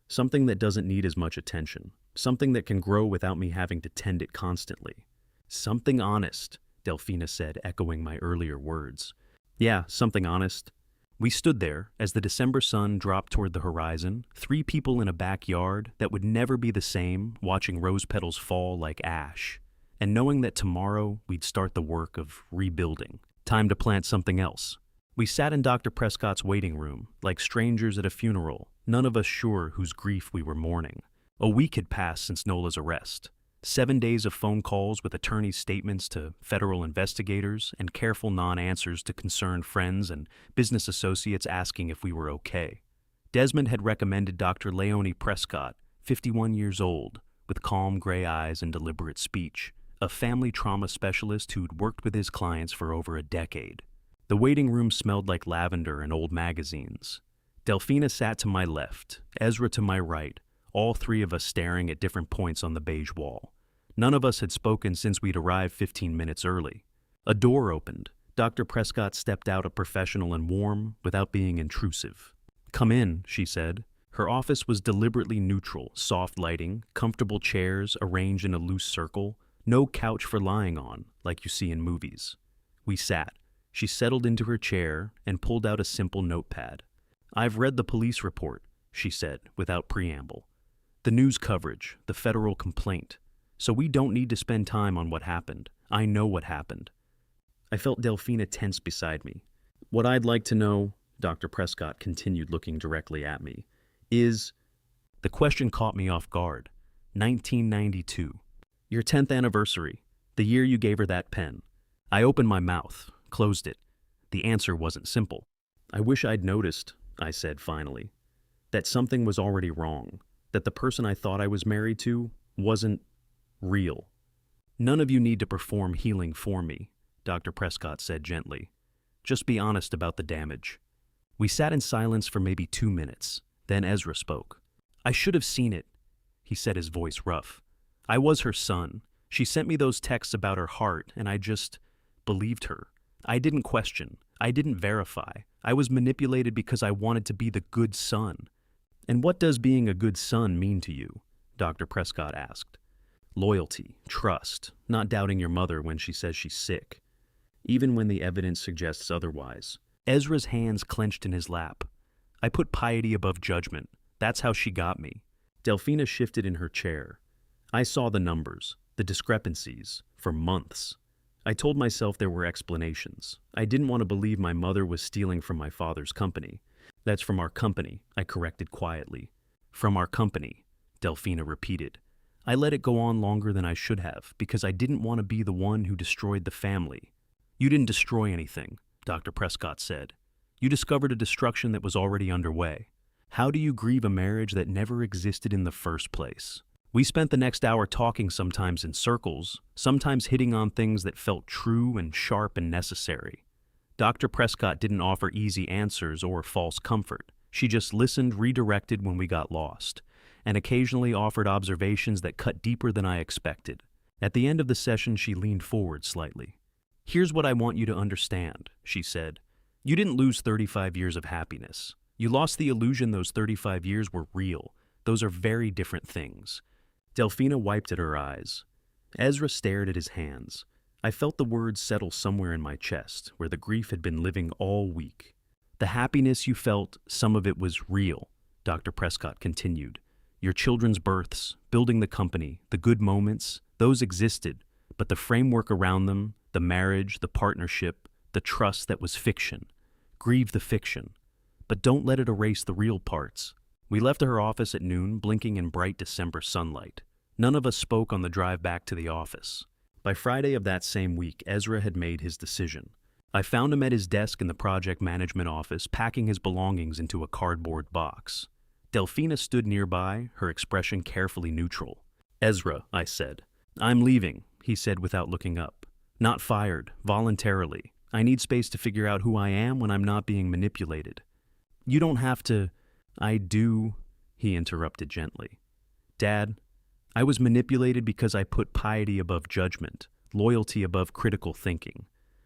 "Something that doesn't need as much attention. Something that can grow without me having to tend it constantly." "Something honest," Delphina said, echoing my earlier words. "Yeah, something honest." We stood there as the December sun dropped toward the horizon, 3 people in a backyard that would never be the same, watching rose petals fall like ash, and knowing that tomorrow we'd start the work of rebuilding. Time to plant something else. We sat in Dr. Prescott's waiting room, like strangers at a funeral, none of us sure whose grief we were mourning. A week had passed since Nola's arrest. 7 days of phone calls with attorneys' statements to federal investigators and careful non-answers to concerned friends and business associates asking if we were okay. Desmond had recommended Dr. Leonie Prescott, 51 years old, with calm gray eyes and deliberate speech, a family trauma specialist who'd worked with his clients for over a decade. The waiting room smelled like lavender and old magazines. Delphina sat to my left, Ezra to my right, all 3 of us staring at different points on the beige wall. None of us had spoken since we'd arrived 15 minutes early. A door opened. Dr. Prescott stepped out, a professional and warm, without being intrusive. "Come in," she said. Her office was deliberately neutral, soft lighting, comfortable chairs arranged in a loose circle, no couch for lying on, like you see in movies. We sat. She settled into her chair and pulled out a simple notepad. "I've read the police report," she said, without preamble. "The news coverage, the federal complaint. So we don't need to spend time on what happened. I know what happened." I felt Delphina tense beside me. "What I'd like to know," Dr. Prescott continued, looking directly at me, "is—" The question caught me off guard. 1992. Your 10th anniversary, the year you gave her that pen. I opened my mouth, closed it. The answer wasn't simple. "I wish I'd noticed," I said finally, "that something was already wrong, that the person I thought I was married to wasn't real." "None of you need to perform healing for me," Dr. Prescott said gently. "Just be honest about the damage." We sat in silence for maybe 2 minutes. Then Ezra spoke. "I should have seen it," he said, his voice rough. "I was her son. She sent me those texts about her heart, and I just believed her. I didn't question. I didn't verify. I was manipulated because I wanted to be the good son." "And what does being a good son mean to you?" Dr. Prescott asked. "Loyalty, trust, not doubting your mother when she says she's sick, even when the evidence suggests otherwise." Ezra's hands clenched in his lap. I put piety above judgment. That's how she got me. Delphina shifted in her chair. I saw the numbers, the discrepancies, for months. I told myself there were explanations. I didn't want to believe my mother was stealing from my father's company. That's from our company, I corrected quietly. From our company, Delphina repeated. I let it go on longer than I should have because I didn't want to be the one who destroyed the family. You didn't destroy anything, Dr. Prescott said. You discovered a destruction that was already underway. How do you grieve a marriage that never existed in the first place? We spent the next hour talking, sometimes in circles, sometimes hitting on things that felt true and sharp and necessary. Dr. Prescott didn't offer easy answers or false comfort. She just listened, redirected when we got lost, and occasionally offered observations that cut deeper than I expected. At the end of the session, she leaned forward slightly. Here's what I want you to understand, she said. You didn't lose 35 years of happiness. You lost the illusion those 35 years were real. Those are very different things. Delphina wiped at her eyes. Ezra stared at his hands. I felt the words settle somewhere in my chest, where the grief had been living all week. The happiness you felt, some of it was real, Dr. Prescott continued. Your children's births, building the company, the good moments, those existed, but the framework around them, the marriage, the partnership, the trust, that was fiction. Grieve the fiction, but don't let it erase the real parts. We left her office at noon, blinking in bright December sunlight. None of us spoke on the drive back to the office. By Friday of that same week, Ezra had made his decision. I found him at his desk in the project management office, packing his belongings into a cardboard box. Delphina stood nearby, her expression carefully neutral. Ezra, I said. I'm leaving, he said without looking up. Not fired, voluntarily. I need space to figure out who I am when I'm not being manipulated. You don't have to. I do, he interrupted gently. Dad, I was manipulated because I put piety above judgment, loyalty above critical thinking.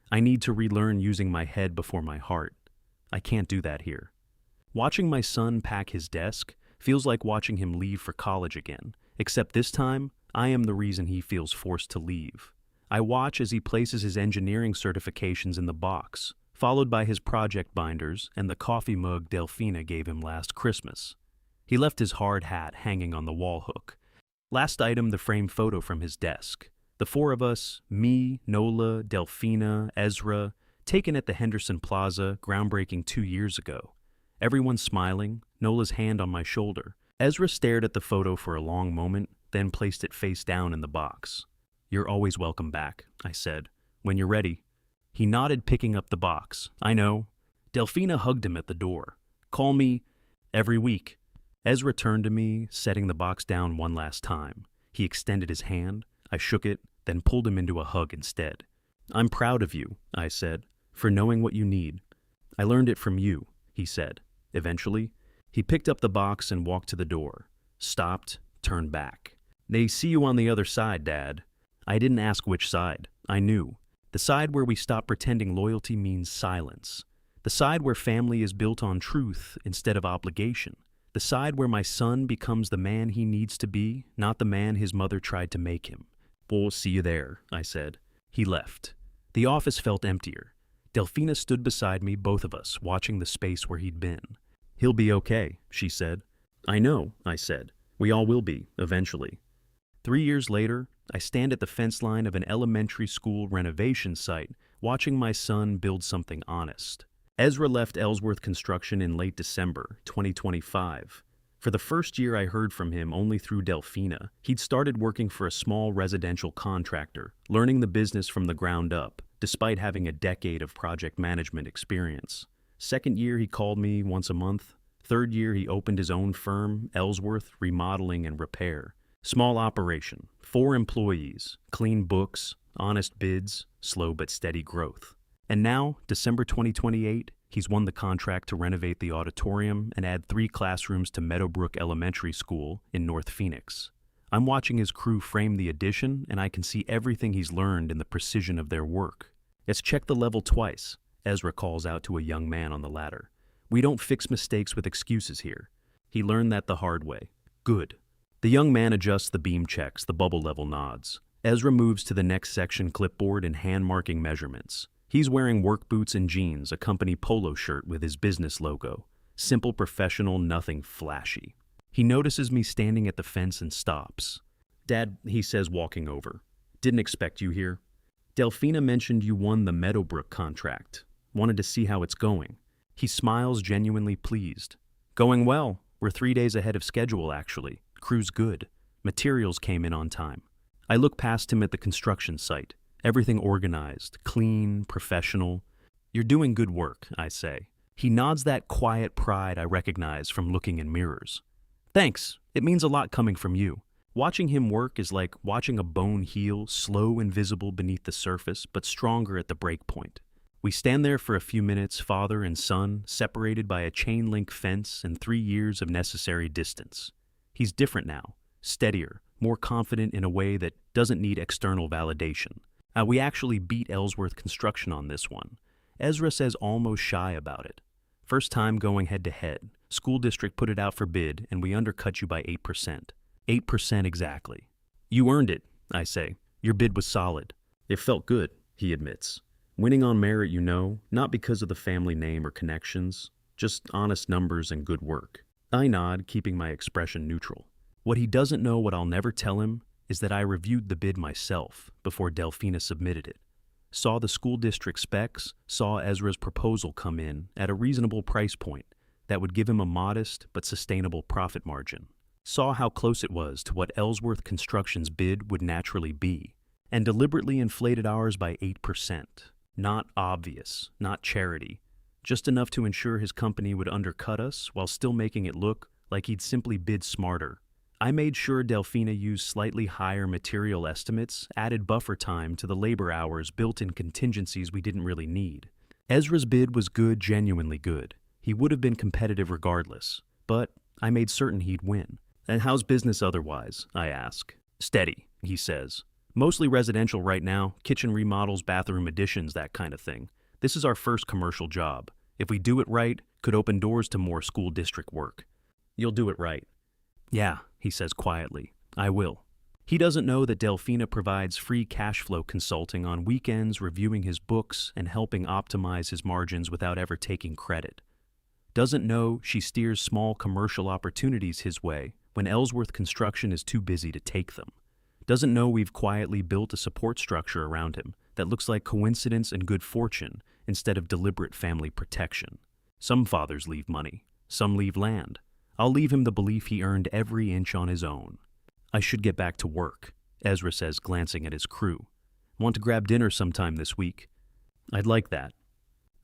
I need to relearn using my head before my heart. I can't do that here. Watching my son pack his desk feels like watching him leave for college again, except this time, I am the reason he feels forced to leave. I watch as he places his engineering certifications in the box, followed by his project binders and the coffee mug Delphina gave him last Christmas. He left his hard hat hanging on the wall hook. Last item, the framed photo from his desk. The four of us, me, Nola, Delphina, Ezra, taken at the Henderson Plaza, groundbreaking 2 years ago. Everyone smiling, Nola's hand on my shoulder. Ezra stared at the photo for a long moment, then placed it face down in the box. You're always welcome back, I said. When you're ready. He nodded, picking up the box. I know. Delphina hugged him at the door. Call me every week. Ezra turned to me, setting the box down one last time. He extended his hand. I shook it, then pulled him into a hug instead. I'm proud of you, I said, for knowing what you need. I learned it from you, he said. Eventually, he picked up the box and walked to the door. Stopped, turned back. They see you on the other side, Dad. I didn't ask which side. I knew. The side where we stop pretending loyalty means silence. The side where family is built on truth instead of obligation. The side where my son becomes the man he needs to be, not the man his mother tried to make him. We'll see you there, I said. He left. The office felt emptier. Delphina stood beside me, both of us, watching the space where he'd been. He'll be okay, she said. I know, I said. We all will be, eventually. 3 years later, I stand at the fence line of an elementary school renovation site, watching my son build something honest. Ezra left Ellsworth Construction in late December 2025. For the first year I heard from him only through Delphina. He'd started working for a small residential contractor, learning the business from the ground up, despite having a decade of project management experience. Second year he called me once a month. Third year he opened his own firm, Ellsworth Remodeling and Repair. Small operation, 4 employees, clean books, honest bids, slow but steady growth. And now, December 2028, he's won the contract to renovate the auditorium and add 3 classrooms to Meadowbrook Elementary School in North Phoenix. I'm watching his crew frame the addition, and I can see everything he's learned in the precision of their work. It's check the level twice, Ezra calls out to a young man on the ladder. We don't fix mistakes with excuses here. He learned that the hard way. Good. The young man adjusts the beam checks, the bubble level nods. Ezra moves to the next section clipboard and hand-marking measurements. He's wearing work boots and jeans, a company polo shirt with his business logo. Simple, professional, nothing flashy. He notices me standing at the fence and stops. "Dad," he says, walking over. "Didn't expect you here. Delphina mentioned you won the Meadowbrook contract. Wanted to see how it's going." He smiles, genuinely pleased. "Going well. We're 3 days ahead of schedule, actually. Crew's good. Materials came in on time." I look past him at the construction site. Everything organized, clean, professional. "You're doing good work," I say. He nods that quiet pride I recognize from looking in mirrors. "Thanks. It means a lot coming from you." Watching him work is like watching a bone heal, slow and visible beneath the surface, but stronger at the break point. We stand there for a few minutes, father and son, separated by a chain-link fence and 3 years of necessary distance. He's different now, steadier, more confident in a way that doesn't need external validation. We actually beat Ellsworth Construction on this one. Ezra says almost shy about it. First time going head-to-head. School district put it out for bid, and we undercut you by 8%. 8% exactly. "You earned it," I say. "Your bid was solid." "It felt good," he admits. "Winning on merit, not because of the family name or connections, just honest numbers and good work." I nod, keeping my expression neutral. What he doesn't know, what I'll never tell him, is that I reviewed the bid myself before Delphina submitted it. Saw the school district specs, saw Ezra's proposal come in at a reasonable price point that would give him a modest but sustainable profit margin. Saw how close it was to what Ellsworth Construction's bid would naturally be, and deliberately inflated ours by 8%. Not obvious, not charity, just enough to ensure his company would undercut us while still making it look like he'd simply bid smarter. I made sure Delphina used slightly higher material estimates, added buffer time to the labor hours, built-in contingencies we didn't really need. Ezra's bid was good, genuinely good. He would have been competitive regardless, but I made certain he'd win. "And how's business otherwise?" I ask. "Steady," he says. "Mostly residential right now, kitchen remodels, bathroom additions, that kind of thing. This is our first commercial job. If we do it right, could open doors to more school district work." "You'll do it right." "Yeah," he says quietly. "I will." He doesn't know that Delphina provides free cash flow consulting on weekends, reviewing his books and helping optimize his margins without ever taking credit. Doesn't know she steers small commercial opportunities his way when Ellsworth Construction is too busy to take them. Doesn't know we've quietly built a support structure around him that looks like coincidence and good fortune instead of deliberate family protection. Some fathers leave money, some leave land. I'll leave him the belief he earned every inch on his own. "I should get back to work," Ezra says, glancing at his crew. "Want to grab dinner sometime this week?" "I'd like that."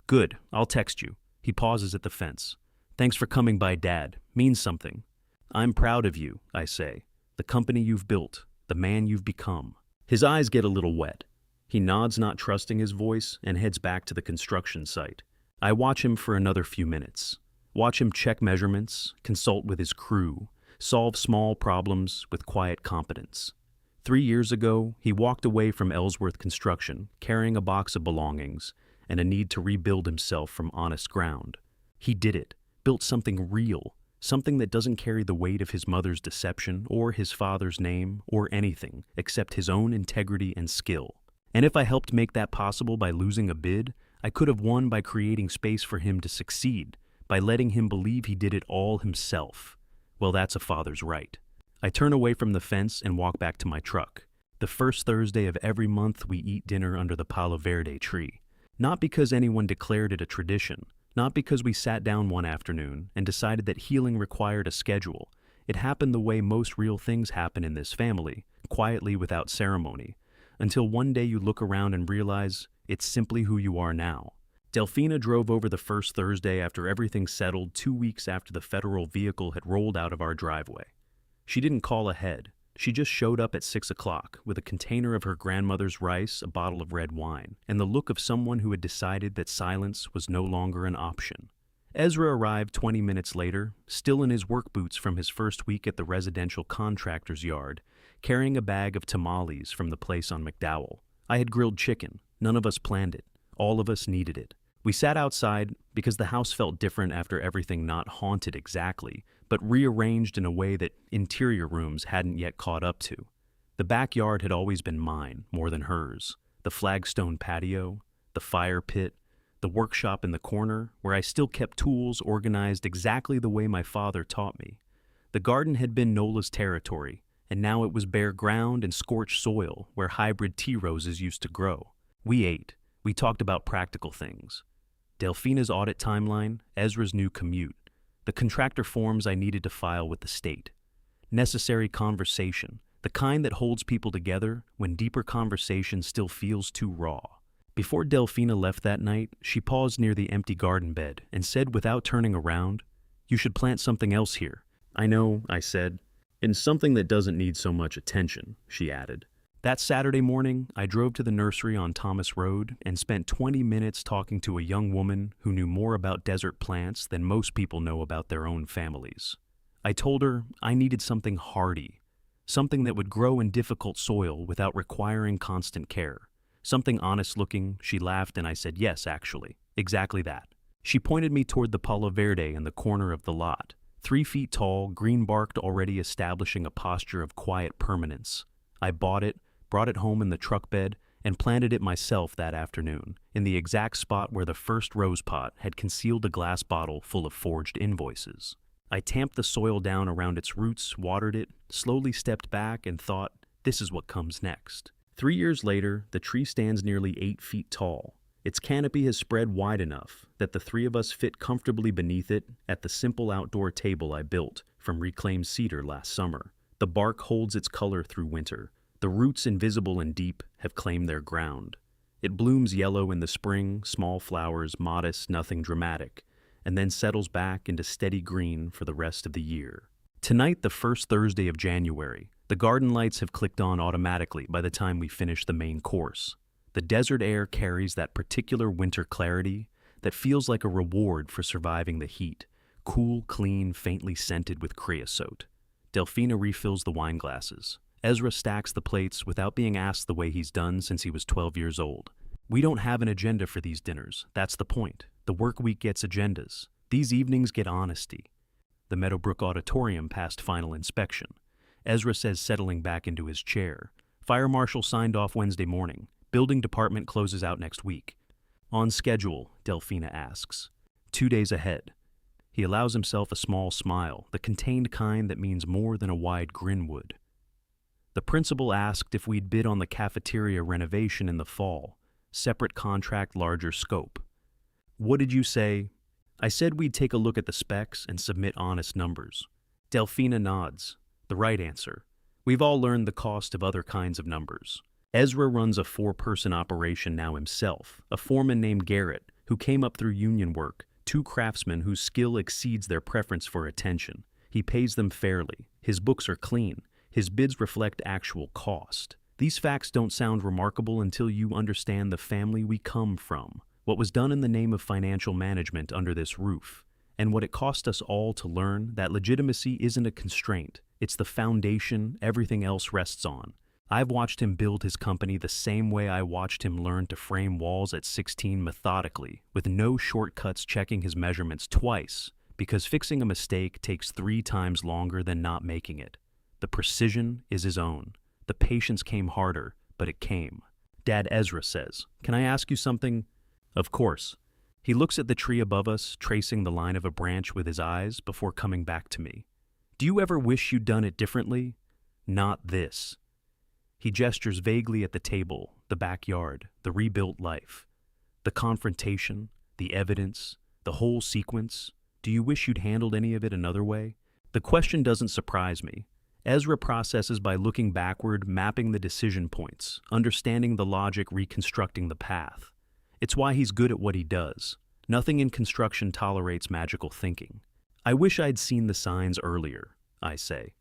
"Good, I'll text you." He pauses at the fence. "Thanks for coming by, Dad. Means something." "I'm proud of you," I say. "The company you've built, the man you've become." His eyes get a little wet. He nods, not trusting his voice, and heads back to the construction site. I watch him for another few minutes. Watch him check measurements, consult with his crew, solve small problems with quiet competence. 3 years ago, he walked away from Ellsworth Construction, carrying a box of belongings and a need to rebuild himself from honest ground. He did it, built something real, something that doesn't carry the weight of his mother's deception or his father's name or anything except his own integrity and skill. And if I helped make that possible by losing a bid, I could have won by creating space for him to succeed, by letting him believe he did it all himself. Well, that's a father's right. I turn away from the fence and walk back to my truck. The first Thursday of every month, we eat dinner under the Palo Verde tree. Not because anyone declared it a tradition, not because we sat down one afternoon and decided that healing required a schedule. It happened the way most real things happen in this family, quietly without ceremony, until one day you look around and realize it's simply who you are now. Delphina drove over the first Thursday after everything settled 2 weeks after the federal vehicle had rolled out of our driveway. She didn't call ahead. She just showed up at 6 o'clock with a container of her grandmother's rice, a bottle of red wine, and the look of someone who had decided that silence was no longer an option. Ezra arrived 20 minutes later, still in his work boots from his first week at the residential contractor's yard, carrying a bag of tamales from the place on McDowell. I had grilled chicken. None of us planned it. All of us needed it. We sat outside because the house felt different after everything not haunted exactly, but rearranged in a way that interior rooms hadn't yet caught up to. The backyard had always been mine, more than hers. The flagstone patio, the fire pit, the workshop in the corner, where I still kept tools organized exactly the way my father taught me. The garden had been Nola's territory, and now it was bare ground and scorched soil where hybrid tea roses used to grow. We ate. We talked about practical things. Delphina's audit timeline, Ezra's new commute, the contractor forms I needed to file with the state. Necessary conversation, the kind that holds people together when deeper conversation still feels too raw. Before Delphina left that night, she paused near the empty garden bed and said without turning around, "You should plant something else here." "I know," I said. "And something that doesn't need so much attention," she added. That Saturday morning, I drove to the nursery on Thomas Road and spent 20 minutes talking to a young woman who knew more about desert plants than most people know about their own families. I told her I needed something hardy, something that would grow in difficult soil without requiring constant care. Something honest-looking. She laughed and I said, "Yes, actually, exactly that." She pointed me toward the Palo Verde in the corner of the lot, 3 feet tall, green-barked, already establishing a posture of quiet permanence. I bought it, brought it home in the truck bed, and planted it myself that afternoon, in the exact spot where the first rose pot had concealed a glass bottle full of forged invoices. I tamped the soil down around its roots, watered it, slowly stepped back, and thought, this is what comes next. 3 years later, the tree stands nearly 8 feet tall. Its canopy has spread wide enough that the 3 of us fit comfortably beneath it at the simple outdoor table I built from reclaimed cedar last summer. The bark holds its color through winter. The roots, invisible and deep, have claimed their ground. It blooms yellow in the spring, small flowers, modest, nothing dramatic, and then settles back into steady green for the rest of the year. Tonight, the first Thursday of January, the garden lights have clicked on automatically by the time we finish the main course. The desert air carries that particular winter clarity that feels like a reward for surviving the heat, cool, clean, faintly scented with creosote. Delphina refills the wine glasses. Ezra stacks the plates without being asked the way he's done since he was 12 years old. We don't have an agenda for these dinners. That's the point. The work week gets agendas. These evenings get honesty. The Meadowbrook Auditorium passed final inspection. Ezra says settling back into his chair. Fire marshal signed off Wednesday morning. Building department closes out next week. On schedule, Delphina asks. 2 days ahead. He allows himself a small smile, the contained kind that means more than a wide grin would. The principal asked if we'd bid on the cafeteria renovation in the fall. Separate contract, larger scope. What did you say? I said we'd take a look at the specs and submit honest numbers. Delphina nods. The right answer. We've all learned the cost of other kinds of numbers. Ezra runs a 4-person operation now himself, a foreman named Garrett, who came up through union work, 2 craftsmen whose skill exceeds their preference for attention. He pays them fairly. His books are clean. His bids reflect actual cost. These facts don't sound remarkable until you understand the family we come from, what was done in the name of financial management under this roof, and what it cost us all to learn that legitimacy isn't a constraint. It's the foundation everything else rests on. I've watched him build his company the same way I watched him learn to frame walls at 16 methodically, with no shortcuts, checking his measurements twice, because fixing a mistake takes 3 times longer than not making it. The precision is his own. The patience came harder, but it came. Dad, Ezra says, "Can I ask you something?" Of course. He looks at the tree above us, tracing the line of a branch with his eyes before coming back to me. Do you ever wish you'd done it differently? Not this. He gestures vaguely at the table, the backyard, the rebuilt life. The confrontation, the evidence, the whole sequence. Do you wish you'd handled any of it another way? The question doesn't surprise me. Ezra processes by looking backward, mapping the decision points, understanding the logic, reconstructing the path. It's why he's good at what he does. Nothing in construction tolerates magical thinking. I wish I'd seen the signs earlier, I say.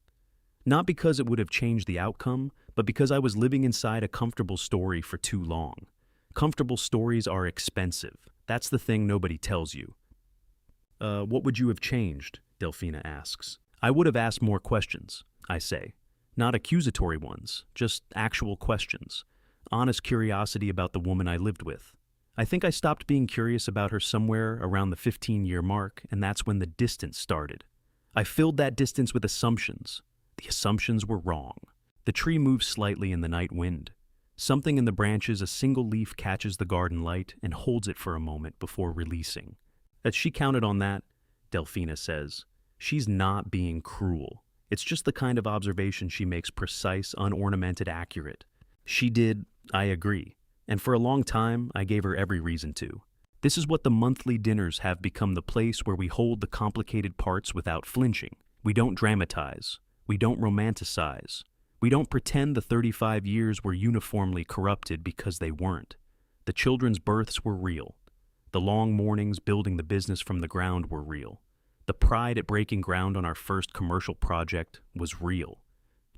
Not because it would have changed the outcome, but because I was living inside a comfortable story for too long. Comfortable stories are expensive. That's the thing nobody tells you. What would you have changed? Delphina asks. I would have asked more questions, I say. Not accusatory ones, just actual questions. Honest curiosity about the woman I lived with. I think I stopped being curious about her somewhere around the 15-year mark, and that's when the distance started. I filled that distance with assumptions. The assumptions were wrong. The tree moves slightly in the night wind. Something in the branches, a single leaf catches the garden light and holds it for a moment before releasing. As she counted on that, Delphina says, she's not being cruel. It's just the kind of observation she makes precise, unornamented, accurate. She did, I agree. And for a long time, I gave her every reason to. This is what the monthly dinners have become, the place where we hold the complicated parts without flinching. We don't dramatize. We don't romanticize. We don't pretend the 35 years were uniformly corrupted because they weren't. The children's births were real. The long mornings building the business from the ground were real. The pride at breaking ground on our first commercial project was real.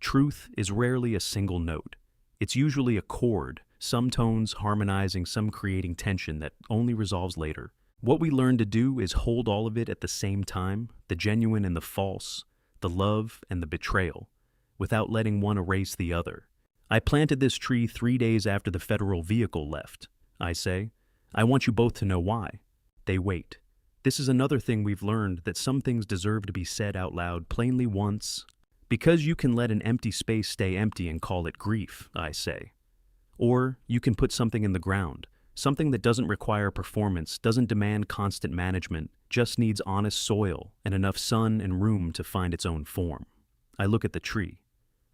Truth is rarely a single note. It's usually a chord, some tones harmonizing, some creating tension that only resolves later. What we learn to do is hold all of it at the same time, the genuine and the false, the love and the betrayal, without letting one erase the other. I planted this tree 3 days after the federal vehicle left. I say, I want you both to know why. They wait. This is another thing we've learned, that some things deserve to be said out loud plainly once. Because you can let an empty space stay empty and call it grief, I say. Or you can put something in the ground, something that doesn't require performance, doesn't demand constant management, just needs honest soil and enough sun and room to find its own form. I look at the tree.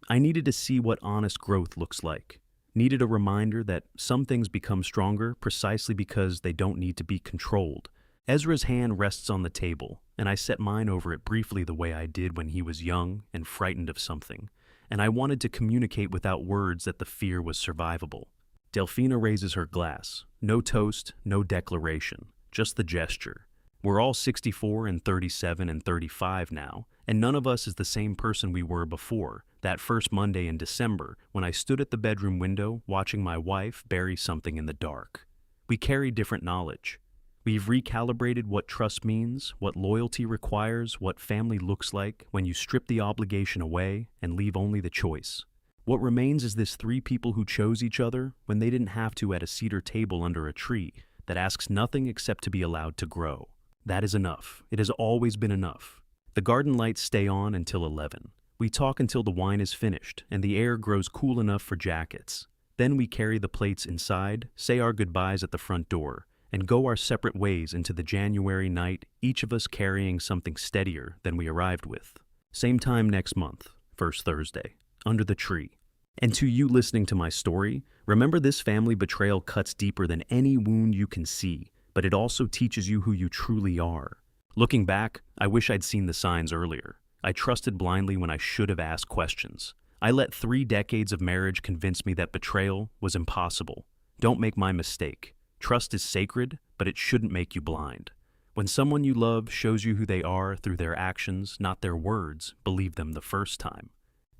I needed to see what honest growth looks like. Needed a reminder that some things become stronger precisely because they don't need to be controlled. Ezra's hand rests on the table, and I set mine over it briefly the way I did when he was young and frightened of something, and I wanted to communicate without words that the fear was survivable. Delphina raises her glass. No toast, no declaration, just the gesture. We're all 64 and 37 and 35 now, and none of us is the same person we were before, that first Monday in December when I stood at the bedroom window watching my wife bury something in the dark. We carry different knowledge. We've recalibrated what trust means, what loyalty requires, what family looks like when you strip the obligation away and leave only the choice. What remains is this 3 people who chose each other when they didn't have to at a cedar table under a tree that asks nothing except to be allowed to grow. That is enough. It has always been enough. The garden lights stay on until 11. We talk until the wine is finished and the air grows cool enough for jackets. Then we carry the plates inside, say our goodbyes at the front door, and go our separate ways into the January night, each of us carrying something steadier than we arrived with. Same time next month, first Thursday, under the tree. And to you listening to my story, remember this family betrayal cuts deeper than any wound you can see, but it also teaches you who you truly are. Looking back, I wish I'd seen the signs earlier. I trusted blindly when I should have asked questions. I let 3 decades of marriage convince me that betrayal was impossible. Don't make my mistake. Trust is sacred, but it shouldn't make you blind. When someone you love shows you who they are through their actions, not their words, believe them the first time.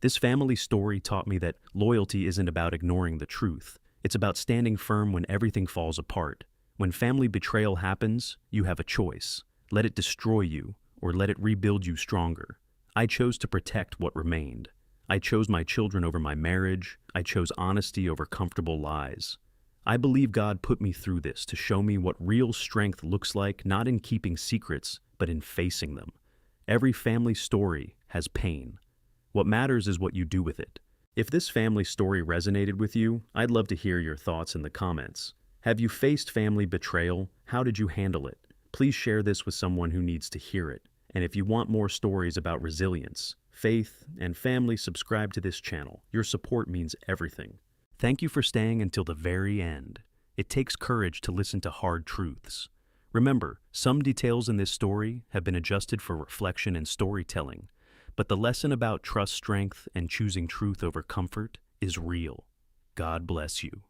This family story taught me that loyalty isn't about ignoring the truth. It's about standing firm when everything falls apart. When family betrayal happens, you have a choice. Let it destroy you, or let it rebuild you stronger. I chose to protect what remained. I chose my children over my marriage. I chose honesty over comfortable lies. I believe God put me through this to show me what real strength looks like, not in keeping secrets, but in facing them. Every family story has pain. What matters is what you do with it. If this family story resonated with you, I'd love to hear your thoughts in the comments. Have you faced family betrayal? How did you handle it? Please share this with someone who needs to hear it. And if you want more stories about resilience, faith, and family, subscribe to this channel. Your support means everything. Thank you for staying until the very end. It takes courage to listen to hard truths. Remember, some details in this story have been adjusted for reflection and storytelling, but the lesson about trust, strength, and choosing truth over comfort is real. God bless you.